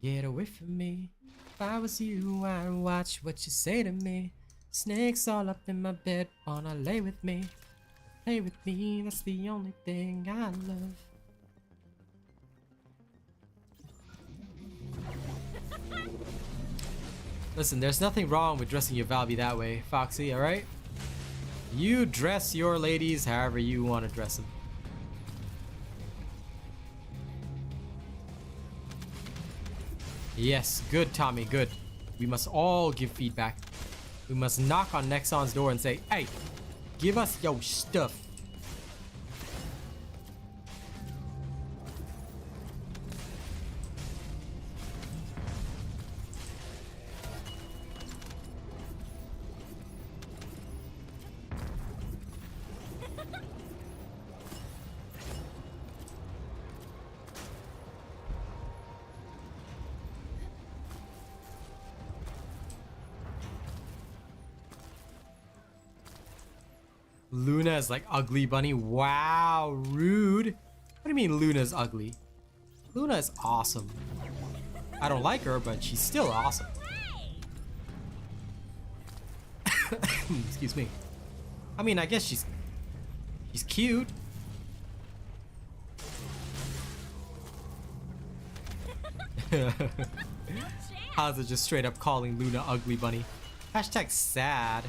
Get away from me. If I was you, I'd watch what you say to me. Snakes all up in my bed, wanna lay with me. Play with me, that's the only thing I love. Listen, there's nothing wrong with dressing your Valby that way, Foxy, alright? You dress your ladies however you want to dress them. Yes, good, Tommy, good. We must all give feedback. We must knock on Nexon's door and say, hey, give us your stuff. Luna is like ugly bunny. Wow, rude. What do you mean Luna's ugly? Luna is awesome. I don't like her, but she's still awesome. Excuse me. I mean, I guess she's cute. How's it just straight up calling Luna ugly bunny? Hashtag sad.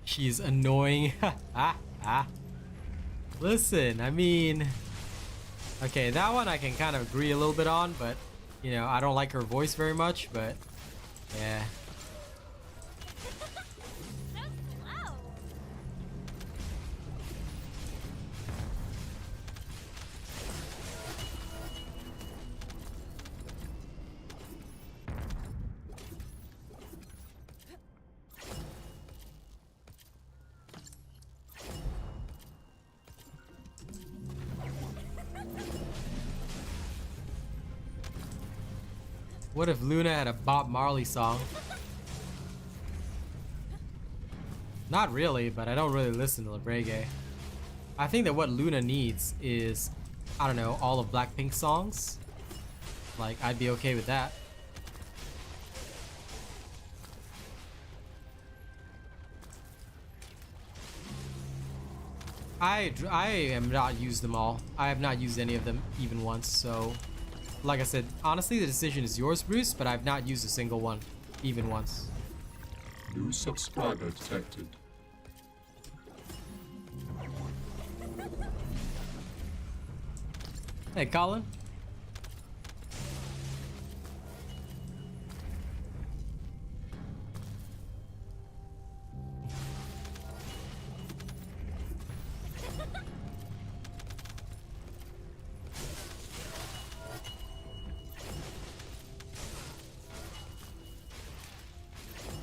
She's annoying. Listen, I mean, okay, that one I can kind of agree a little bit on, but you know, I don't like her voice very much, but yeah. What if Luna had a Bob Marley song? Not really, but I don't really listen to reggae. I think that what Luna needs is, I don't know, all of Blackpink's songs. Like, I'd be okay with that. I am not used them all. I have not used any of them even once, so... Like I said, honestly, the decision is yours, Bruce, but I've not used a single one, even once. New subscriber detected. Hey, Colin.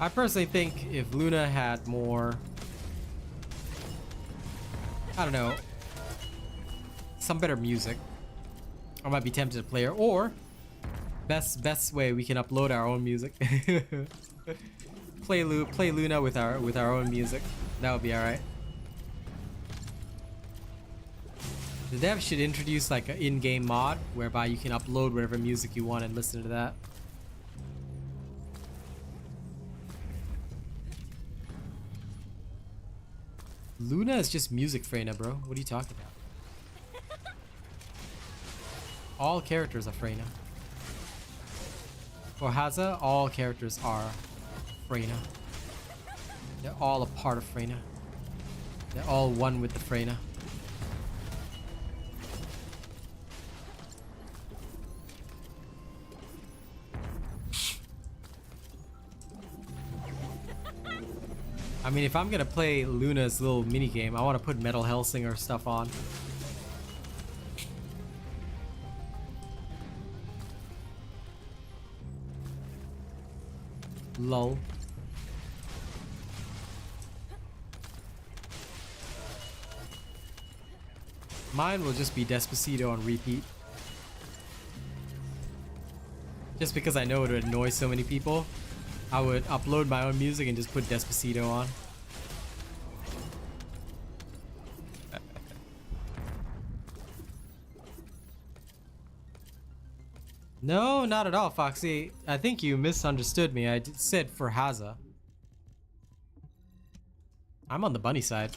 I personally think if Luna had more, I don't know, some better music, I might be tempted to play her. Or best way we can upload our own music. play Luna with our own music. That would be all right. The dev should introduce like an in-game mod whereby you can upload whatever music you want and listen to that. Luna is just music, Freyna, bro. What are you talking about? All characters are Freyna. For Haza, all characters are Freyna. They're all a part of Freyna. They're all one with the Freyna. I mean, if I'm gonna play Luna's little mini game, I want to put Metal Hellsinger stuff on. Lol. Mine will just be Despacito on repeat. Just because I know it would annoy so many people, I would upload my own music and just put Despacito on. No, not at all, Foxy. I think you misunderstood me. I said for Haza. I'm on the bunny side.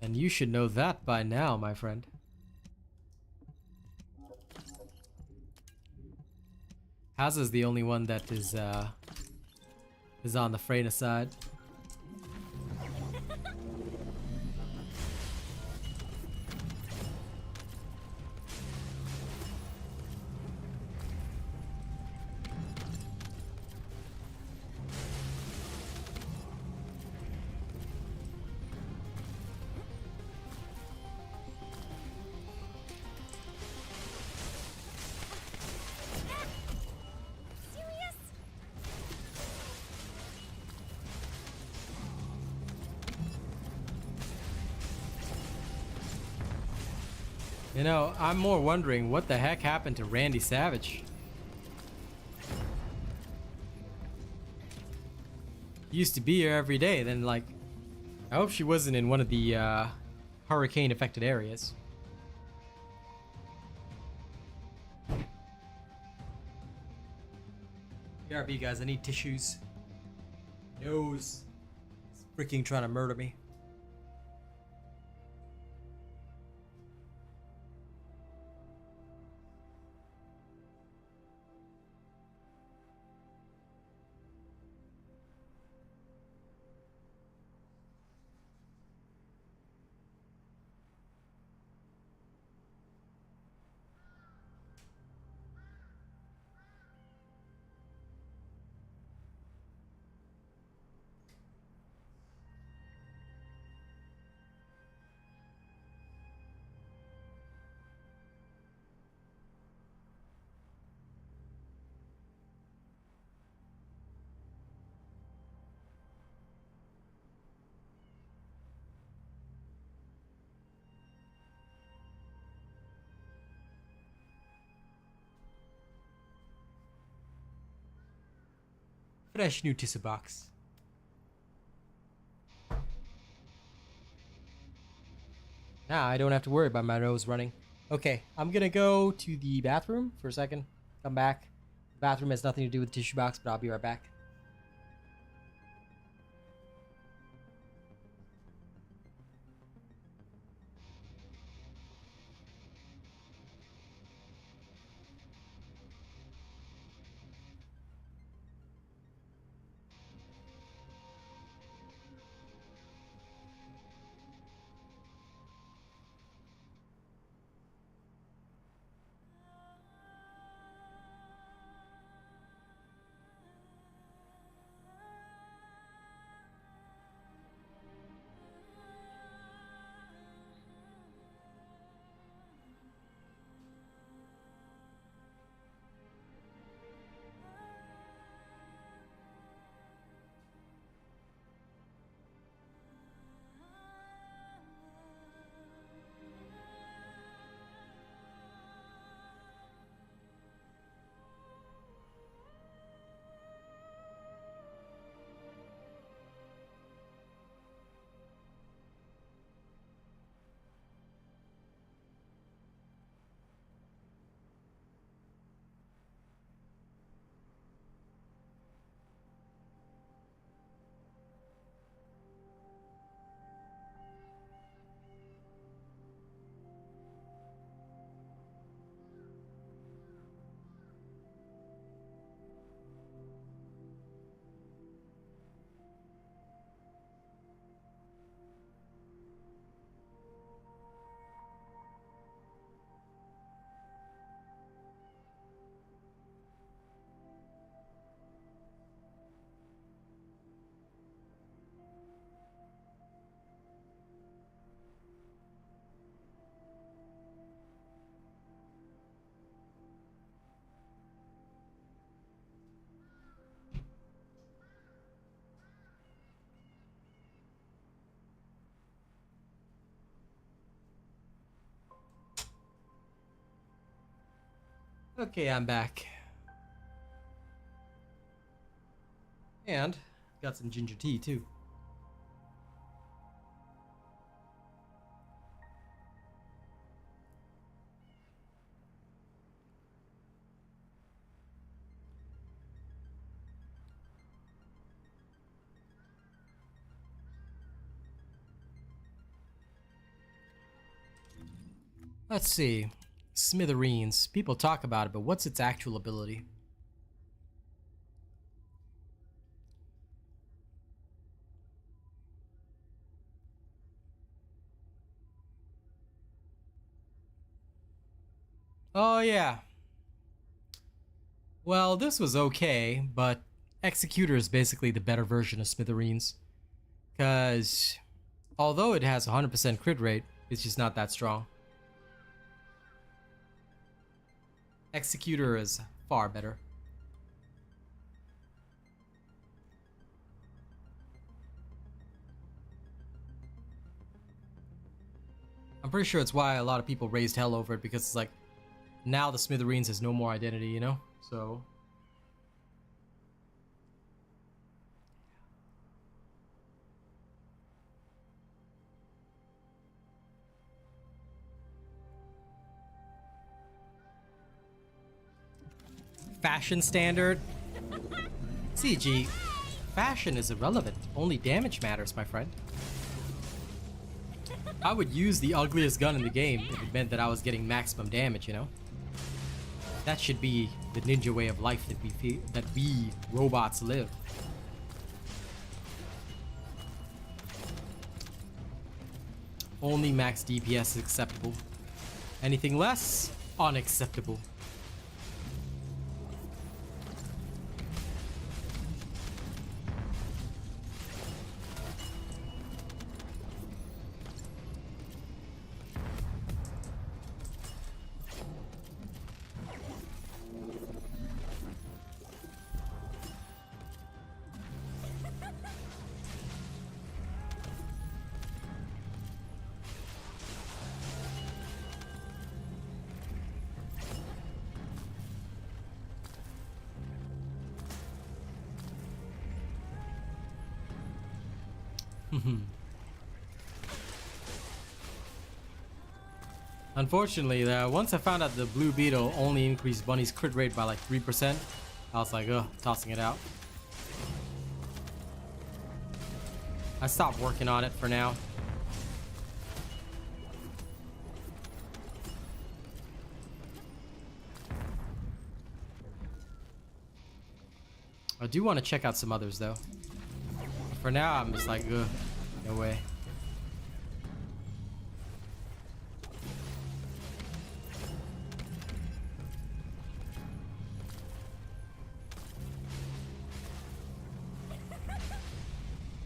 And you should know that by now, my friend. Haza's the only one that is on the Freyna side. You know, I'm more wondering what the heck happened to Randy Savage. Used to be here every day, then like, I hope she wasn't in one of the hurricane affected areas. BRB guys, I need tissues. Nose. It's freaking trying to murder me. Fresh new tissue box. Now I don't have to worry about my nose running. Okay, I'm gonna go to the bathroom for a second. Come back. The bathroom has nothing to do with the tissue box, but I'll be right back. Okay, I'm back. And got some ginger tea too. Let's see. Smithereens. People talk about it, but what's its actual ability? Oh yeah. Well, this was okay, but Executor is basically the better version of Smithereens. Because although it has 100% crit rate, it's just not that strong. Executor is far better. I'm pretty sure it's why a lot of people raised hell over it, because it's like, now the Smithereens has no more identity, you know? So... Fashion standard? CG, fashion is irrelevant. Only damage matters, my friend. I would use the ugliest gun in the game if it meant that I was getting maximum damage, you know? That should be the ninja way of life that we robots live. Only max DPS is acceptable. Anything less, unacceptable. Unfortunately, once I found out the blue beetle only increased Bunny's crit rate by like 3%, I was like, ugh, tossing it out. I stopped working on it for now. I do want to check out some others though. For now, I'm just like, ugh, no way.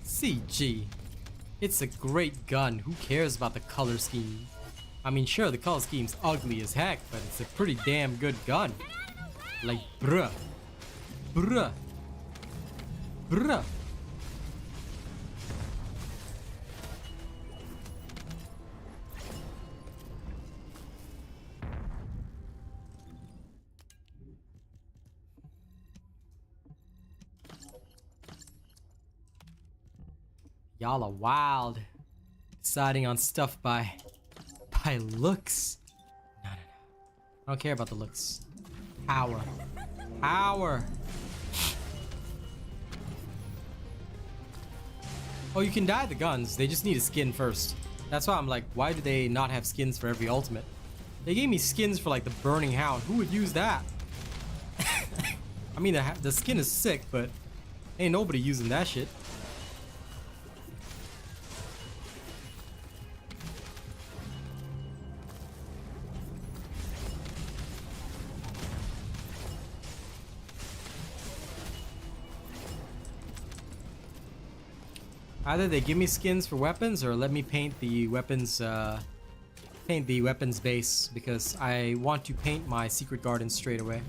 CG. It's a great gun. Who cares about the color scheme? I mean, sure, the color scheme's ugly as heck, but it's a pretty damn good gun. Like, bruh. Bruh. Bruh. Y'all are wild. Deciding on stuff by looks. No. I don't care about the looks. Power. Power. Oh, you can dye the guns. They just need a skin first. That's why I'm like, why do they not have skins for every ultimate? They gave me skins for like the Burning Hound. Who would use that? I mean, the skin is sick, but ain't nobody using that shit. Either they give me skins for weapons or let me paint the weapons base, because I want to paint my secret garden straight away.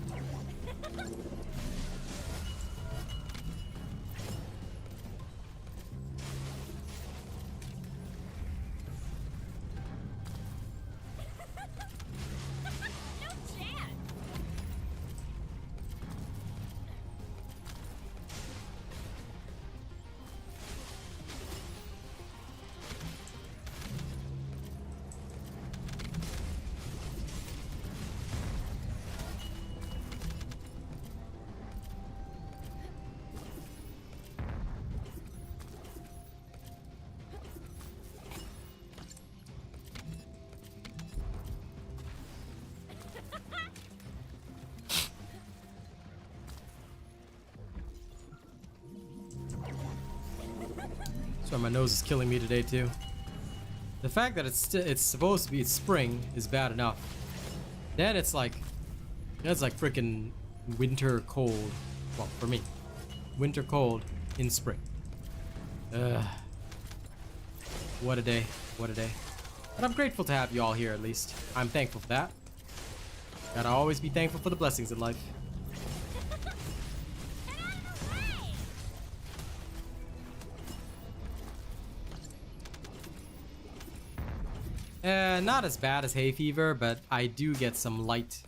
Sorry, my nose is killing me today too. The fact that it's supposed to be spring is bad enough. Then it's like freaking winter cold. Well, for me, winter cold in spring. What a day! What a day! But I'm grateful to have you all here. At least I'm thankful for that. Gotta always be thankful for the blessings in life. Not as bad as hay fever, but I do get some light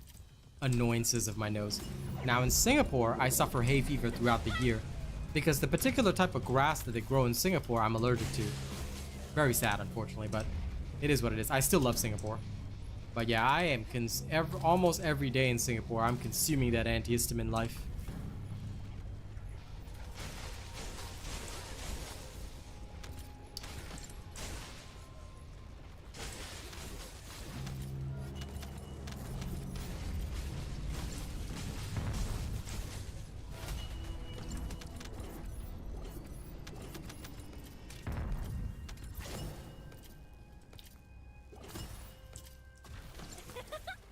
annoyances of my nose. Now in Singapore, I suffer hay fever throughout the year because the particular type of grass that they grow in Singapore, I'm allergic to. Very sad, unfortunately, but it is what it is. I still love Singapore. But yeah, I am almost every day in Singapore, I'm consuming that antihistamine life.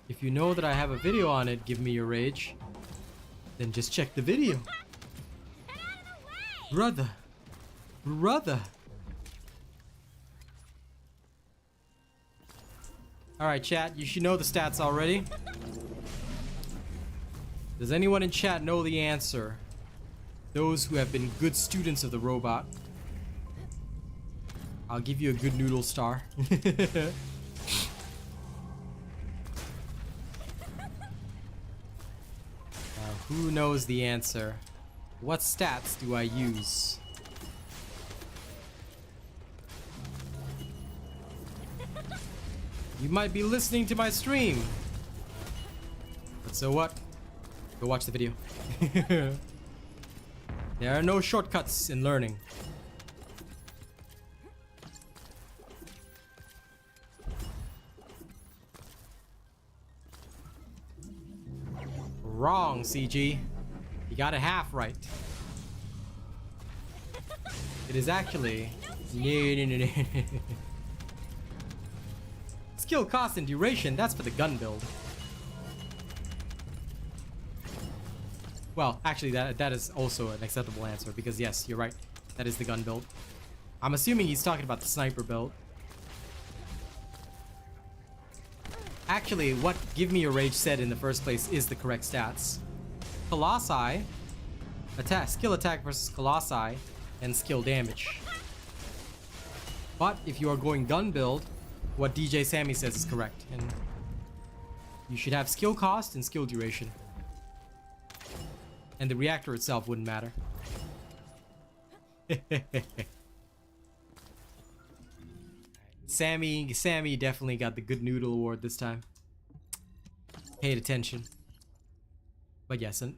If you know that I have a video on it, give me your rage. Then just check the video. Brother. Brother. Alright, chat. You should know the stats already. Does anyone in chat know the answer? Those who have been good students of the robot. I'll give you a good noodle star. Who knows the answer? What stats do I use? You might be listening to my stream. But so what? Go watch the video. There are no shortcuts in learning. Wrong, CG. You got it half right. It is actually... No. Skill, cost, and duration, that's for the gun build. Well, actually, that is also an acceptable answer, because yes, you're right. That is the gun build. I'm assuming he's talking about the sniper build. Actually, what Give Me Your Rage said in the first place is the correct stats. Colossi, skill attack versus Colossi, and skill damage. But if you are going gun build, what DJ Sammy says is correct, and you should have skill cost and skill duration. And the reactor itself wouldn't matter. Sammy definitely got the good noodle award this time. Paid attention. But yes, and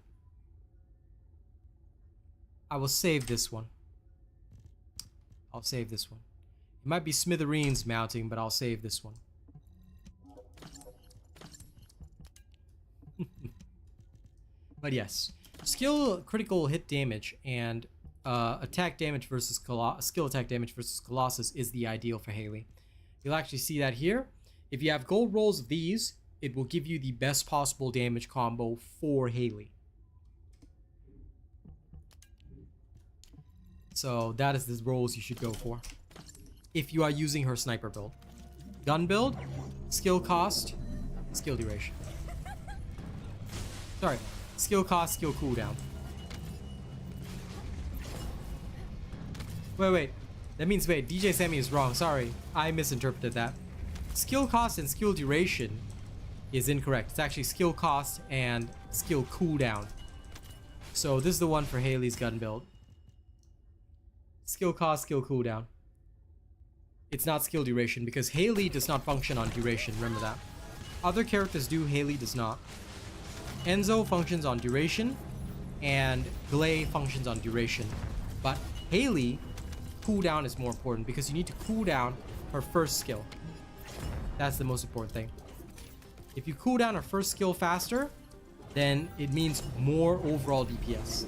I will save this one. I'll save this one. It might be smithereens mounting, but I'll save this one. But yes, skill critical hit damage and attack damage versus skill attack damage versus Colossus is the ideal for Haley. You'll actually see that here. If you have gold rolls of these, it will give you the best possible damage combo for Haley. So that is the rolls you should go for if you are using her sniper build. Gun build, skill cost, skill duration. Sorry, skill cost, skill cooldown. Wait. That means, wait, DJ Sammy is wrong. Sorry, I misinterpreted that. Skill cost and skill duration is incorrect. It's actually skill cost and skill cooldown. So this is the one for Haley's gun build. Skill cost, skill cooldown. It's not skill duration because Haley does not function on duration. Remember that. Other characters do, Haley does not. Enzo functions on duration and Glay functions on duration. But Haley, cooldown is more important because you need to cool down her first skill. That's the most important thing. If you cool down her first skill faster, then it means more overall DPS.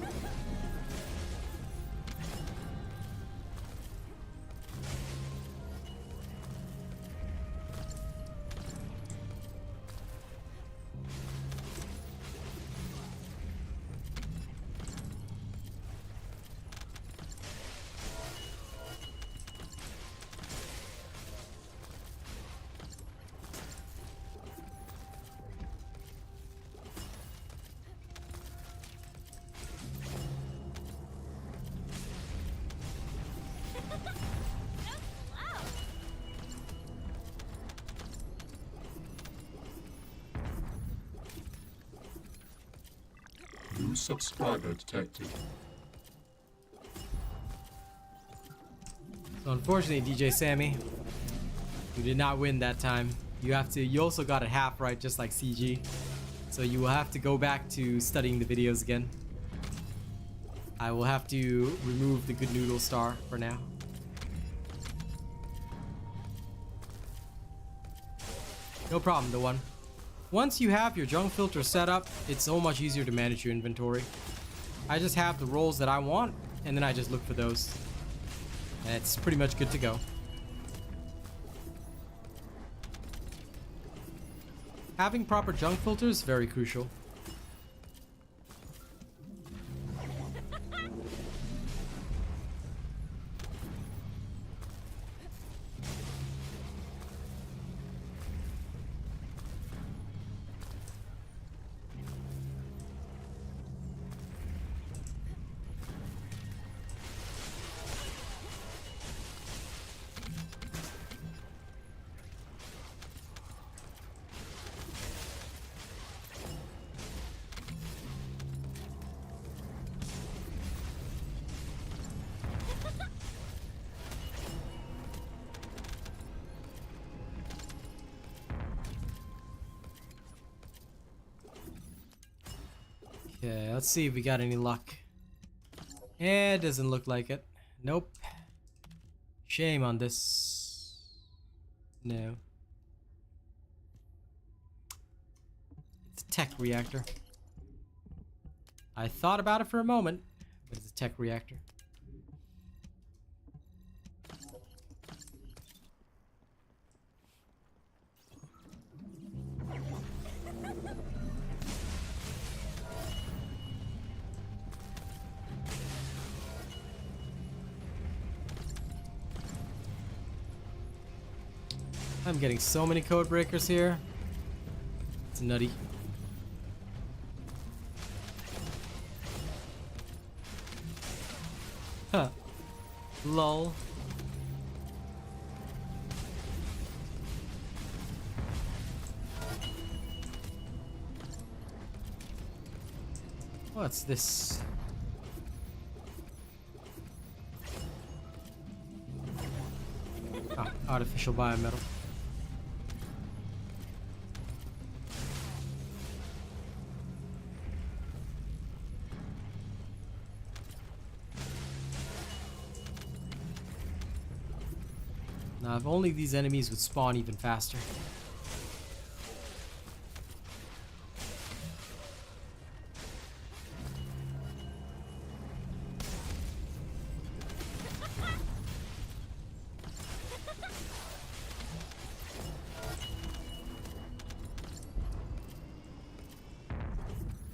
subscriber detected. So unfortunately, DJ Sammy, you did not win that time. You also got it half right, just like CG. So you will have to go back to studying the videos again. I will have to remove the good noodle star for now. No problem, the one. Once you have your junk filter set up, it's so much easier to manage your inventory. I just have the roles that I want, and then I just look for those. And it's pretty much good to go. Having proper junk filters is very crucial. Okay, let's see if we got any luck. It doesn't look like it. Nope. Shame on this. No. It's a tech reactor. I thought about it for a moment, but it's a tech reactor. I'm getting so many code breakers here. It's nutty. Huh. Lol. What's this? Ah, artificial biometal. Now, if only these enemies would spawn even faster.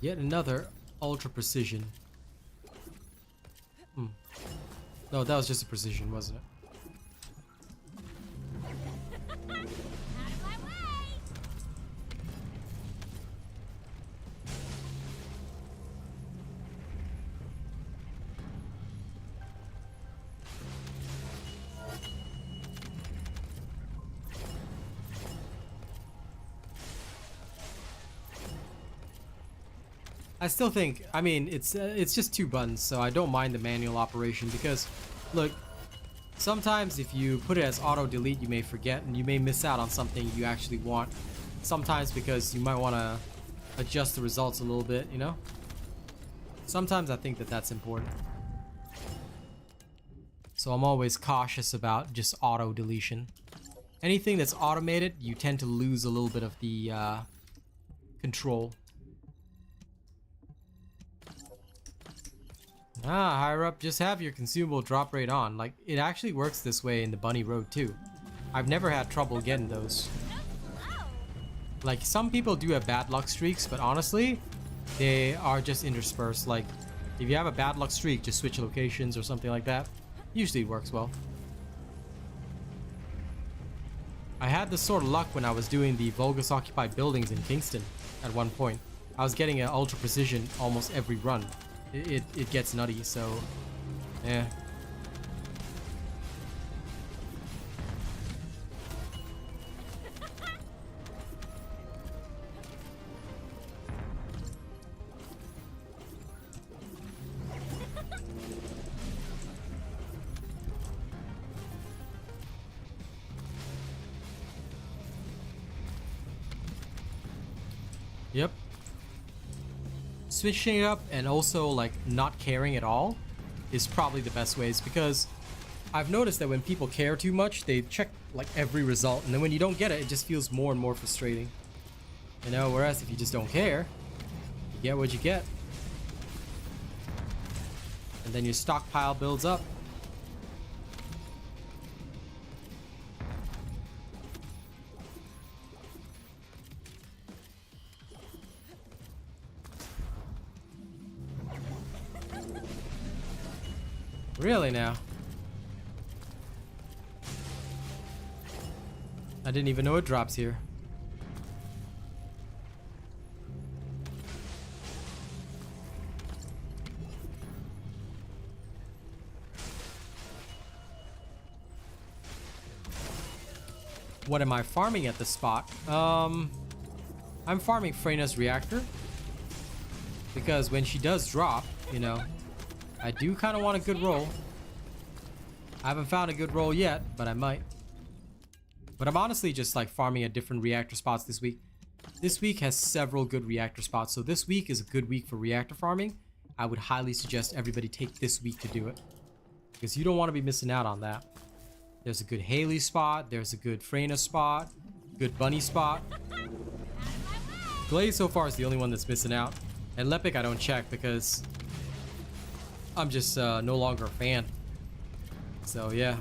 Yet another ultra precision. No, that was just a precision, wasn't it? I still think, I mean, it's just 2 buttons, so I don't mind the manual operation because, look, sometimes if you put it as auto delete, you may forget and you may miss out on something you actually want. Sometimes because you might want to adjust the results a little bit, you know? Sometimes I think that that's important. So I'm always cautious about just auto deletion. Anything that's automated, you tend to lose a little bit of the control. Ah, higher up, just have your consumable drop rate on. Like, it actually works this way in the Bunny Road too. I've never had trouble getting those. Like, some people do have bad luck streaks, but honestly, they are just interspersed. Like, if you have a bad luck streak, just switch locations or something like that. Usually it works well. I had this sort of luck when I was doing the Vulgus occupied buildings in Kingston at one point. I was getting an ultra precision almost every run. It gets nutty, so yeah. Yep. Switching it up and also like not caring at all is probably the best ways, because I've noticed that when people care too much, they check like every result, and then when you don't get it, it just feels more and more frustrating. You know, whereas if you just don't care, you get what you get. And then your stockpile builds up. Really now? I didn't even know it drops here. What am I farming at this spot? I'm farming Freyna's reactor, because when she does drop, you know, I do kind of want a good roll. I haven't found a good roll yet, but I might. But I'm honestly just like farming at different reactor spots this week. This week has several good reactor spots, so this week is a good week for reactor farming. I would highly suggest everybody take this week to do it, because you don't want to be missing out on that. There's a good Haley spot, there's a good Freyna spot, good Bunny spot. Glaze so far is the only one that's missing out. And Lepic I don't check because I'm just no longer a fan. So yeah.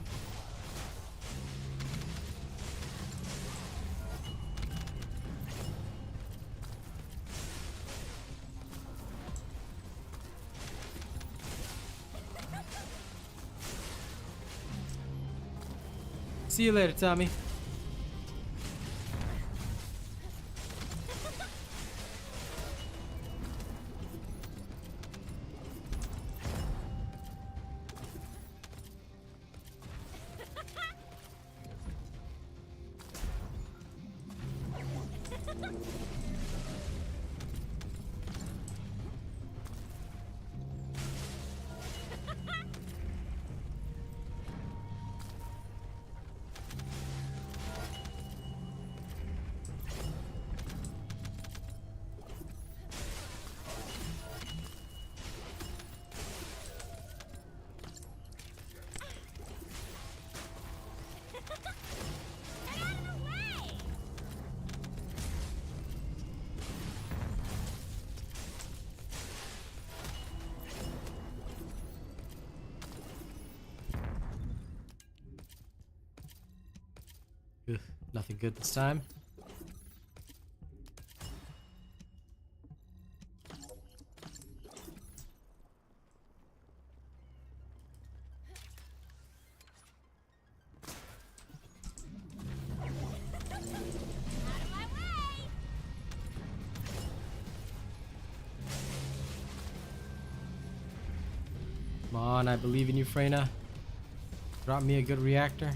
See you later, Tommy. Ugh, nothing good this time. Come on, I believe in you, Freyna. Drop me a good reactor.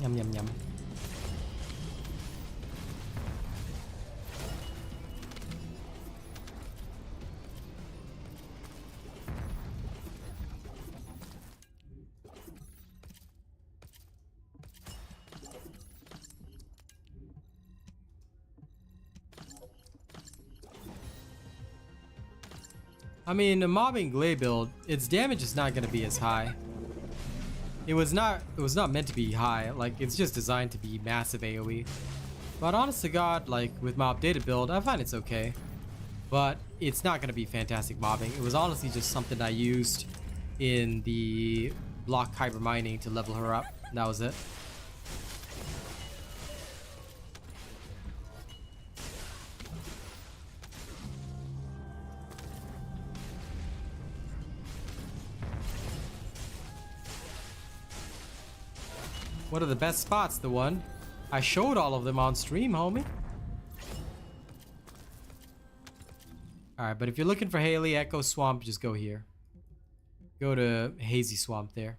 Yum, yum, yum. I mean, a mobbing Glay build, its damage is not going to be as high. It was not meant to be high. Like, it's just designed to be massive AoE. But honest to God, like with my updated build, I find it's okay. But it's not going to be fantastic mobbing. It was honestly just something I used in the block kyber mining to level her up. That was it. What are the best spots? The one I showed all of them on stream, homie. Alright, but if you're looking for Haley Echo Swamp, just go here. Go to Hazy Swamp there.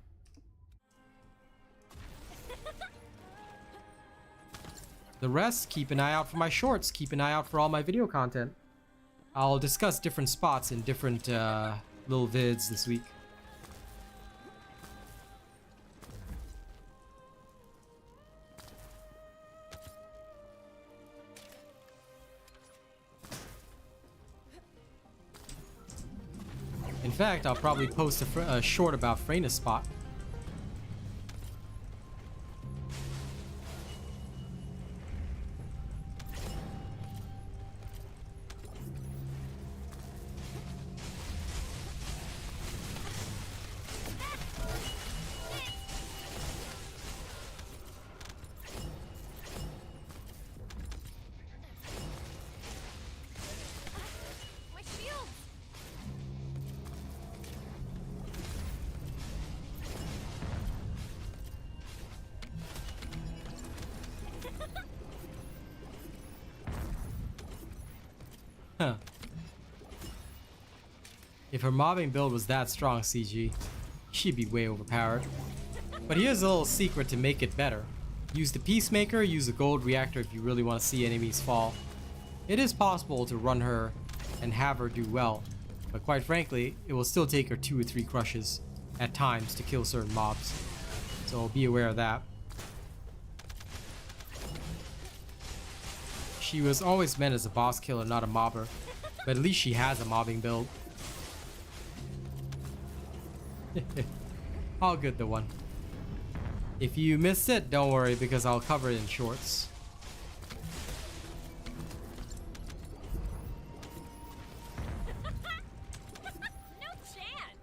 The rest, keep an eye out for my shorts. Keep an eye out for all my video content. I'll discuss different spots in different little vids this week. In fact, I'll probably post a short about Freyna's spot. My shield! Huh. If her mobbing build was that strong, CG, she'd be way overpowered. But here's a little secret to make it better. Use the Peacemaker, use the gold reactor if you really want to see enemies fall. It is possible to run her and have her do well, but quite frankly, it will still take her 2 or 3 crushes at times to kill certain mobs. So be aware of that. She was always meant as a boss killer, not a mobber, but at least she has a mobbing build. All good, the one. If you missed it, don't worry because I'll cover it in shorts. No chance!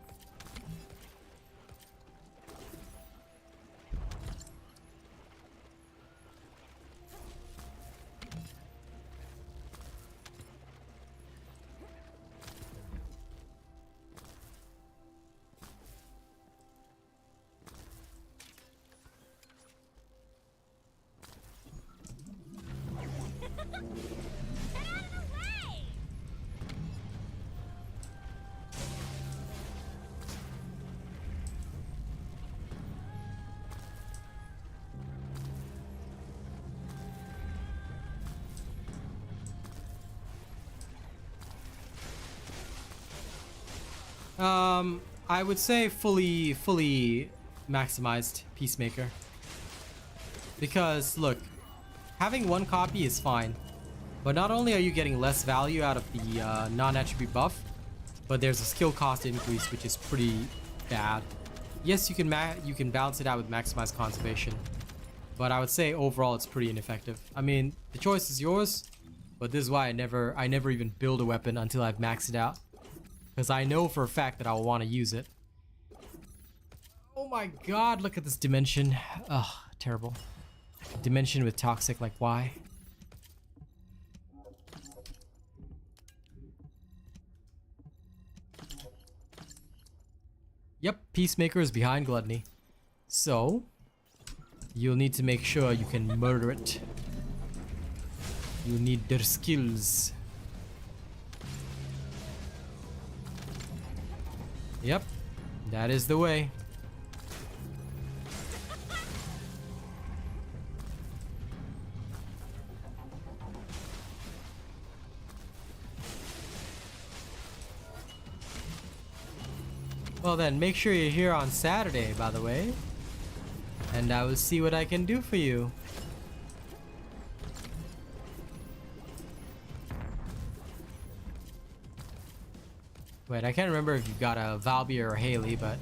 Get out of the way! I would say fully maximized Peacemaker. Because, look, having 1 copy is fine. But not only are you getting less value out of the non-attribute buff, but there's a skill cost increase, which is pretty bad. Yes, you can balance it out with maximized conservation. But I would say overall it's pretty ineffective. I mean, the choice is yours, but this is why I never even build a weapon until I've maxed it out. Because I know for a fact that I'll want to use it. Oh my god, look at this dimension. Ugh, terrible. Dimension with toxic, like why? Yep, Peacemaker is behind Gluttony. So, you'll need to make sure you can murder it. You need their skills. Yep, that is the way. Well then, make sure you're here on Saturday, by the way. And I will see what I can do for you. Wait, I can't remember if you've got a Valby or a Haley, but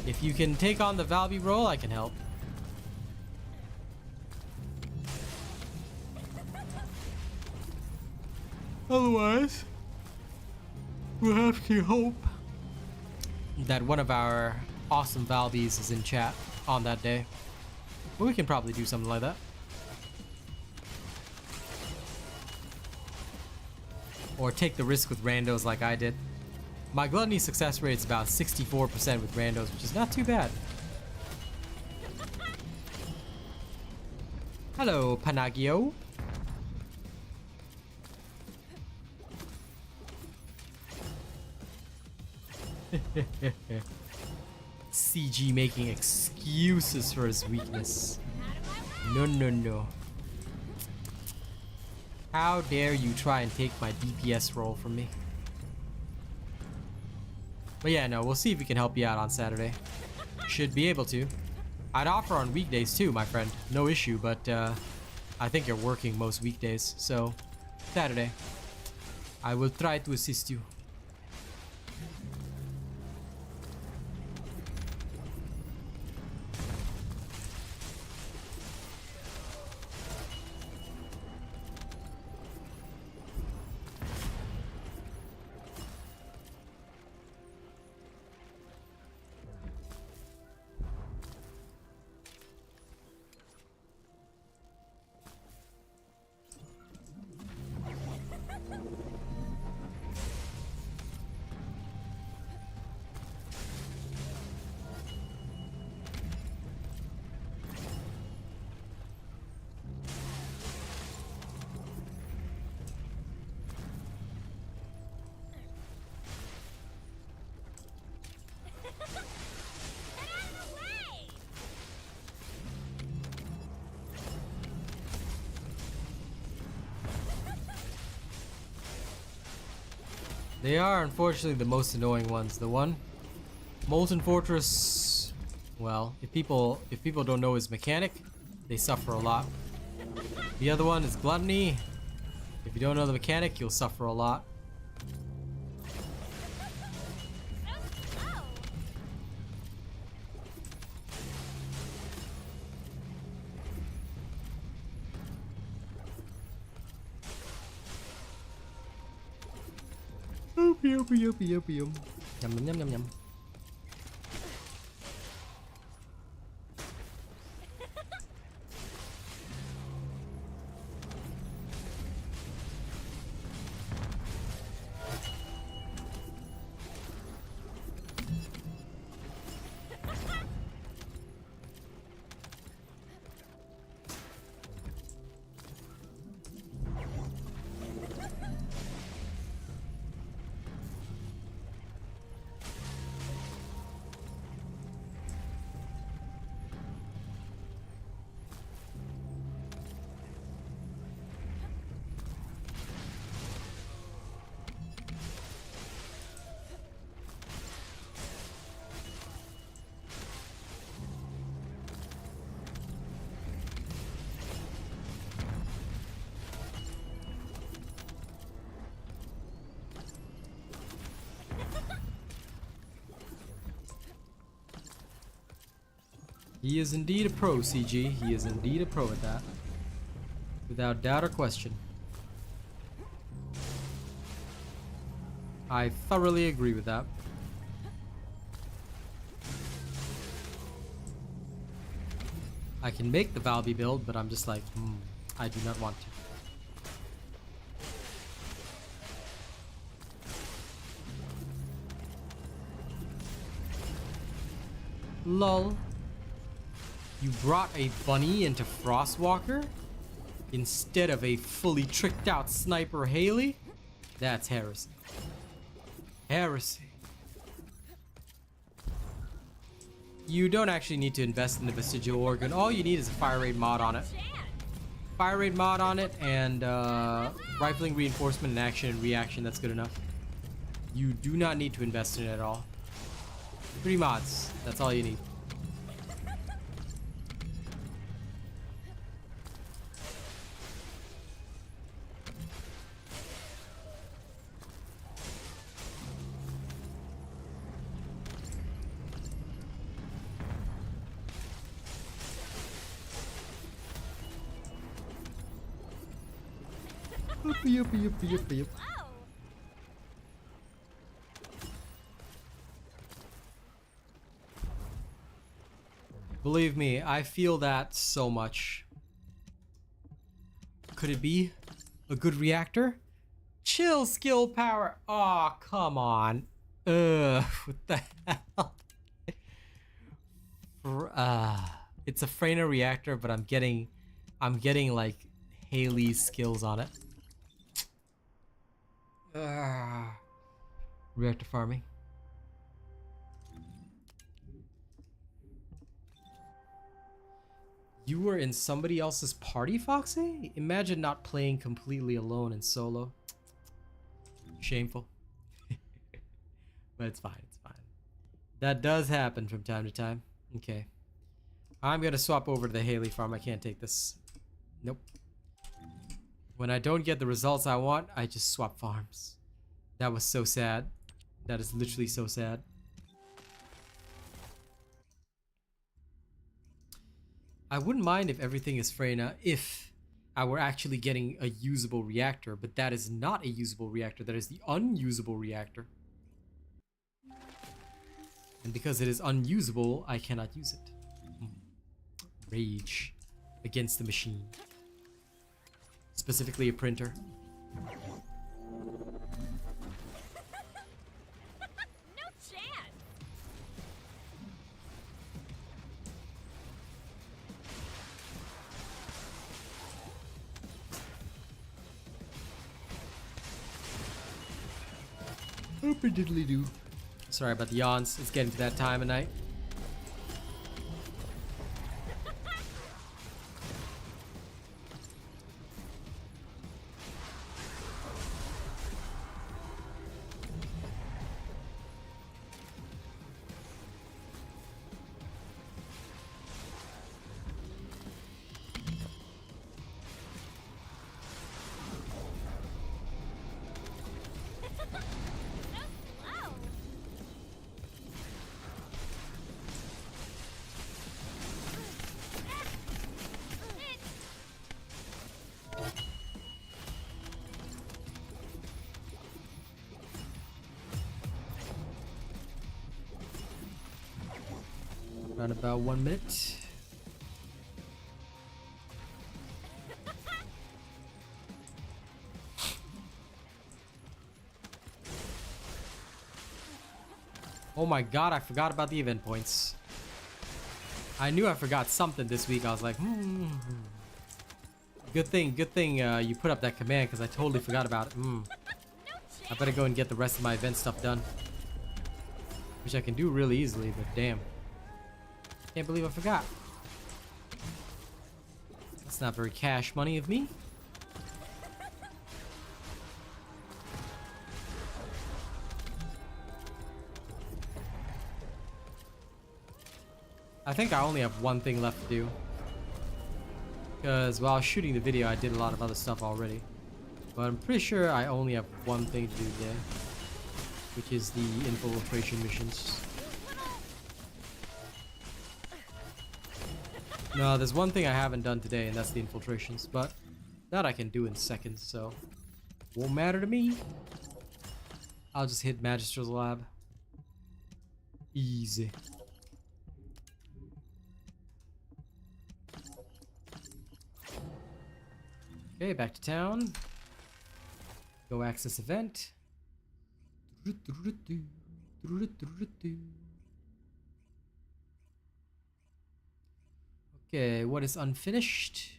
if you can take on the Valby role, I can help. Otherwise, we'll have to hope that one of our awesome Valbys is in chat on that day. But we can probably do something like that. Or take the risk with randos like I did. My Gluttony success rate is about 64% with randos, which is not too bad. Hello, Panagio. CG making excuses for his weakness. No, no, no. How dare you try and take my DPS role from me? But yeah, no, we'll see if we can help you out on Saturday. Should be able to. I'd offer on weekdays too, my friend. No issue, but I think you're working most weekdays, so Saturday. I will try to assist you. They are unfortunately the most annoying ones. The one, Molten Fortress, well, if people don't know his mechanic, they suffer a lot. The other one is Gluttony. If you don't know the mechanic, you'll suffer a lot. Yum yum yum yum yum. He is indeed a pro, CG. He is indeed a pro at that. Without doubt or question. I thoroughly agree with that. I can make the Valby build, but I'm just like, I do not want to. Lol. You brought a bunny into Frostwalker instead of a fully tricked out sniper Haley? That's heresy. Heresy. You don't actually need to invest in the vestigial organ. All you need is a fire raid mod on it. Fire raid mod on it and rifling reinforcement and action and reaction. That's good enough. You do not need to invest in it at all. 3 mods. That's all you need. Yup. Believe me, I feel that so much. Could it be a good reactor? Chill skill power. Oh, come on. What the hell? It's a Freyna reactor, but I'm getting like Haley's skills on it. Reactor farming. You were in somebody else's party, Foxy? Imagine not playing completely alone in solo. Shameful. But it's fine, it's fine. That does happen from time to time. Okay. I'm gonna swap over to the Haley farm. I can't take this. Nope. When I don't get the results I want, I just swap farms. That was so sad. That is literally so sad. I wouldn't mind if everything is Freyna if I were actually getting a usable reactor, but that is not a usable reactor. That is the unusable reactor. And because it is unusable, I cannot use it. Rage against the machine. Specifically a printer. No chance. Oopie diddly doo. Sorry about the yawns. It's getting to that time of night. Around about 1 minute. Oh my god, I forgot about the event points. I knew I forgot something this week. I was like, Good thing you put up that command because I totally forgot about it. I better go and get the rest of my event stuff done. Which I can do really easily, but damn. Can't believe I forgot. That's not very cash money of me. I think I only have one thing left to do. Because while shooting the video, I did a lot of other stuff already. But I'm pretty sure I only have one thing to do today. Which is the infiltration missions. No, there's one thing I haven't done today, and that's the infiltrations. But that I can do in seconds, so won't matter to me. I'll just hit Magister's Lab. Easy. Okay, back to town. Go access event. Okay, what is unfinished?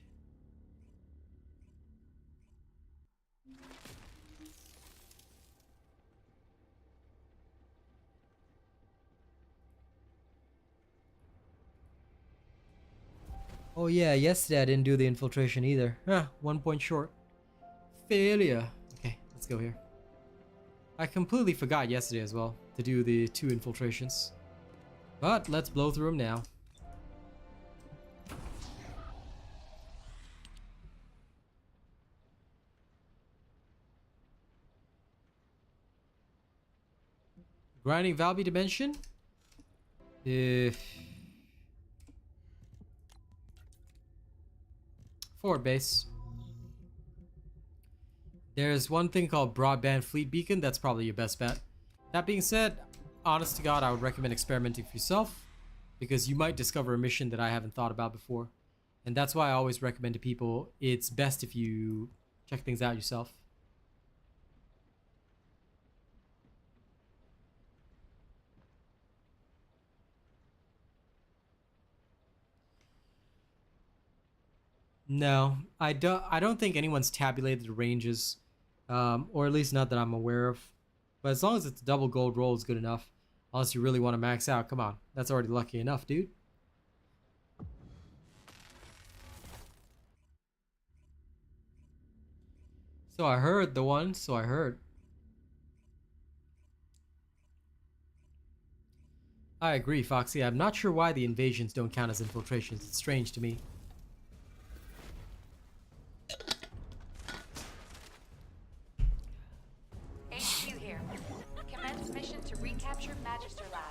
Oh yeah, yesterday I didn't do the infiltration either. 1 point short. Failure. Okay, let's go here. I completely forgot yesterday as well to do the 2 infiltrations. But let's blow through them now. Grinding Valby Dimension? Forward base. There's one thing called Broadband Fleet Beacon. That's probably your best bet. That being said, honest to God, I would recommend experimenting for yourself. Because you might discover a mission that I haven't thought about before. And that's why I always recommend to people, it's best if you check things out yourself. No, I don't think anyone's tabulated the ranges, or at least not that I'm aware of. But as long as it's a double gold roll, it's good enough. Unless you really want to max out, come on, that's already lucky enough, dude. So I heard the one, so I heard. I agree, Foxy. I'm not sure why the invasions don't count as infiltrations. It's strange to me. HQ here. Commence mission to recapture Magister Lab.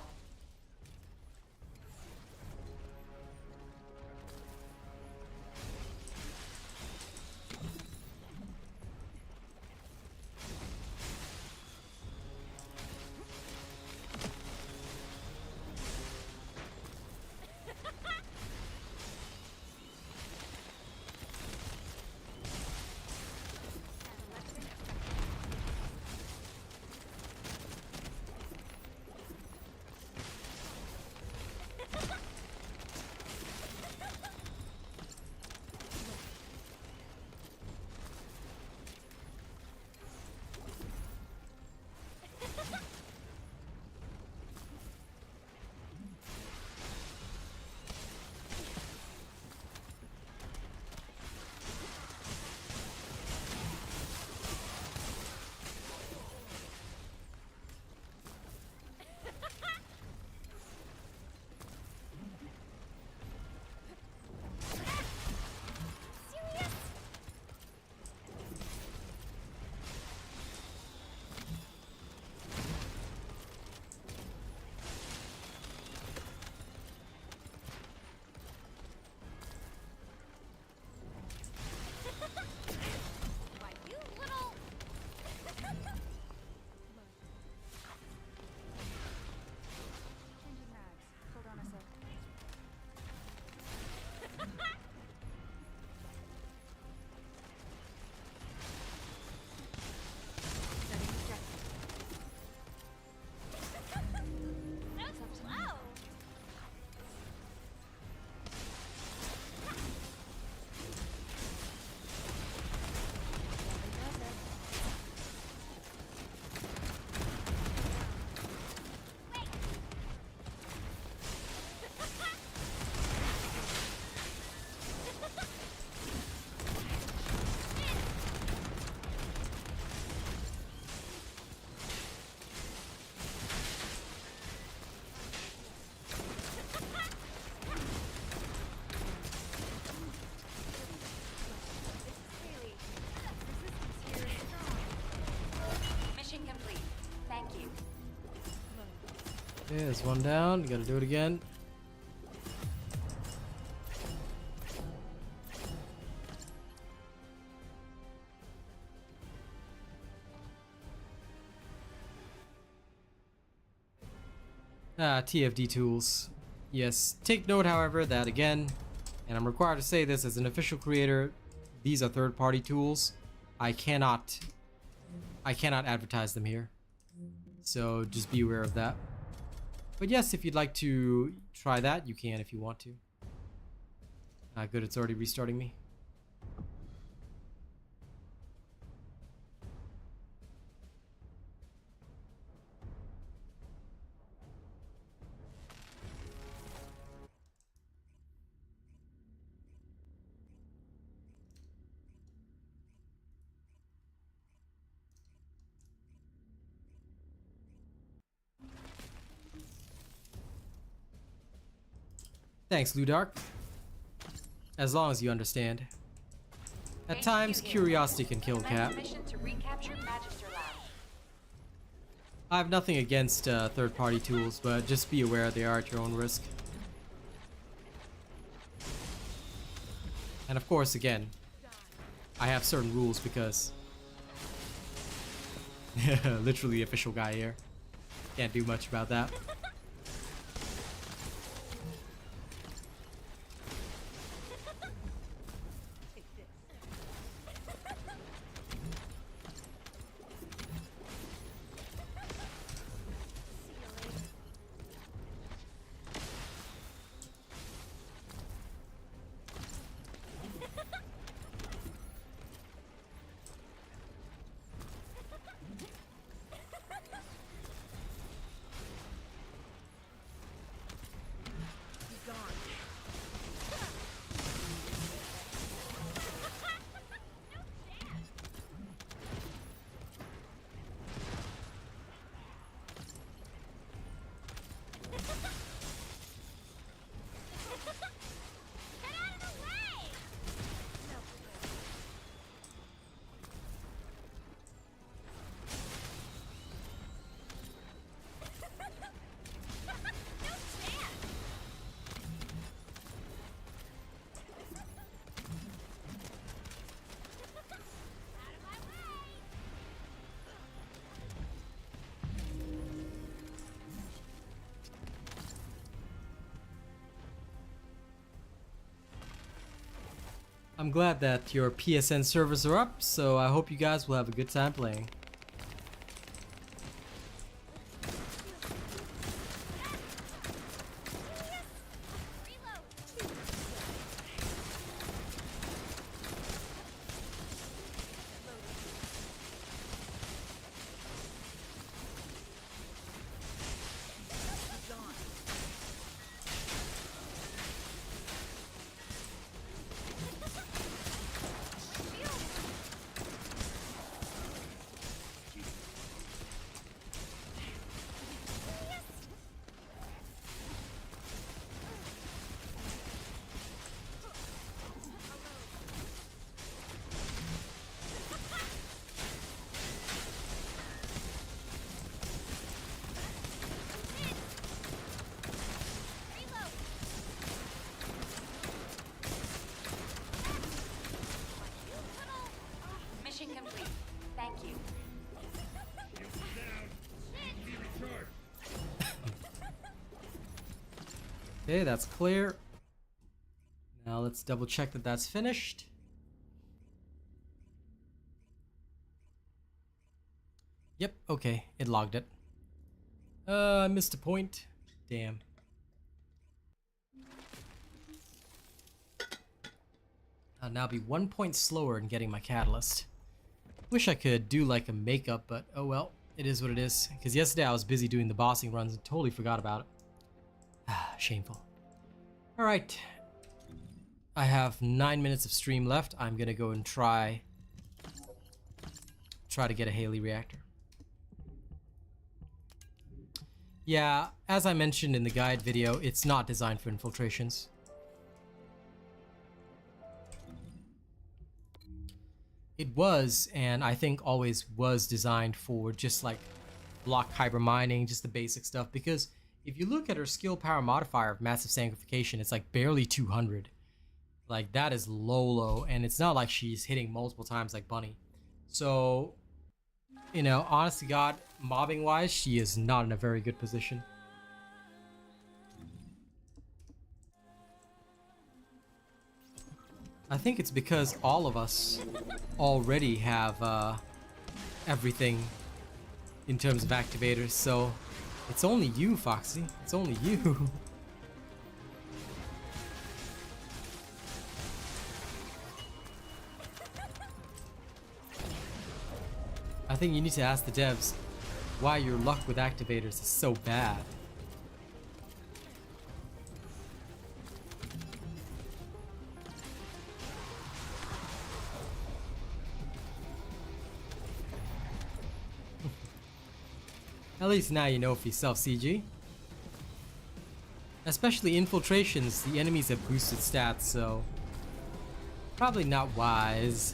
Why, you little... Changing mags. Hold on a sec. Setting objective. So slow. Really, resistance here is strong. Mission complete. Thank you. Okay, there's one down. You gotta do it again. TFD tools. Yes. Take note, however, that again, and I'm required to say this as an official creator, these are third-party tools. I cannot advertise them here. So just be aware of that. But yes, if you'd like to try that, you can if you want to. Good, it's already restarting me. Thanks, Ludark. As long as you understand. At times, curiosity can kill a cat. Commence mission to recapture Magister Lab. I have nothing against third-party tools, but just be aware they are at your own risk. And of course, again, I have certain rules because... literally official guy here. Can't do much about that. I'm glad that your PSN servers are up, so I hope you guys will have a good time playing. Mission complete. Thank you. Okay, that's clear. Now let's double check that that's finished. Yep, okay, it logged it. I missed a point. Damn. I'll now be 1 point slower in getting my catalyst. Wish I could do like a makeup, but oh well, it is what it is. Because yesterday I was busy doing the bossing runs and totally forgot about it. Ah, shameful. Alright. I have 9 minutes of stream left. I'm gonna go and try to get a Haley reactor. Yeah, as I mentioned in the guide video, it's not designed for infiltrations. It was, and I think always was designed for just like block hyper mining, just the basic stuff, because if you look at her skill power modifier of massive sanctification, it's like barely 200. Like that is low, and it's not like she's hitting multiple times like Bunny. So, you know, honest to God, mobbing wise, she is not in a very good position. I think it's because all of us already have everything in terms of activators, so it's only you, Foxy. It's only you. I think you need to ask the devs why your luck with activators is so bad. At least now you know if you self-CG. Especially infiltrations, the enemies have boosted stats, so probably not wise.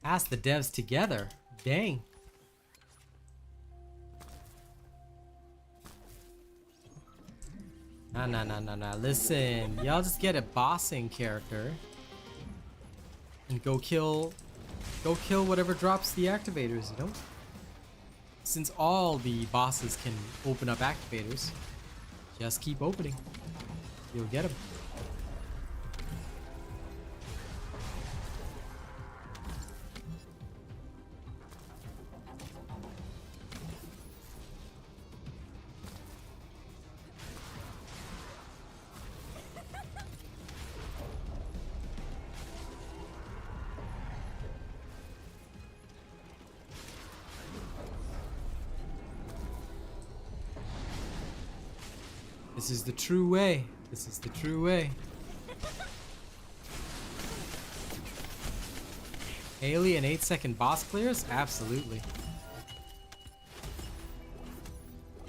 Ask the devs together. Dang. Nah. Listen, y'all just get a bossing character and go kill whatever drops the activators, you know? Since all the bosses can open up activators, just keep opening. You'll get them. This is the true way. This is the true way. Alien 8-second boss clears? Absolutely.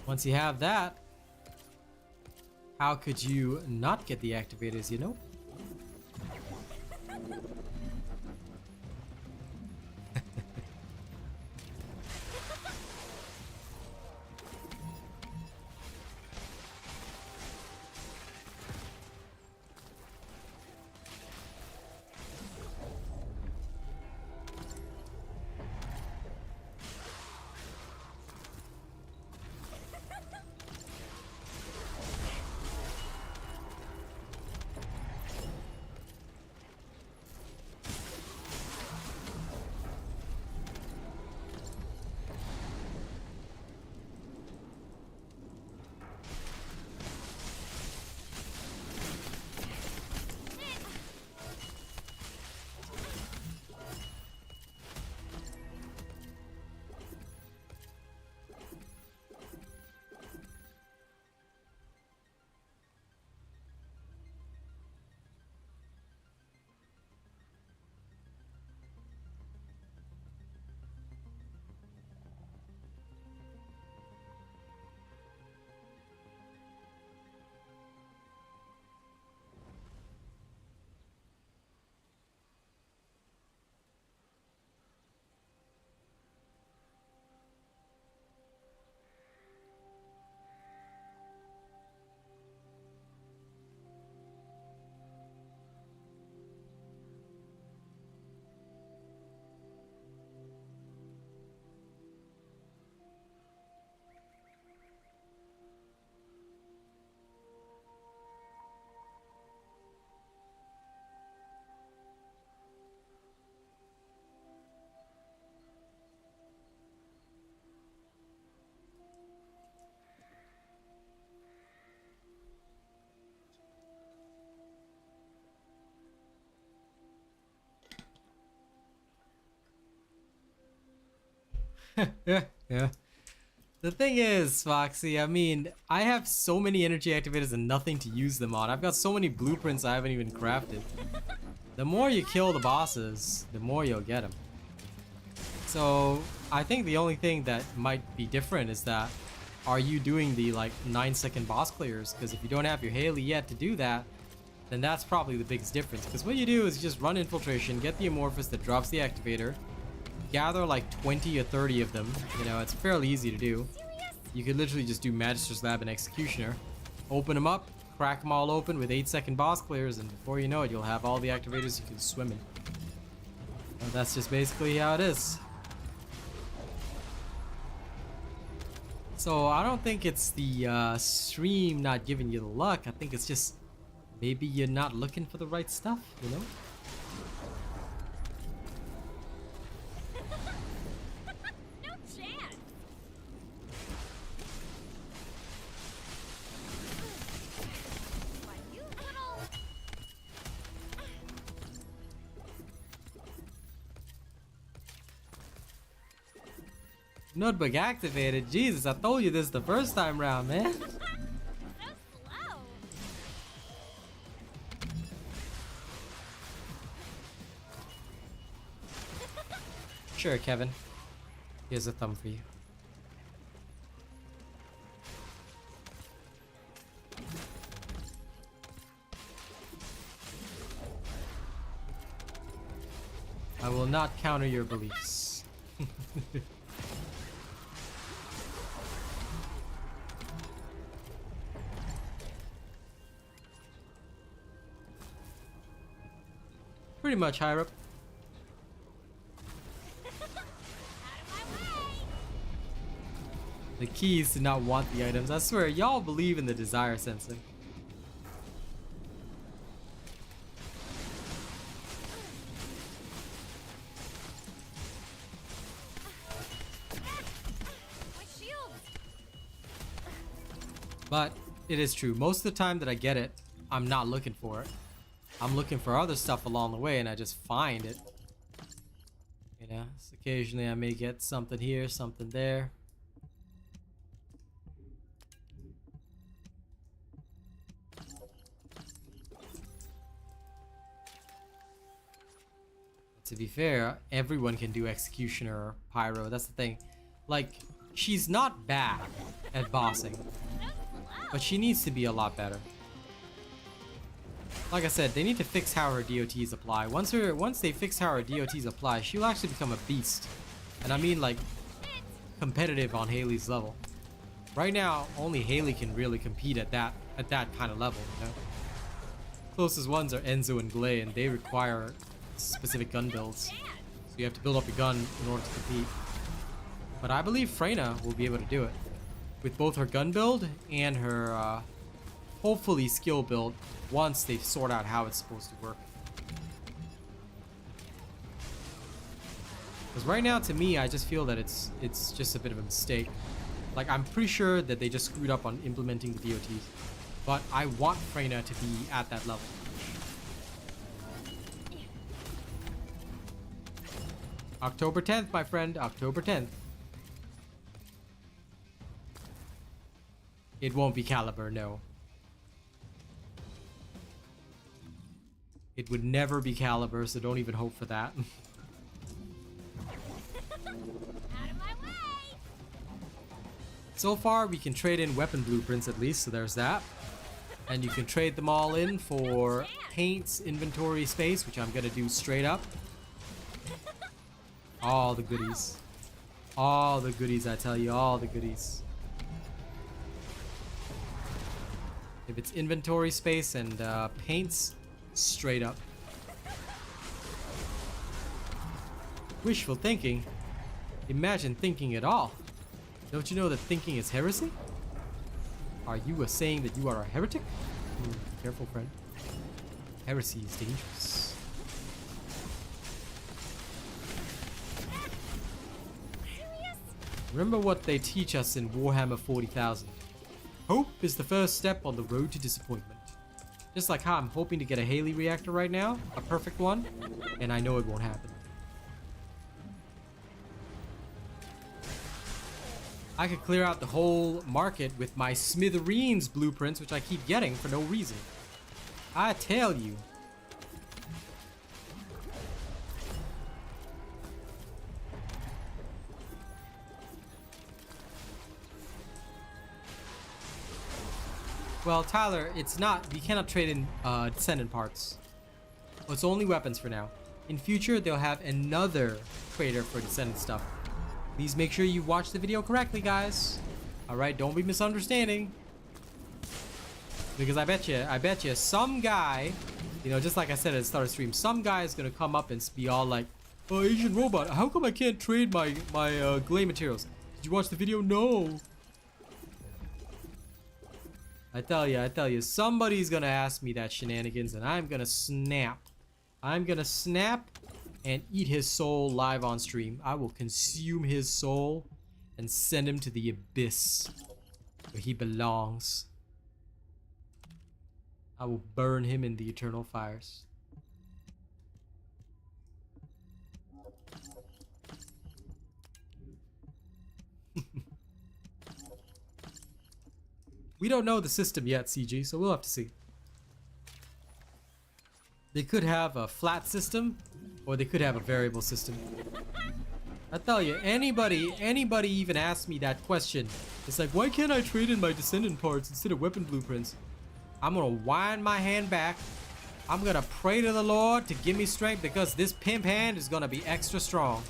Once you have that, how could you not get the activators, you know? Yeah. The thing is, Foxy, I mean, I have so many energy activators and nothing to use them on. I've got so many blueprints I haven't even crafted. The more you kill the bosses, the more you'll get them. So, I think the only thing that might be different is that, are you doing the, like, 9-second boss clears? Because if you don't have your Haley yet to do that, then that's probably the biggest difference. Because what you do is you just run infiltration, get the amorphous that drops the activator, gather like 20 or 30 of them. You know, it's fairly easy to do. You could literally just do Magister's Lab and Executioner. Open them up, crack them all open with 8-second boss clears, and before you know it, you'll have all the activators you can swim in. And that's just basically how it is. So I don't think it's the stream not giving you the luck. I think it's just maybe you're not looking for the right stuff, you know? No chance. Why, you little... Notebook activated. Jesus, I told you this the first time round, man. So slow. Sure, Kevin. Here's a thumb for you. I will not counter your beliefs. Pretty much, higher up. The key is to not want the items. I swear, y'all believe in the desire sensing. My shield. But it is true. Most of the time that I get it, I'm not looking for it. I'm looking for other stuff along the way and I just find it. You know, so occasionally I may get something here, something there. To be fair, everyone can do Executioner or Pyro. That's the thing. Like, she's not bad at bossing, but she needs to be a lot better. Like I said, they need to fix how her DOTs apply. Once they fix how her DOTs apply, she'll actually become a beast. And I mean like competitive on Haley's level. Right now, only Haley can really compete at that kind of level, you know? Closest ones are Enzo and Glay, and they require specific gun builds. So you have to build up your gun in order to compete. But I believe Freyna will be able to do it. With both her gun build and her hopefully skill build once they sort out how it's supposed to work. Because right now, to me, I just feel that it's just a bit of a mistake. Like, I'm pretty sure that they just screwed up on implementing the DOTs. But I want Freyna to be at that level. October 10th, my friend. October 10th. It won't be Caliber, no. It would never be Caliber, so don't even hope for that. So far, we can trade in weapon blueprints at least, so there's that. And you can trade them all in for paints, inventory space, which I'm gonna do straight up. All the goodies. All the goodies, I tell you, all the goodies. If it's inventory space and paints, straight up. Wishful thinking? Imagine thinking at all. Don't you know that thinking is heresy? Are you saying that you are a heretic? Careful, friend. Heresy is dangerous. Remember what they teach us in Warhammer 40,000. Hope is the first step on the road to disappointment. Just like how I'm hoping to get a Haley reactor right now, a perfect one, and I know it won't happen. I could clear out the whole market with my smithereens blueprints, which I keep getting for no reason. I tell you. Well, Tyler, it's not. We cannot trade in Descendant parts. Well, it's only weapons for now. In future, they'll have another trader for Descendant stuff. Please make sure you watch the video correctly, guys. Alright, don't be misunderstanding. Because I bet you some guy, you know, just like I said at the start of the stream, some guy is gonna come up and be all like, "Oh, Asian robot, how come I can't trade my Glay materials? Did you watch the video? No." I tell you, somebody's gonna ask me that shenanigans, and I'm gonna snap. I'm gonna snap and eat his soul live on stream. I will consume his soul and send him to the abyss where he belongs. I will burn him in the eternal fires. We don't know the system yet, CG, so we'll have to see. They could have a flat system, or they could have a variable system. I tell you, anybody even asked me that question. It's like, why can't I trade in my Descendant parts instead of weapon blueprints? I'm gonna wind my hand back. I'm gonna pray to the Lord to give me strength, because this pimp hand is gonna be extra strong.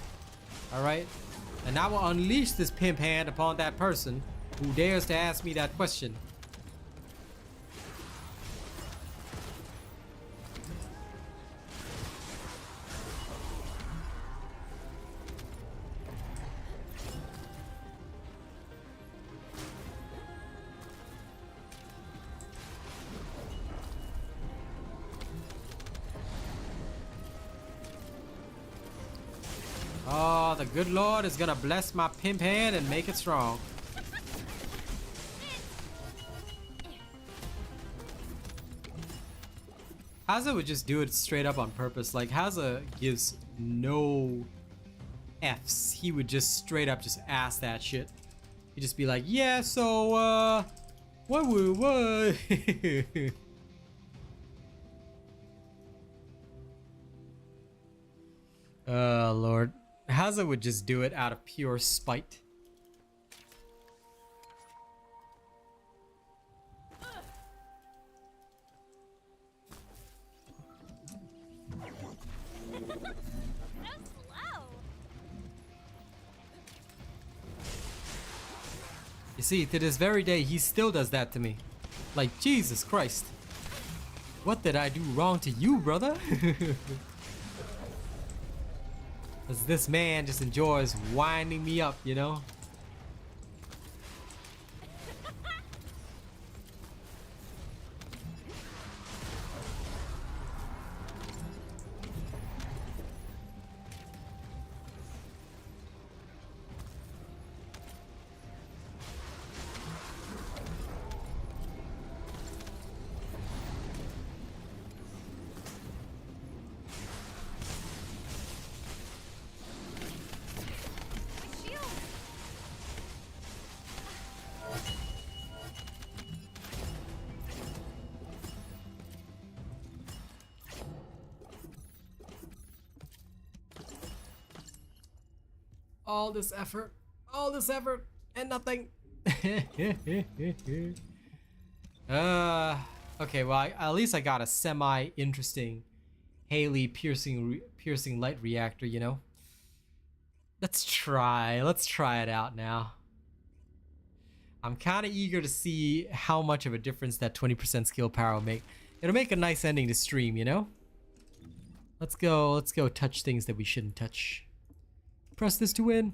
Alright? And I will unleash this pimp hand upon that person who dares to ask me that question. Oh, the good Lord is gonna bless my pimp hand and make it strong. Haza would just do it straight up on purpose. Like, Haza gives no F's. He would just straight up just ask that shit. He'd just be like, yeah, so, what? Oh, Lord. Haza would just do it out of pure spite. You see, to this very day, he still does that to me. Like, Jesus Christ. What did I do wrong to you, brother? Because this man just enjoys winding me up, you know? All this effort, and nothing. Okay, well, at least I got a semi-interesting Haley piercing light reactor, you know? Let's try it out now. I'm kind of eager to see how much of a difference that 20% skill power will make. It'll make a nice ending to stream, you know? Let's go touch things that we shouldn't touch. Press this to win.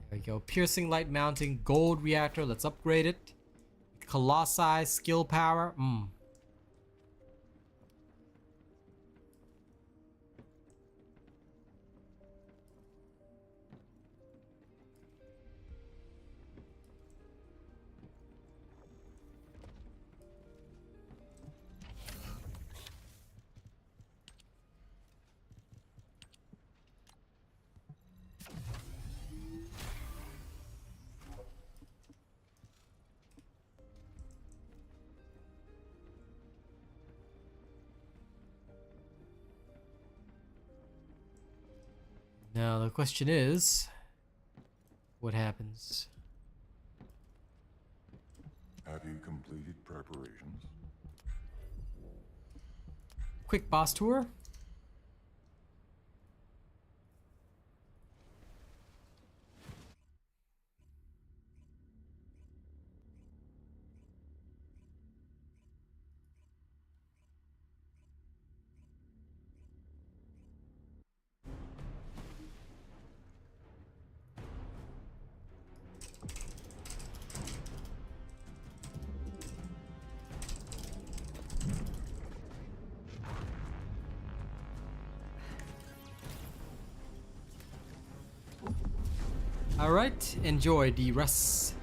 There we go. Piercing light mounting, gold reactor. Let's upgrade it. Colossi skill power. Now the question is, what happens? Have you completed preparations? Quick boss tour. Alright, enjoy the rest.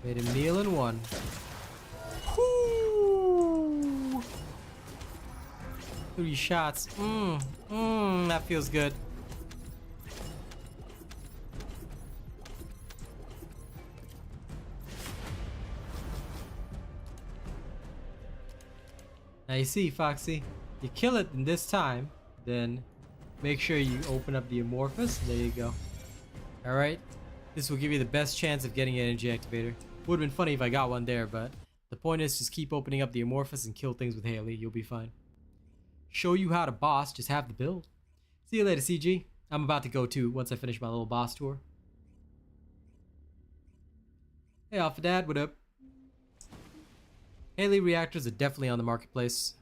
Made him kneel in one. Whoo! 3 shots. That feels good. Now you see, Foxy, you kill it in this time, then make sure you open up the amorphous. There you go. Alright, this will give you the best chance of getting an energy activator. Would have been funny if I got one there, but the point is just keep opening up the amorphous and kill things with Haley. You'll be fine. Show you how to boss, just have the build. See you later, CG. I'm about to go too once I finish my little boss tour. Hey, Alpha Dad, what up? Haley reactors are definitely on the marketplace.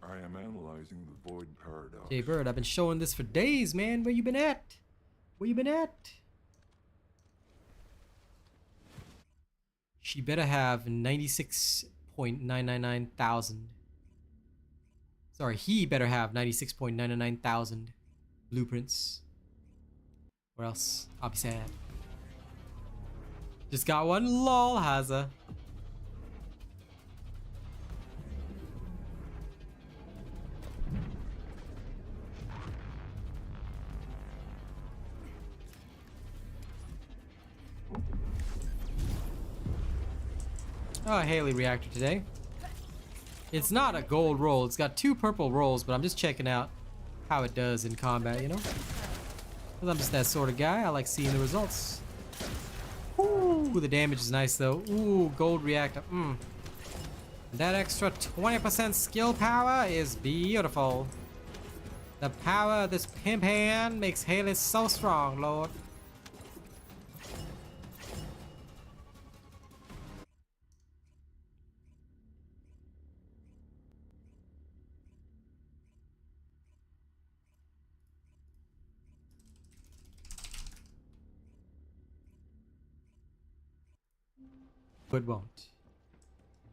I am analyzing the void paradox. Jay Bird, I've been showing this for days, man. Where you been at? Where you been at? She better have 96.999 thousand. Sorry, he better have 96.999 thousand blueprints. Or else I'll be sad. Just got one. Lol, Haza. Oh, Haley reactor today. It's not a gold roll. It's got 2 purple rolls, but I'm just checking out how it does in combat, you know? Because I'm just that sort of guy. I like seeing the results. Ooh, the damage is nice though. Ooh, gold reactor. That extra 20% skill power is beautiful. The power of this pimp hand makes Haley so strong, Lord. It won't.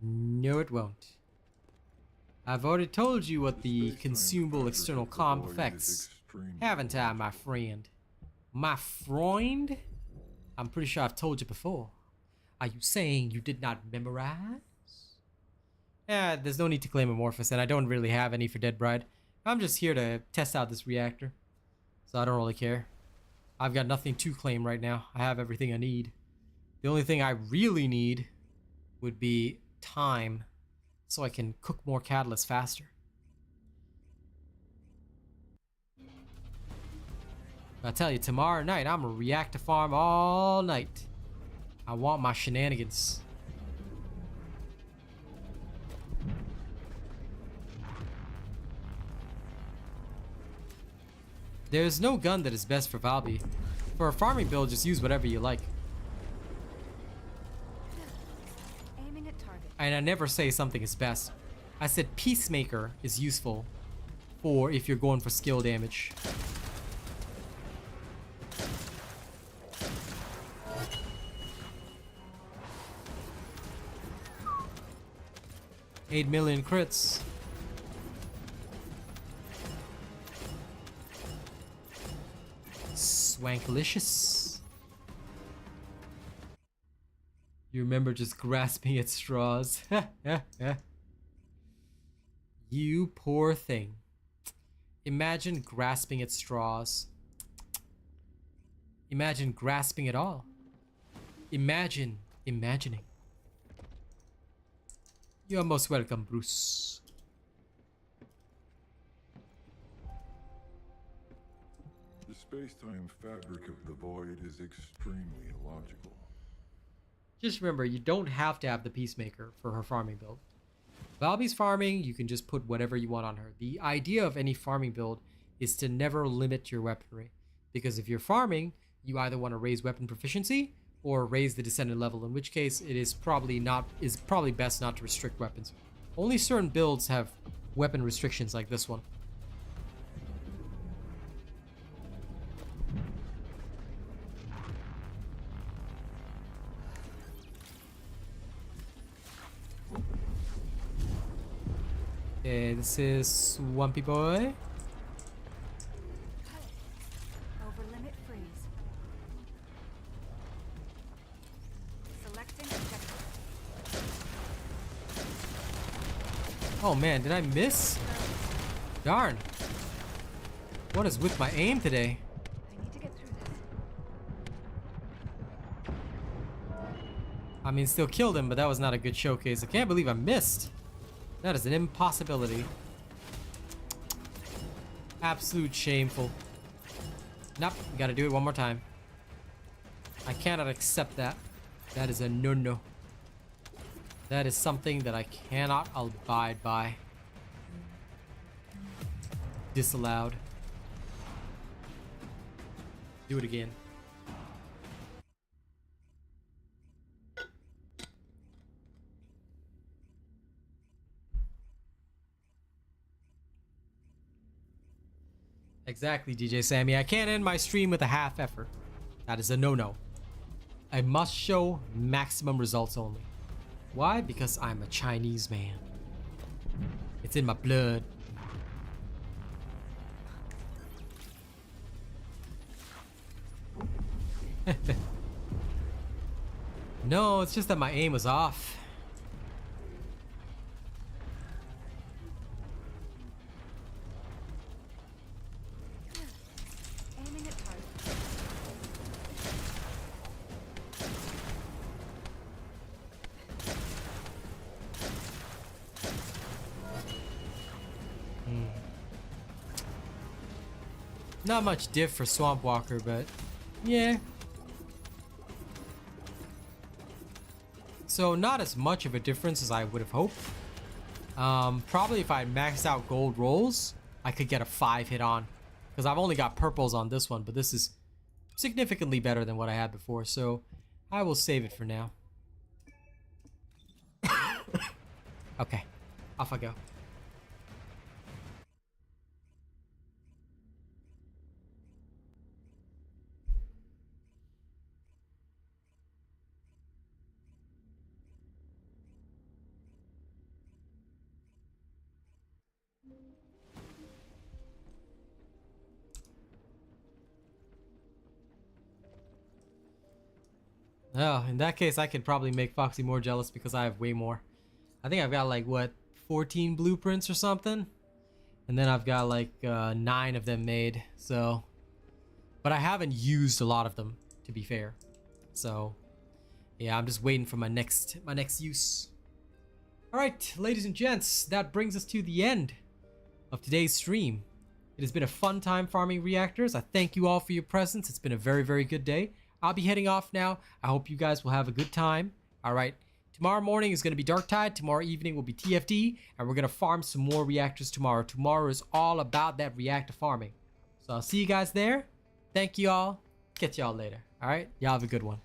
No, it won't. I've already told you what the consumable external comm affects, haven't I, my friend? My friend? I'm pretty sure I've told you before. Are you saying you did not memorize? Yeah, there's no need to claim amorphous, and I don't really have any for Dead Bride. I'm just here to test out this reactor, so I don't really care. I've got nothing to claim right now. I have everything I need. The only thing I really need would be time, so I can cook more catalyst faster. I tell you, tomorrow night, I'm a Reactor Farm all night. I want my shenanigans. There's no gun that is best for Valby. For a farming build, just use whatever you like. Aiming at target. And I never say something is best. I said Peacemaker is useful for if you're going for skill damage. $8 million crits. Swankalicious. You remember just grasping at straws. You poor thing. Imagine grasping at straws. Imagine grasping it all. Imagine imagining. You're most welcome, Bruce. The space-time fabric of the void is extremely illogical. Just remember, you don't have to have the Peacemaker for her farming build. Valby's farming, you can just put whatever you want on her. The idea of any farming build is to never limit your weaponry. Because if you're farming, you either want to raise weapon proficiency or raise the Descendant level, in which case it is probably best not to restrict weapons. Only certain builds have weapon restrictions like this one. Okay, this is Swampy Boy. Over limit freeze. Selecting objective. Oh man, did I miss? Darn. What is with my aim today? I need to get through this. I mean, still killed him, but that was not a good showcase. I can't believe I missed. That is an impossibility. Absolute shameful. Nope, gotta do it one more time. I cannot accept that. That is a no-no. That is something that I cannot abide by. Disallowed. Do it again. Exactly, DJ Sammy. I can't end my stream with a half effort. That is a no-no. I must show maximum results only. Why? Because I'm a Chinese man. It's in my blood. No, it's just that my aim was off. Aiming at target. Not much diff for Swamp Walker, but yeah. So not as much of a difference as I would have hoped. Probably if I maxed out gold rolls, I could get a 5 hit on. Because I've only got purples on this one, but this is significantly better than what I had before. So I will save it for now. Okay, off I go. Oh, in that case, I could probably make Foxy more jealous because I have way more. I think I've got like, what, 14 blueprints or something? And then I've got like 9 of them made, so... But I haven't used a lot of them, to be fair. So, yeah, I'm just waiting for my next use. Alright, ladies and gents, that brings us to the end of today's stream. It has been a fun time farming reactors. I thank you all for your presence. It's been a very, very good day. I'll be heading off now. I hope you guys will have a good time. All right. Tomorrow morning is going to be Dark Tide. Tomorrow evening will be TFD. And we're going to farm some more reactors tomorrow. Tomorrow is all about that reactor farming. So I'll see you guys there. Thank you all. Catch y'all later. All right. Y'all have a good one.